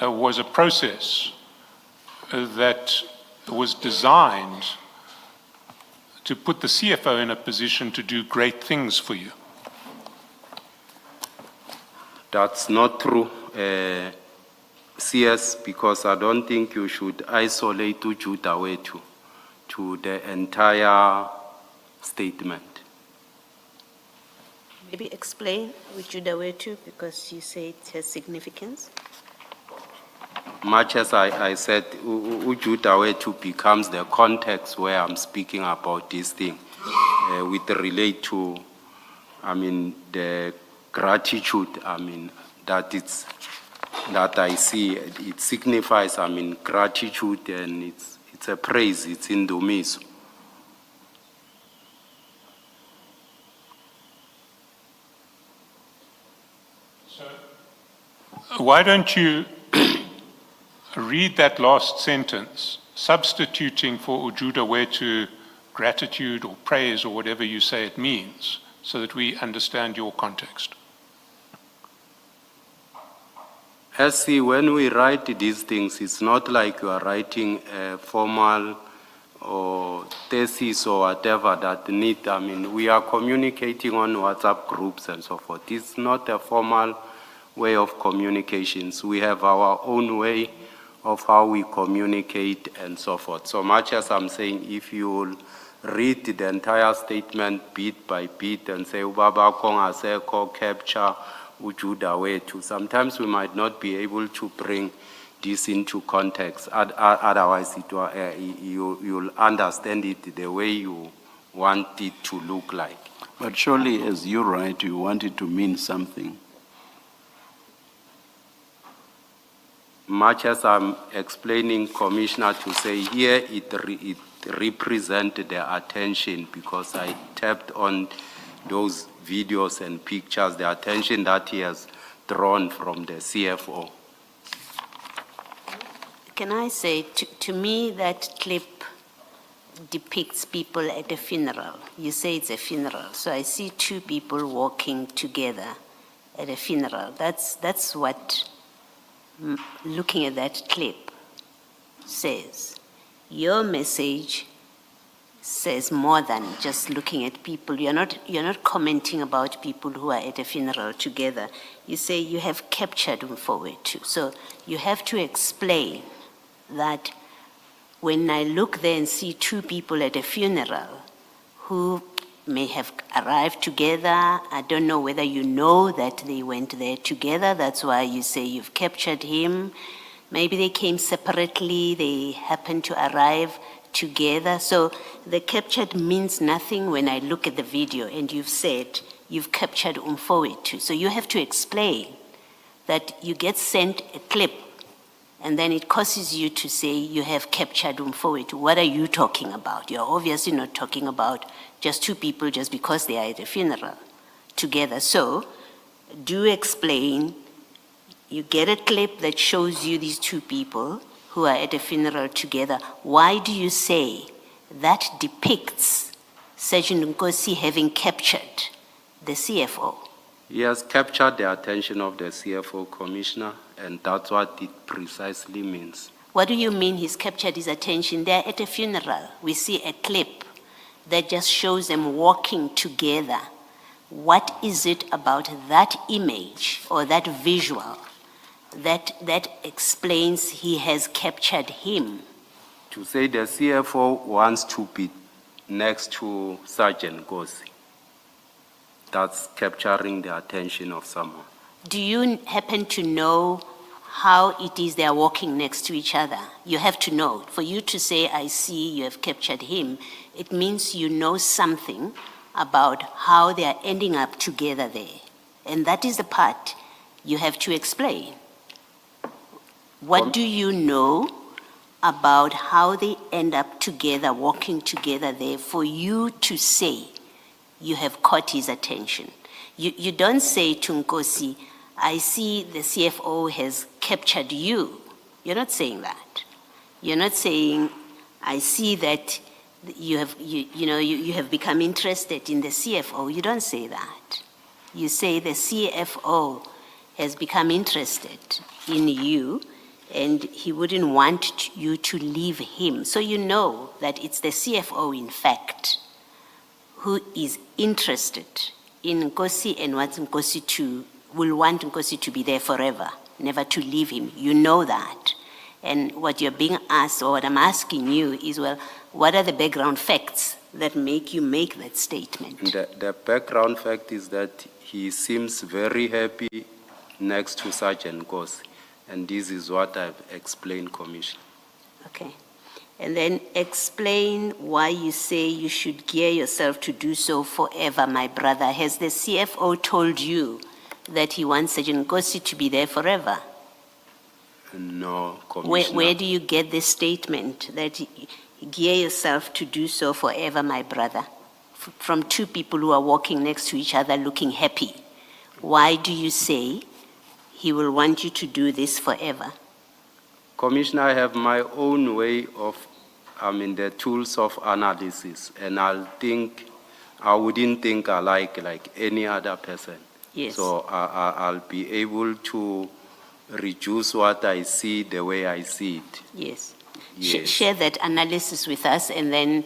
S1: was a process that was designed to put the CFO in a position to do great things for you.
S2: That's not true, CS, because I don't think you should isolate Ujuda wetu to the entire statement.
S3: Maybe explain Ujuda wetu, because you say it has significance.
S2: Much as I said, Ujuda wetu becomes the context where I'm speaking about this thing, with relate to, the gratitude, that I see. It signifies, gratitude, and it's a praise, it's Indumiso.
S1: Why don't you read that last sentence, substituting for Ujuda wetu gratitude or praise or whatever you say it means, so that we understand your context?
S2: See, when we write these things, it's not like you are writing a formal or thesis or whatever that need, we are communicating on WhatsApp groups and so forth. It's not a formal way of communications. We have our own way of how we communicate and so forth. So much as I'm saying, if you will read the entire statement bit by bit and say, Ubaba Konga Seko, capture, Ujuda wetu, sometimes we might not be able to bring this into context. Otherwise, you'll understand it the way you want it to look like.
S5: But surely, as you write, you want it to mean something.
S2: Much as I'm explaining, Commissioner, to say here it represents the attention, because I tapped on those videos and pictures, the attention that he has drawn from the CFO.
S3: Can I say, to me, that clip depicts people at a funeral. You say it's a funeral, so I see two people walking together at a funeral. That's what looking at that clip says. Your message says more than just looking at people. You're not commenting about people who are at a funeral together. You say you have captured Mfowethu. So you have to explain that when I look there and see two people at a funeral who may have arrived together, I don't know whether you know that they went there together, that's why you say you've captured him. Maybe they came separately, they happened to arrive together. So the captured means nothing when I look at the video, and you've said you've captured Mfowethu. So you have to explain that you get sent a clip and then it causes you to say you have captured Mfowethu. What are you talking about? You're obviously not talking about just two people just because they are at a funeral together. So do explain. You get a clip that shows you these two people who are at a funeral together. Why do you say that depicts Sergeant Nkosi having captured the CFO?
S2: He has captured the attention of the CFO, Commissioner, and that's what it precisely means.
S3: What do you mean he's captured his attention? They're at a funeral. We see a clip that just shows them walking together. What is it about that image or that visual that explains he has captured him?
S2: To say the CFO wants to be next to Sergeant Gosi. That's capturing the attention of someone.
S3: Do you happen to know how it is they are walking next to each other? You have to know. For you to say, I see you have captured him, it means you know something about how they are ending up together there. And that is the part you have to explain. What do you know about how they end up together, walking together there, for you to say you have caught his attention? You don't say to Nkosi, I see the CFO has captured you. You're not saying that. You're not saying, I see that you have become interested in the CFO. You don't say that. You say the CFO has become interested in you and he wouldn't want you to leave him. So you know that it's the CFO, in fact, who is interested in Nkosi and wants Nkosi to, will want Nkosi to be there forever, never to leave him. You know that. And what you're being asked, or what I'm asking you is, well, what are the background facts that make you make that statement?
S2: The background fact is that he seems very happy next to Sergeant Gosi. And this is what I've explained, Commissioner.
S3: Okay. And then explain why you say you should gear yourself to do so forever, my brother. Has the CFO told you that he wants Sergeant Gosi to be there forever?
S2: No, Commissioner.
S3: Where do you get this statement that gear yourself to do so forever, my brother? From two people who are walking next to each other looking happy. Why do you say he will want you to do this forever?
S2: Commissioner, I have my own way of, the tools of analysis, and I wouldn't think alike like any other person.
S3: Yes.
S2: So I'll be able to reduce what I see the way I see it.
S3: Yes.
S2: Yes.
S3: Share that analysis with us, and then,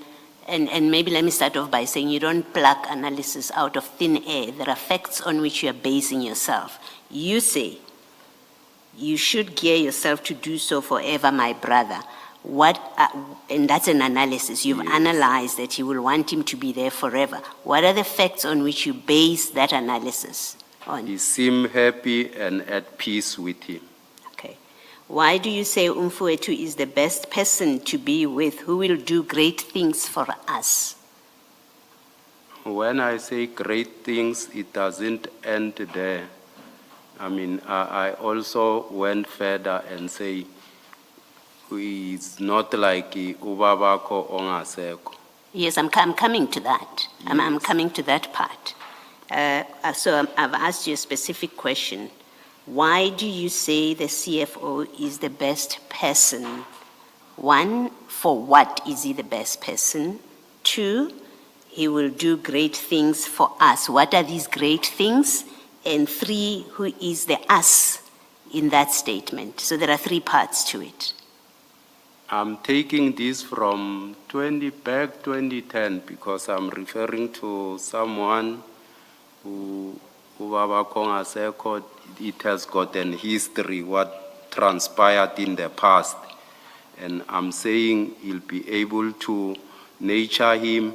S3: and maybe let me start off by saying you don't pluck analysis out of thin air. There are facts on which you are basing yourself. You say you should gear yourself to do so forever, my brother. And that's an analysis. You've analyzed that you will want him to be there forever. What are the facts on which you base that analysis on?
S2: He seemed happy and at peace with him.
S3: Okay. Why do you say Umfuetu is the best person to be with, who will do great things for us?
S2: When I say great things, it doesn't end there. I also went further and say, it's not like Ubabako Ongaseko.
S3: Yes, I'm coming to that. I'm coming to that part. So I've asked you a specific question. Why do you say the CFO is the best person? One, for what is he the best person? Two, he will do great things for us. What are these great things? And three, who is the us in that statement? So there are three parts to it.
S2: I'm taking this from 2010 because I'm referring to someone who Baba Konga said it has got an history, what transpired in the past. And I'm saying he'll be able to nurture him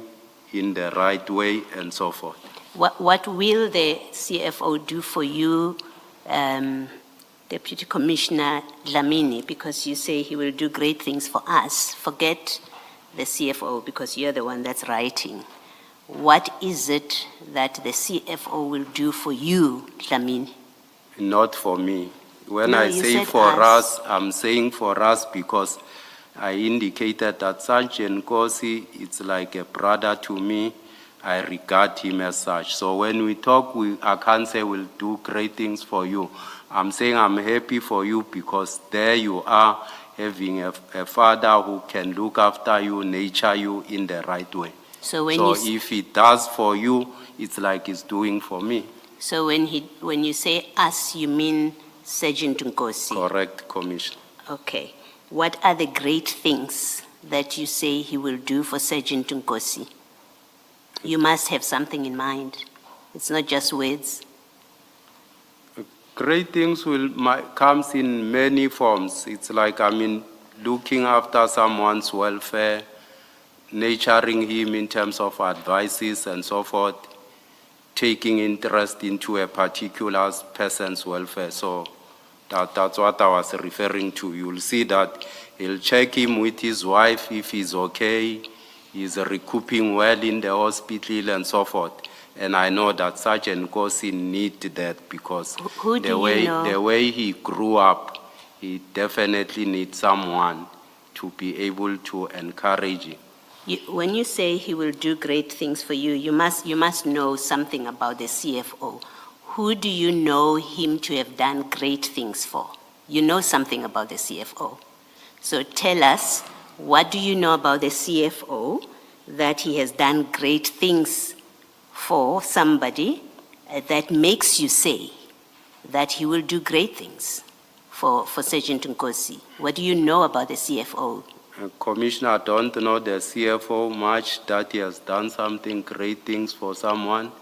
S2: in the right way and so forth.
S3: What will the CFO do for you, Deputy Commissioner Dlamini, because you say he will do great things for us? Forget the CFO because you're the one that's writing. What is it that the CFO will do for you, Dlamini?
S2: Not for me. When
S3: No,
S2: I
S3: you
S2: say
S3: said
S2: for
S3: us.
S2: us, I'm saying for us because I indicated that Sergeant Kosi, it's like a brother to me. I regard him as such. So when we talk, I can't say we'll do great things for you. I'm saying I'm happy for you because there you are having a father who can look after you, nurture you in the right way.
S3: So
S2: If he does for you, it's like he's doing for me.
S3: So when you say us, you mean Sergeant Nkosi?
S2: Correct, Commissioner.
S3: Okay. What are the great things that you say he will do for Sergeant Nkosi? You must have something in mind. It's not just words.
S2: Great things comes in many forms. It's like, looking after someone's welfare, nurturing him in terms of advices and so forth, taking interest into a particular person's welfare. So that's what I was referring to. You'll see that he'll check him with his wife if he's okay, he's recouping well in the hospital and so forth. And I know that Sergeant Nkosi need that because
S3: Who do you know?
S2: the way he grew up, he definitely needs someone to be able to encourage him.
S3: When you say he will do great things for you, you must know something about the CFO. Who do you know him to have done great things for? You know something about the CFO. So tell us, what do you know about the CFO that he has done great things for somebody that makes you say that he will do great things for Sergeant Nkosi? What do you know about the CFO?
S2: Commissioner, I don't know the CFO much, that he has done something great things for someone.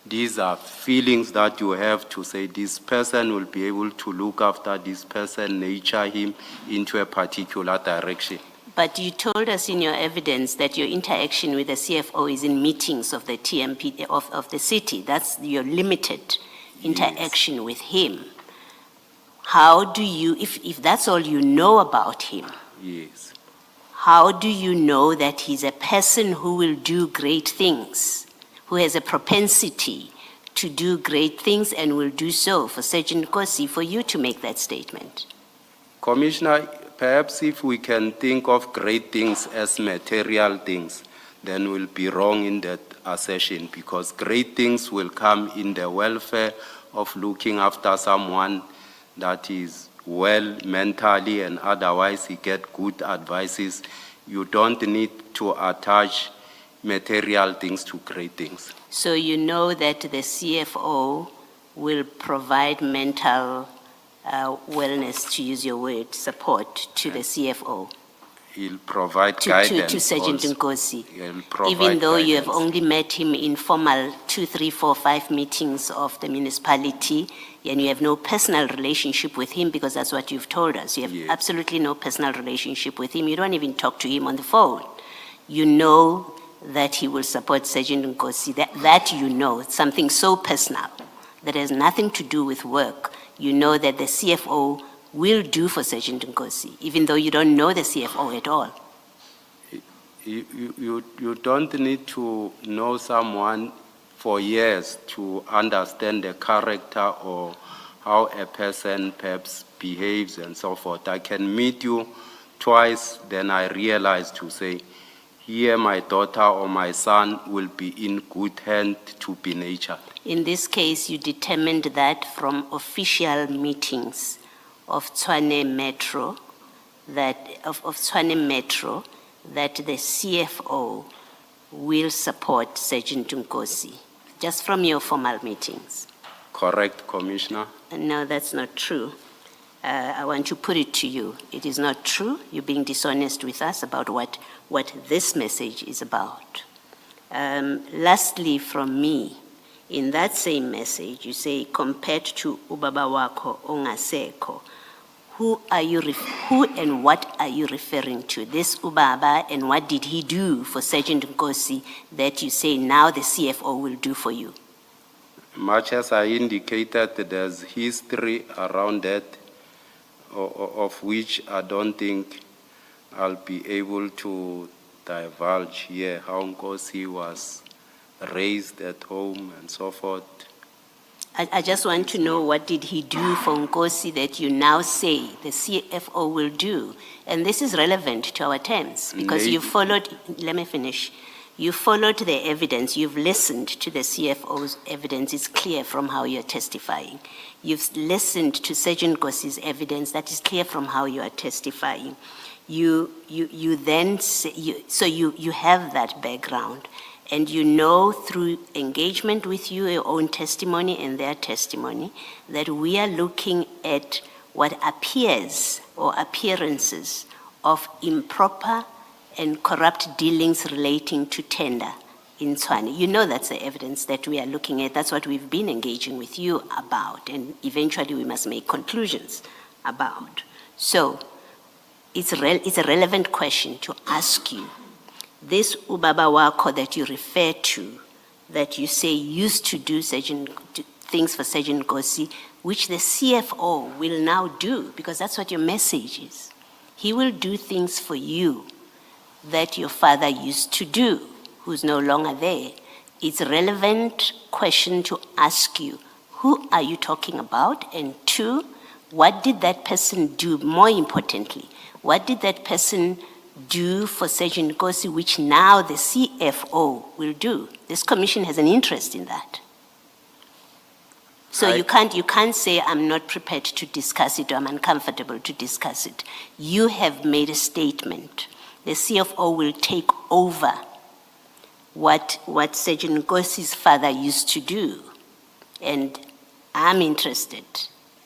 S2: These are feelings that you have to say this person will be able to look after this person, nurture him into a particular direction.
S3: But you told us in your evidence that your interaction with the CFO is in meetings of the TMP of the city. That's your limited interaction with him. How do you, if that's all you know about him,
S2: Yes.
S3: how do you know that he's a person who will do great things, who has a propensity to do great things and will do so for Sergeant Nkosi, for you to make that statement?
S2: Commissioner, perhaps if we can think of great things as material things, then we'll be wrong in that assertion, because great things will come in the welfare of looking after someone that is well mentally and otherwise he get good advices. You don't need to attach material things to great things.
S3: So you know that the CFO will provide mental wellness, to use your word, support to the CFO,
S2: He'll provide guidance.
S3: to Sergeant
S2: also.
S3: Nkosi.
S2: He'll provide
S3: Even though you have
S2: guidance.
S3: only met him in formal 2, 3, 4, 5 meetings of the municipality, and you have no personal relationship with him, because that's what you've told us. You have
S2: Yes.
S3: absolutely no personal relationship with him. You don't even talk to him on the phone. You know that he will support Sergeant Nkosi. That you know, something so personal that has nothing to do with work. You know that the CFO will do for Sergeant Nkosi, even though you don't know the CFO at all.
S2: You don't need to know someone for years to understand the character or how a person perhaps behaves and so forth. I can meet you twice, then I realize to say, here my daughter or my son will be in good hands to be nurtured.
S3: In this case, you determined that from official meetings of Tshwane Metro, that the CFO will support Sergeant Nkosi, just from your formal meetings.
S2: Correct, Commissioner?
S3: No, that's not true. I want to put it to you. It is not true. You're being dishonest with us about what this message is about. Lastly, from me, in that same message, you say, compared to ubaba wako ongaseko, who and what are you referring to? This ubaba, and what did he do for Sergeant Nkosi that you say now the CFO will do for you?
S2: Much as I indicated, there's history around that, of which I don't think I'll be able to divulge here, how Nkosi was raised at home and so forth.
S3: I just want to know, what did he do for Nkosi that you now say the CFO will do? And this is relevant to our terms, because you followed, let me finish. You followed the evidence, you've listened to the CFO's evidence, it's clear from how you're testifying. You've listened to Sergeant Nkosi's evidence, that is clear from how you are testifying. You then say, so you have that background, and you know through engagement with you, your own testimony and their testimony, that we are looking at what appears or appearances of improper and corrupt dealings relating to tender in Tshwane. You know that's the evidence that we are looking at. That's what we've been engaging with you about, and eventually we must make conclusions about. So it's a relevant question to ask you. This Ubaba Wako that you refer to, that you say used to do things for Sergeant Nkosi, which the CFO will now do, because that's what your message is. He will do things for you that your father used to do, who's no longer there. It's a relevant question to ask you, who are you talking about? And two, what did that person do? More importantly, what did that person do for Sergeant Nkosi, which now the CFO will do? This commission has an interest in that. So you can't say, I'm not prepared to discuss it, or I'm uncomfortable to discuss it. You have made a statement. The CFO will take over what Sergeant Nkosi's father used to do. And I'm interested,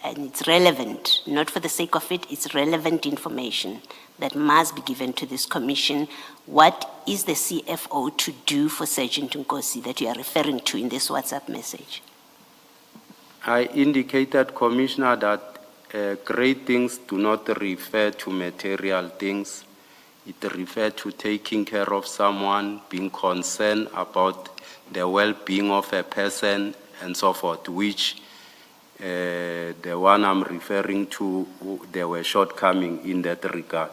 S3: and it's relevant, not for the sake of it, it's relevant information that must be given to this commission. What is the CFO to do for Sergeant Nkosi that you are referring to in this WhatsApp message?
S2: I indicated, Commissioner, that great things do not refer to material things. It refers to taking care of someone, being concerned about the well-being of a person, and so forth, which the one I'm referring to, there were shortcomings in that regard.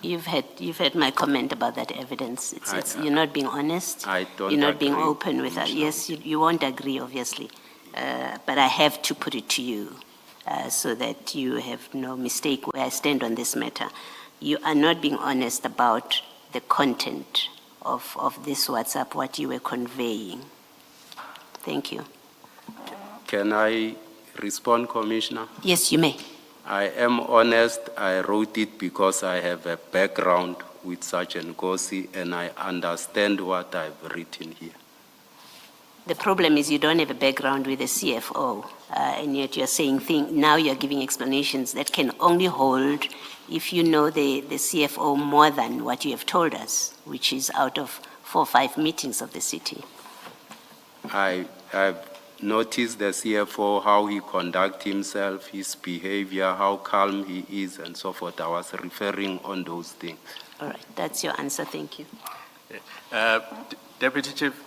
S3: You've had my comment about that evidence. You're not being honest.
S2: I don't
S3: You're not being
S2: agree,
S3: open with us. Yes, you won't agree, obviously. But I have to put it to you so that you have no mistake where I stand on this matter. You are not being honest about the content of this WhatsApp, what you were conveying. Thank you.
S2: Can I respond, Commissioner?
S3: Yes, you may.
S2: I am honest. I wrote it because I have a background with Sergeant Nkosi, and I understand what I've written here.
S3: The problem is you don't have a background with the CFO, and yet you're saying now you're giving explanations that can only hold if you know the CFO more than what you have told us, which is out of 4 or 5 meetings of the city.
S2: I've noticed the CFO, how he conducts himself, his behavior, how calm he is, and so forth. I was referring on those things.
S3: All right, that's your answer. Thank you.
S4: Deputy Chief,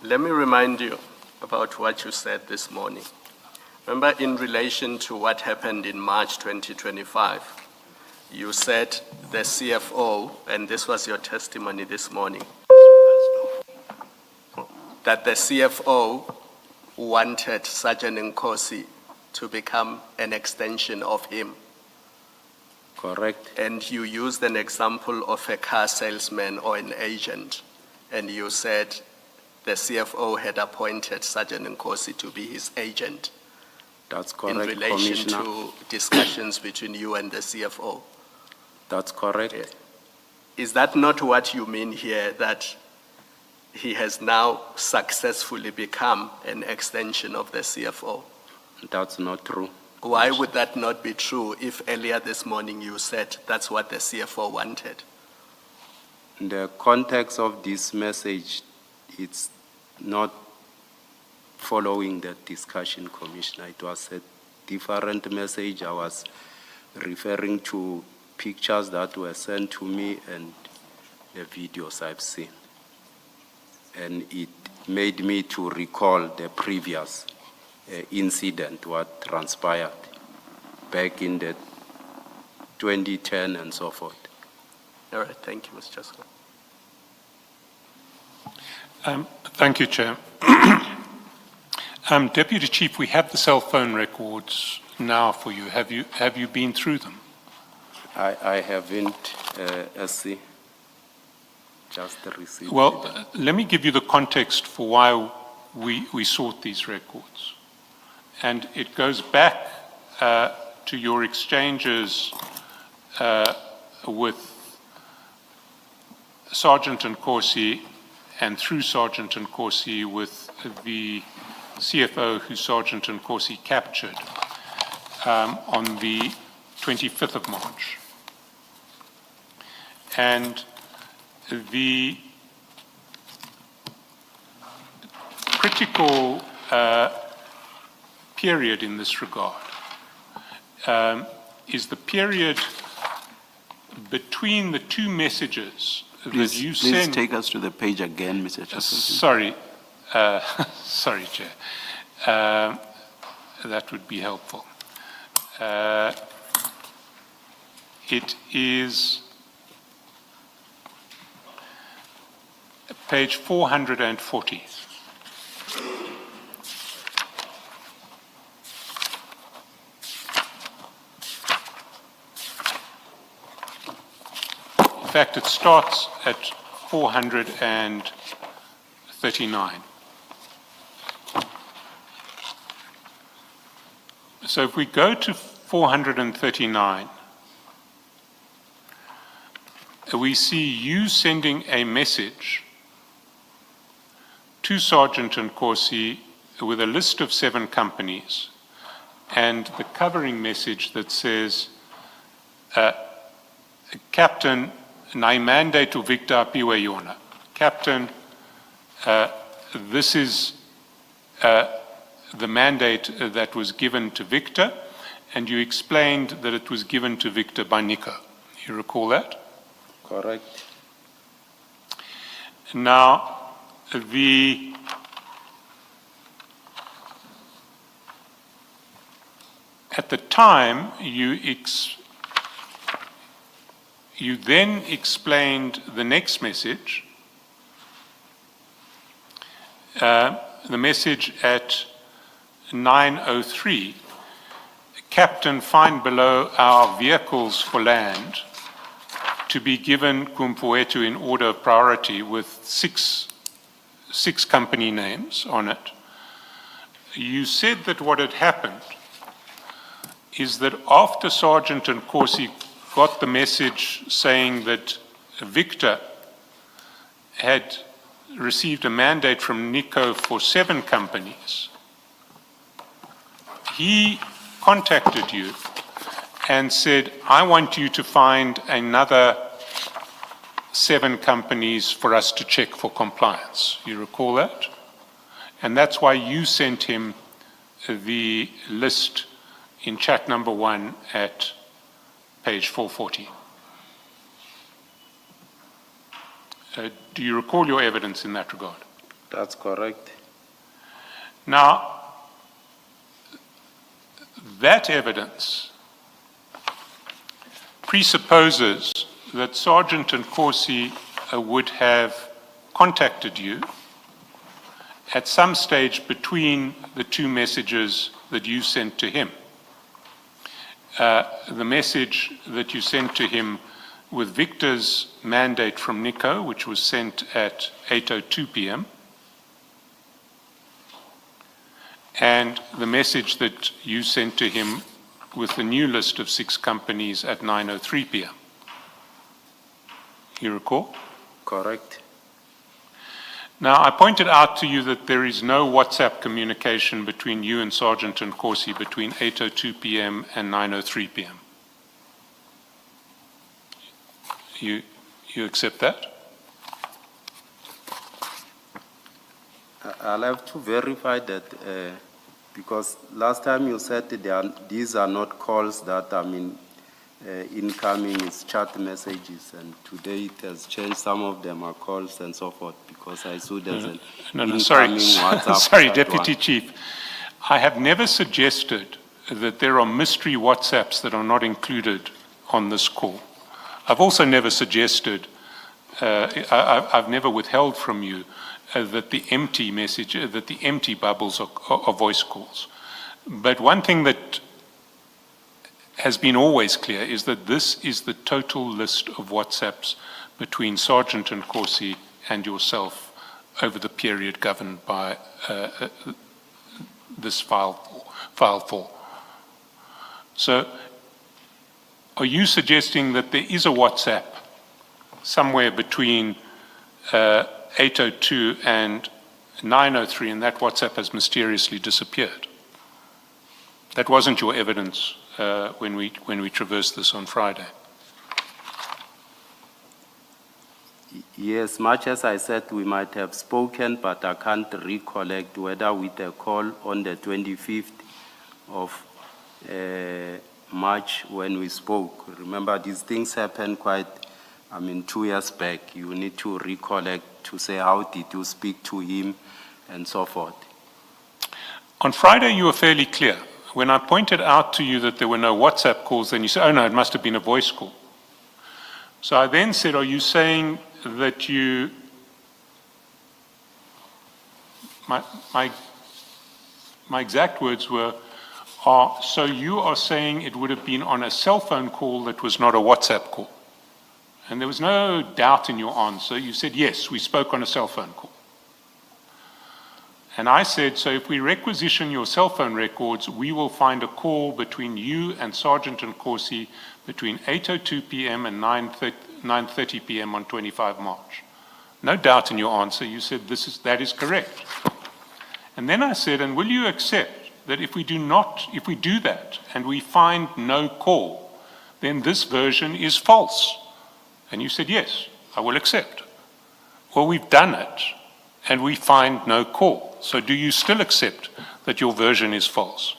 S4: let me remind you about what you said this morning. Remember, in relation to what happened in March 2025, you said the CFO, and this was your testimony this morning, that the CFO wanted Sergeant Nkosi to become an extension of him.
S2: Correct.
S4: And you used an example of a car salesman or an agent, and you said the CFO had appointed Sergeant Nkosi to be his agent.
S2: That's correct,
S4: in relation
S2: Commissioner.
S4: to discussions between you and the CFO.
S2: That's correct.
S4: Yeah. Is that not what you mean here, that he has now successfully become an extension of the CFO?
S2: That's not true.
S4: Why would that not be true if earlier this morning you said that's what the CFO wanted?
S2: In the context of this message, it's not following that discussion, Commissioner. It was a different message. I was referring to pictures that were sent to me and the videos I've seen. And it made me to recall the previous incident, what transpired back in the 2010 and so forth.
S4: All right, thank you, Mr. Chancellor.
S1: Thank you, Chair. Deputy Chief, we have the cell phone records now for you. Have you been through them?
S2: I haven't, SC, just received.
S1: Well, let me give you the context for why we sought these records. And it goes back to your exchanges with Sergeant Nkosi, and through Sergeant Nkosi with the CFO who Sergeant Nkosi captured on the 25th of March. And the critical period in this regard is the period between the two messages that you
S5: Please
S1: send.
S5: take us to the page again, Mr. Chairperson.
S1: Sorry, sorry, Chair. That would be helpful. It is page 440. In fact, it starts at 439. So if we go to 439, we see you sending a message to Sergeant Nkosi with a list of 7 companies and the covering message that says, Captain, nai mandate to Victor apiwe yona. Captain, this is the mandate that was given to Victor, and you explained that it was given to Victor by Nico. You recall that?
S2: Correct.
S1: Now, at the time, you then explained the next message, the message at 9:03, Captain, find below our vehicles for land to be given Kumpuetu in order of priority with six company names on it. You said that what had happened is that after Sergeant Nkosi got the message saying that Victor had received a mandate from Nico for 7 companies, he contacted you and said, I want you to find another 7 companies for us to check for compliance. You recall that? And that's why you sent him the list in chat number 1 at page 440. Do you recall your evidence in that regard?
S2: That's correct.
S1: Now, that evidence presupposes that Sergeant Nkosi would have contacted you at some stage between the 2 messages that you sent to him. The message that you sent to him with Victor's mandate from Nico, which was sent at 8:02 p.m., and the message that you sent to him with the new list of 6 companies at 9:03 p.m. You recall?
S2: Correct.
S1: Now, I pointed out to you that there is no WhatsApp communication between you and Sergeant Nkosi between 8:02 p.m. and 9:03 p.m. You accept that?
S2: I'll have to verify that because last time you said these are not calls that incoming, is chat messages, and today it has changed. Some of them are calls and so forth because I saw there's an
S1: sorry,
S2: incoming WhatsApp.
S1: sorry,
S2: chat
S1: Deputy
S2: one.
S1: Chief. I have never suggested that there are mystery WhatsApps that are not included on this call. I've also never suggested, I've never withheld from you that the empty message, that the empty bubbles are voice calls. But one thing that has been always clear is that this is the total list of WhatsApps between Sergeant Nkosi and yourself over the period governed by this file 4. So, are you suggesting that there is a WhatsApp somewhere between 8:02 and 9:03 and that WhatsApp has mysteriously disappeared? That wasn't your evidence when we traversed this on Friday.
S2: Yes, much as I said, we might have spoken, but I can't recollect whether with a call on the 25th of March when we spoke. Remember, these things happened 2 years back. You need to recollect to say how did you speak to him and so forth.
S1: On Friday, you were fairly clear. When I pointed out to you that there were no WhatsApp calls, then you said, oh no, it must have been a voice call. So I then said, are you saying that you, my exact words were, so you are saying it would have been on a cell phone call that was not a WhatsApp call? And there was no doubt in your answer. You said, yes, we spoke on a cell phone call. And I said, so if we requisition your cell phone records, we will find a call between you and Sergeant Nkosi between 8:02 p.m. and 9:30 p.m. on 25 March. No doubt in your answer, you said that is correct. And then I said, and will you accept that if we do that and we find no call, then this version is false? And you said, yes, I will accept. Well, we've done it and we find no call. So do you still accept that your version is false?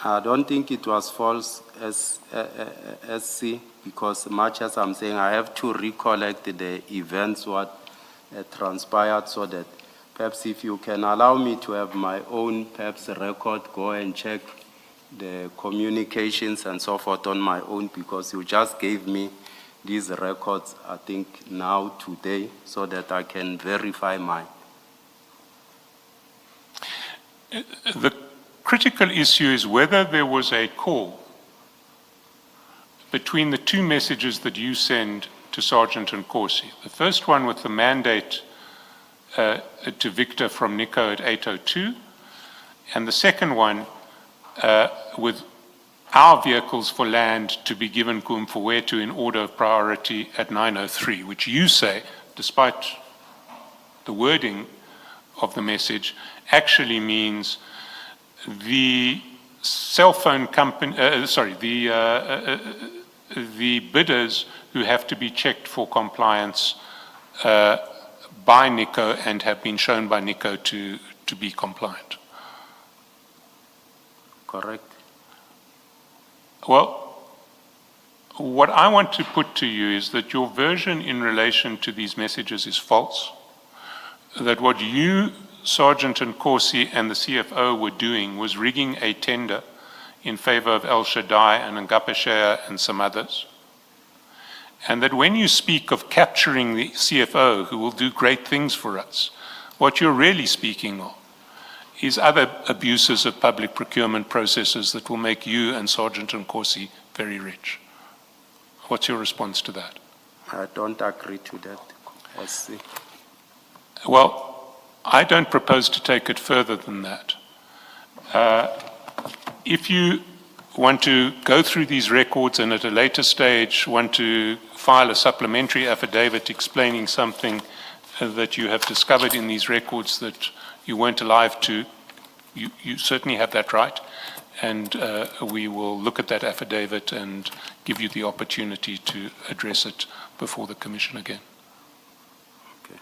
S2: I don't think it was false, SC, because much as I'm saying, I have to recollect the events, what transpired, so that perhaps if you can allow me to have my own record, go and check the communications and so forth on my own, because you just gave me these records, I think now, today, so that I can verify mine.
S1: The critical issue is whether there was a call between the two messages that you send to Sergeant Nkosi. The first one with the mandate to Victor from Nico at 8:02, and the second one with our vehicles for land to be given Kumfowethu in order of priority at 9:03, which you say, despite the wording of the message, actually means the cell phone company, the bidders who have to be checked for compliance by Nico and have been shown by Nico to be compliant.
S2: Correct.
S1: Well, what I want to put to you is that your version in relation to these messages is false, that what you, Sergeant Nkosi, and the CFO were doing was rigging a tender in favor of El Shaddai and Ngapeshea and some others, and that when you speak of capturing the CFO who will do great things for us, what you're really speaking of is other abuses of public procurement processes that will make you and Sergeant Nkosi very rich. What's your response to that?
S2: I don't agree to that, SC.
S1: Well, I don't propose to take it further than that. If you want to go through these records and at a later stage want to file a supplementary affidavit explaining something that you have discovered in these records that you weren't alive to, you certainly have that right, and we will look at that affidavit and give you the opportunity to address it before the Commission again.
S2: Okay.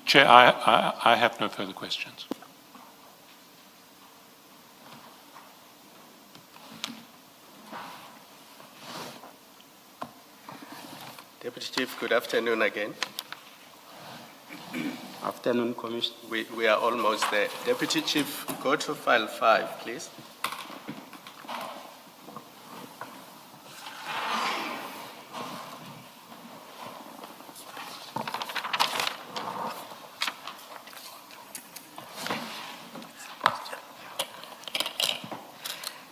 S1: Chair, I have no further questions.
S4: Deputy Chief, good afternoon again.
S2: Afternoon, Commissioner.
S4: We are almost there. Deputy Chief, go to file 5, please.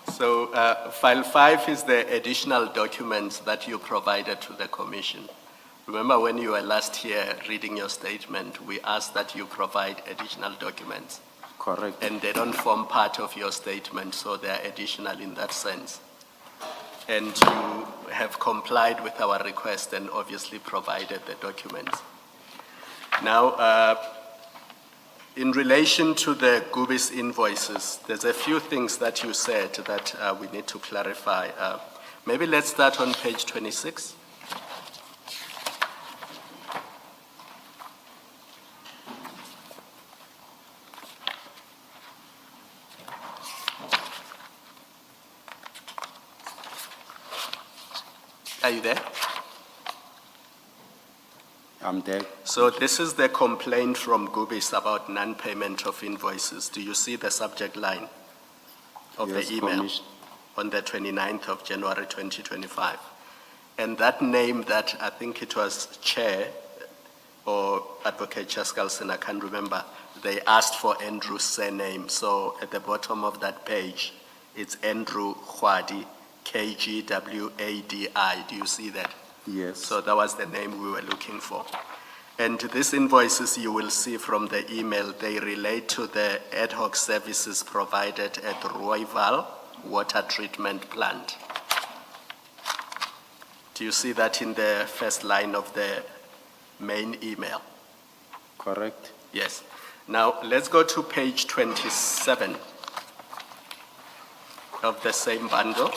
S4: So file 5 is the additional documents that you provided to the Commission. Remember when you were last here reading your statement, we asked that you provide additional documents.
S2: Correct.
S4: And they don't form part of your statement, so they are additional in that sense. and you have complied with our request and obviously provided the documents. Now, in relation to the Gubis invoices, there's a few things that you said that we need to clarify. Maybe let's start on page 26. Are you there?
S2: I'm there.
S4: So this is the complaint from Gubis about non-payment of invoices. Do you see the subject line of
S2: Yes,
S4: the email
S2: Commissioner.
S4: on the 29th of January 2025? And that name that I think it was Chair or Advocate Chaskalson, I can't remember, they asked for Andrew's surname. So at the bottom of that page, it's Andrew Khwadi, KGWADI. Do you see that?
S2: Yes.
S4: So that was the name we were looking for. And these invoices you will see from the email, they relate to the ad hoc services provided at Rooival Water Treatment Plant. Do you see that in the first line of the main email?
S2: Correct.
S4: Yes. Now, let's go to page 27 of the same bundle.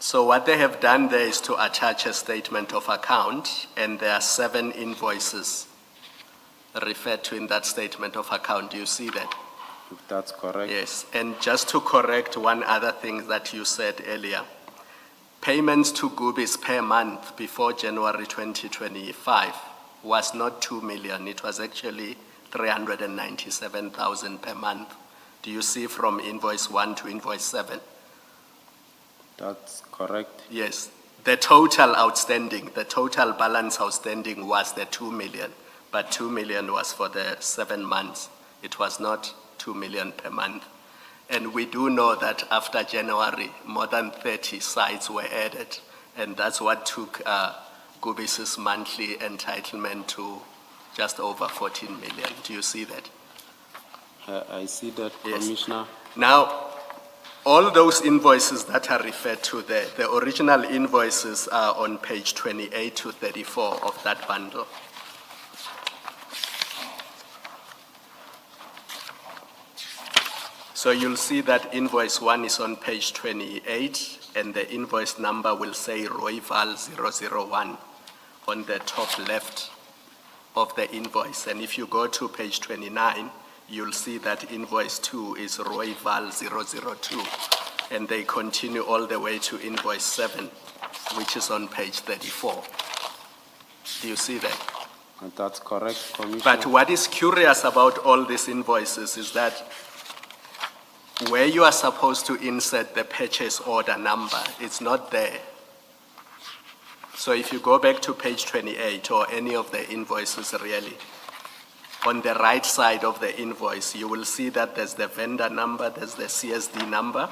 S4: So what they have done there is to attach a statement of account, and there are 7 invoices referred to in that statement of account. Do you see that?
S2: If that's correct.
S4: Yes, and just to correct one other thing that you said earlier, payments to Gubis per month before January 2025 was not 2 million, it was actually 397,000 per month. Do you see from invoice 1 to invoice 7?
S2: That's correct.
S4: Yes, the total outstanding, the total balance outstanding was the 2 million, but 2 million was for the 7 months. It was not 2 million per month. And we do know that after January, more than 30 sites were added, and that's what took Gubis' monthly entitlement to just over 14 million. Do you see that?
S2: I see that,
S4: Yes.
S2: Commissioner.
S4: Now, all those invoices that are referred to there, the original invoices are on page 28 to 34 of that bundle. So you'll see that invoice 1 is on page 28, and the invoice number will say Rooival 001 on the top left of the invoice. And if you go to page 29, you'll see that invoice 2 is Rooival 002, and they continue all the way to invoice 7, which is on page 34. Do you see that?
S2: And that's correct, Commissioner.
S4: But what is curious about all these invoices is that where you are supposed to insert the purchase order number, it's not there. So if you go back to page 28 or any of the invoices really, on the right side of the invoice, you will see that there's the vendor number, there's the CSD number,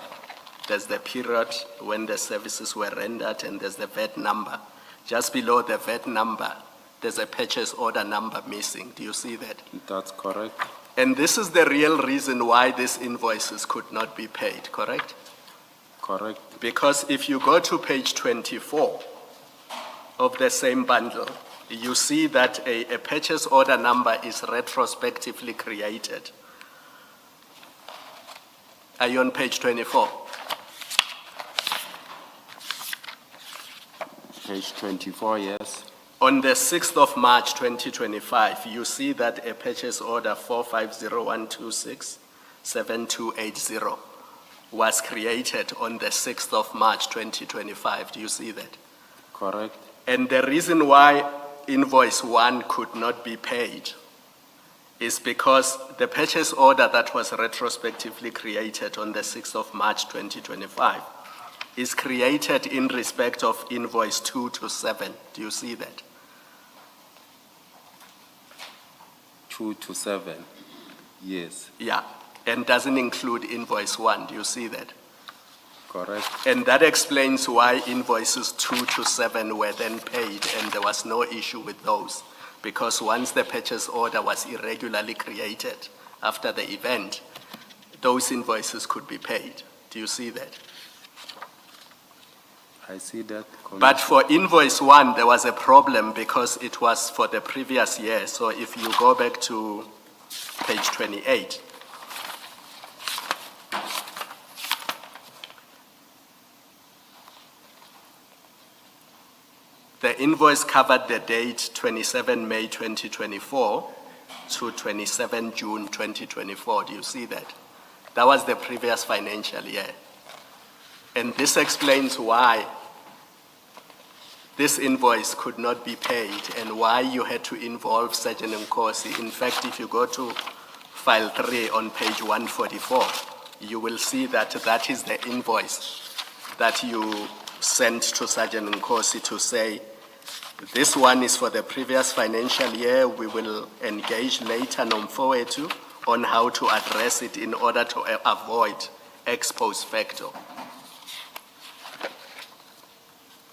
S4: there's the period when the services were rendered, and there's the VAT number. Just below the VAT number, there's a purchase order number missing. Do you see that?
S2: That's correct.
S4: And this is the real reason why these invoices could not be paid, correct?
S2: Correct.
S4: Because if you go to page 24 of the same bundle, you see that a purchase order number is retrospectively created. Are you on page 24?
S2: Page 24, yes.
S4: On the 6th of March 2025, you see that a purchase order 4501267280 was created on the 6th of March 2025. Do you see that?
S2: Correct.
S4: And the reason why invoice 1 could not be paid is because the purchase order that was retrospectively created on the 6th of March 2025 is created in respect of invoice 2 to 7. Do you see that?
S2: 2 to 7. Yes.
S4: Yeah, and doesn't include invoice 1. Do you see that?
S2: Correct.
S4: And that explains why invoices 2 to 7 were then paid, and there was no issue with those, because once the purchase order was irregularly created, after the event, those invoices could be paid. Do you see that?
S2: I see that.
S4: But for invoice 1, there was a problem because it was for the previous year. So if you go back to page 28, the invoice covered the date 27 May 2024 to 27 June 2024. Do you see that? That was the previous financial year. And this explains why this invoice could not be paid and why you had to involve Sergeant Nkosi. In fact, if you go to file 3 on page 144, you will see that that is the invoice that you sent to Sergeant Nkosi to say, this one is for the previous financial year. We will engage later Nomfowethu on how to address it in order to avoid ex post facto.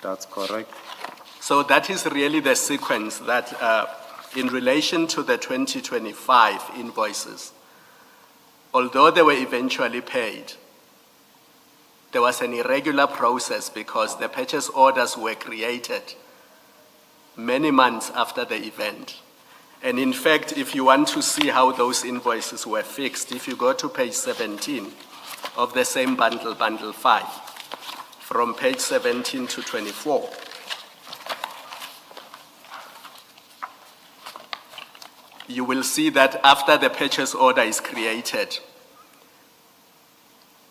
S2: That's correct.
S4: So that is really the sequence that in relation to the 2025 invoices, although they were eventually paid, there was an irregular process because the purchase orders were created many months after the event. And in fact, if you want to see how those invoices were fixed, if you go to page 17 of the same bundle, bundle 5, from page 17 to 24, you will see that after the purchase order is created,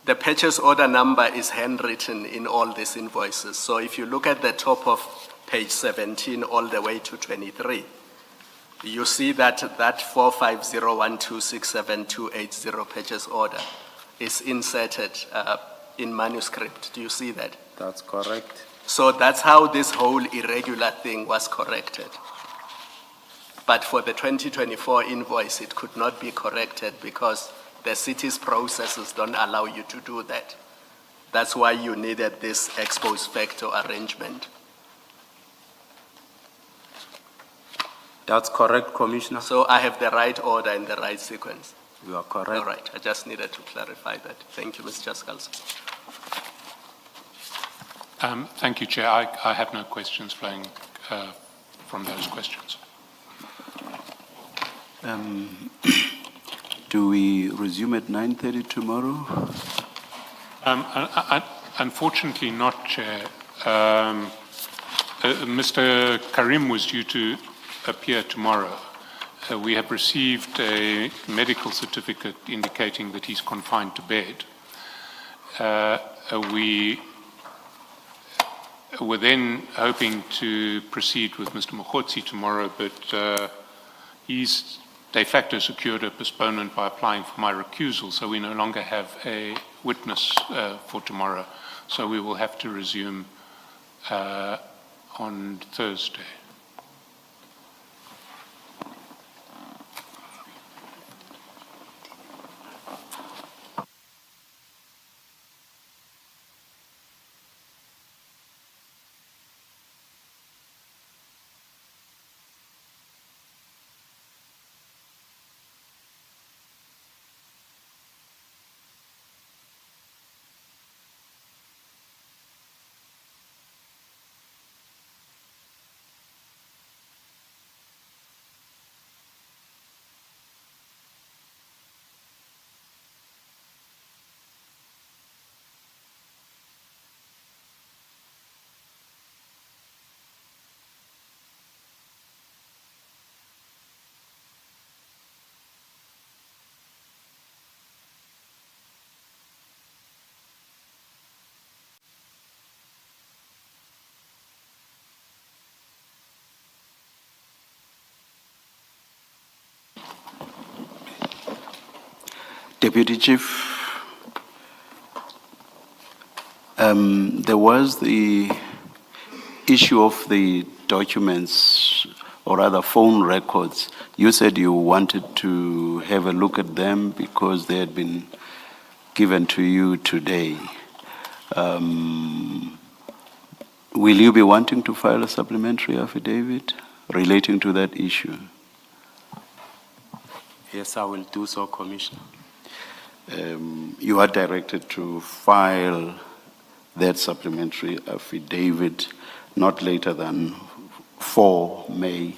S4: the purchase order number is handwritten in all these invoices. So if you look at the top of page 17 all the way to 23, you see that 45012678280 purchase order is inserted in manuscript. Do you see that?
S2: That's correct.
S4: So that's how this whole irregular thing was corrected. But for the 2024 invoice, it could not be corrected because the city's processes don't allow you to do that. That's why you needed this ex post facto arrangement.
S2: That's correct, Commissioner.
S4: So I have the right order and the right sequence.
S2: You are correct.
S4: All right, I just needed to clarify that. Thank you, Mr. Skalson.
S1: Thank you, Chair. I have no questions flowing from those questions.
S5: Do we resume at 9:30 tomorrow?
S1: Unfortunately not, Chair. Mr. Karim was due to appear tomorrow. We have received a medical certificate indicating that he's confined to bed. We were then hoping to proceed with Mr. Mokgotsi tomorrow, but he's de facto secured a postponement by applying for my recusal, so we no longer have a witness for tomorrow. So we will have to resume on Thursday.
S5: Deputy Chief, there was the issue of the documents, or rather phone records. You said you wanted to have a look at them because they had been given to you today. Will you be wanting to file a supplementary affidavit relating to that issue?
S2: Yes, I will do so, Commissioner.
S5: You are directed to file that supplementary affidavit not later than 4 May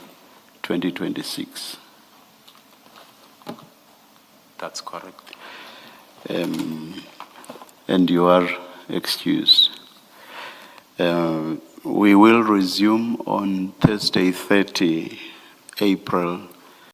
S5: 2026.
S2: That's correct.
S5: And you are excused. We will resume on Thursday, 30 April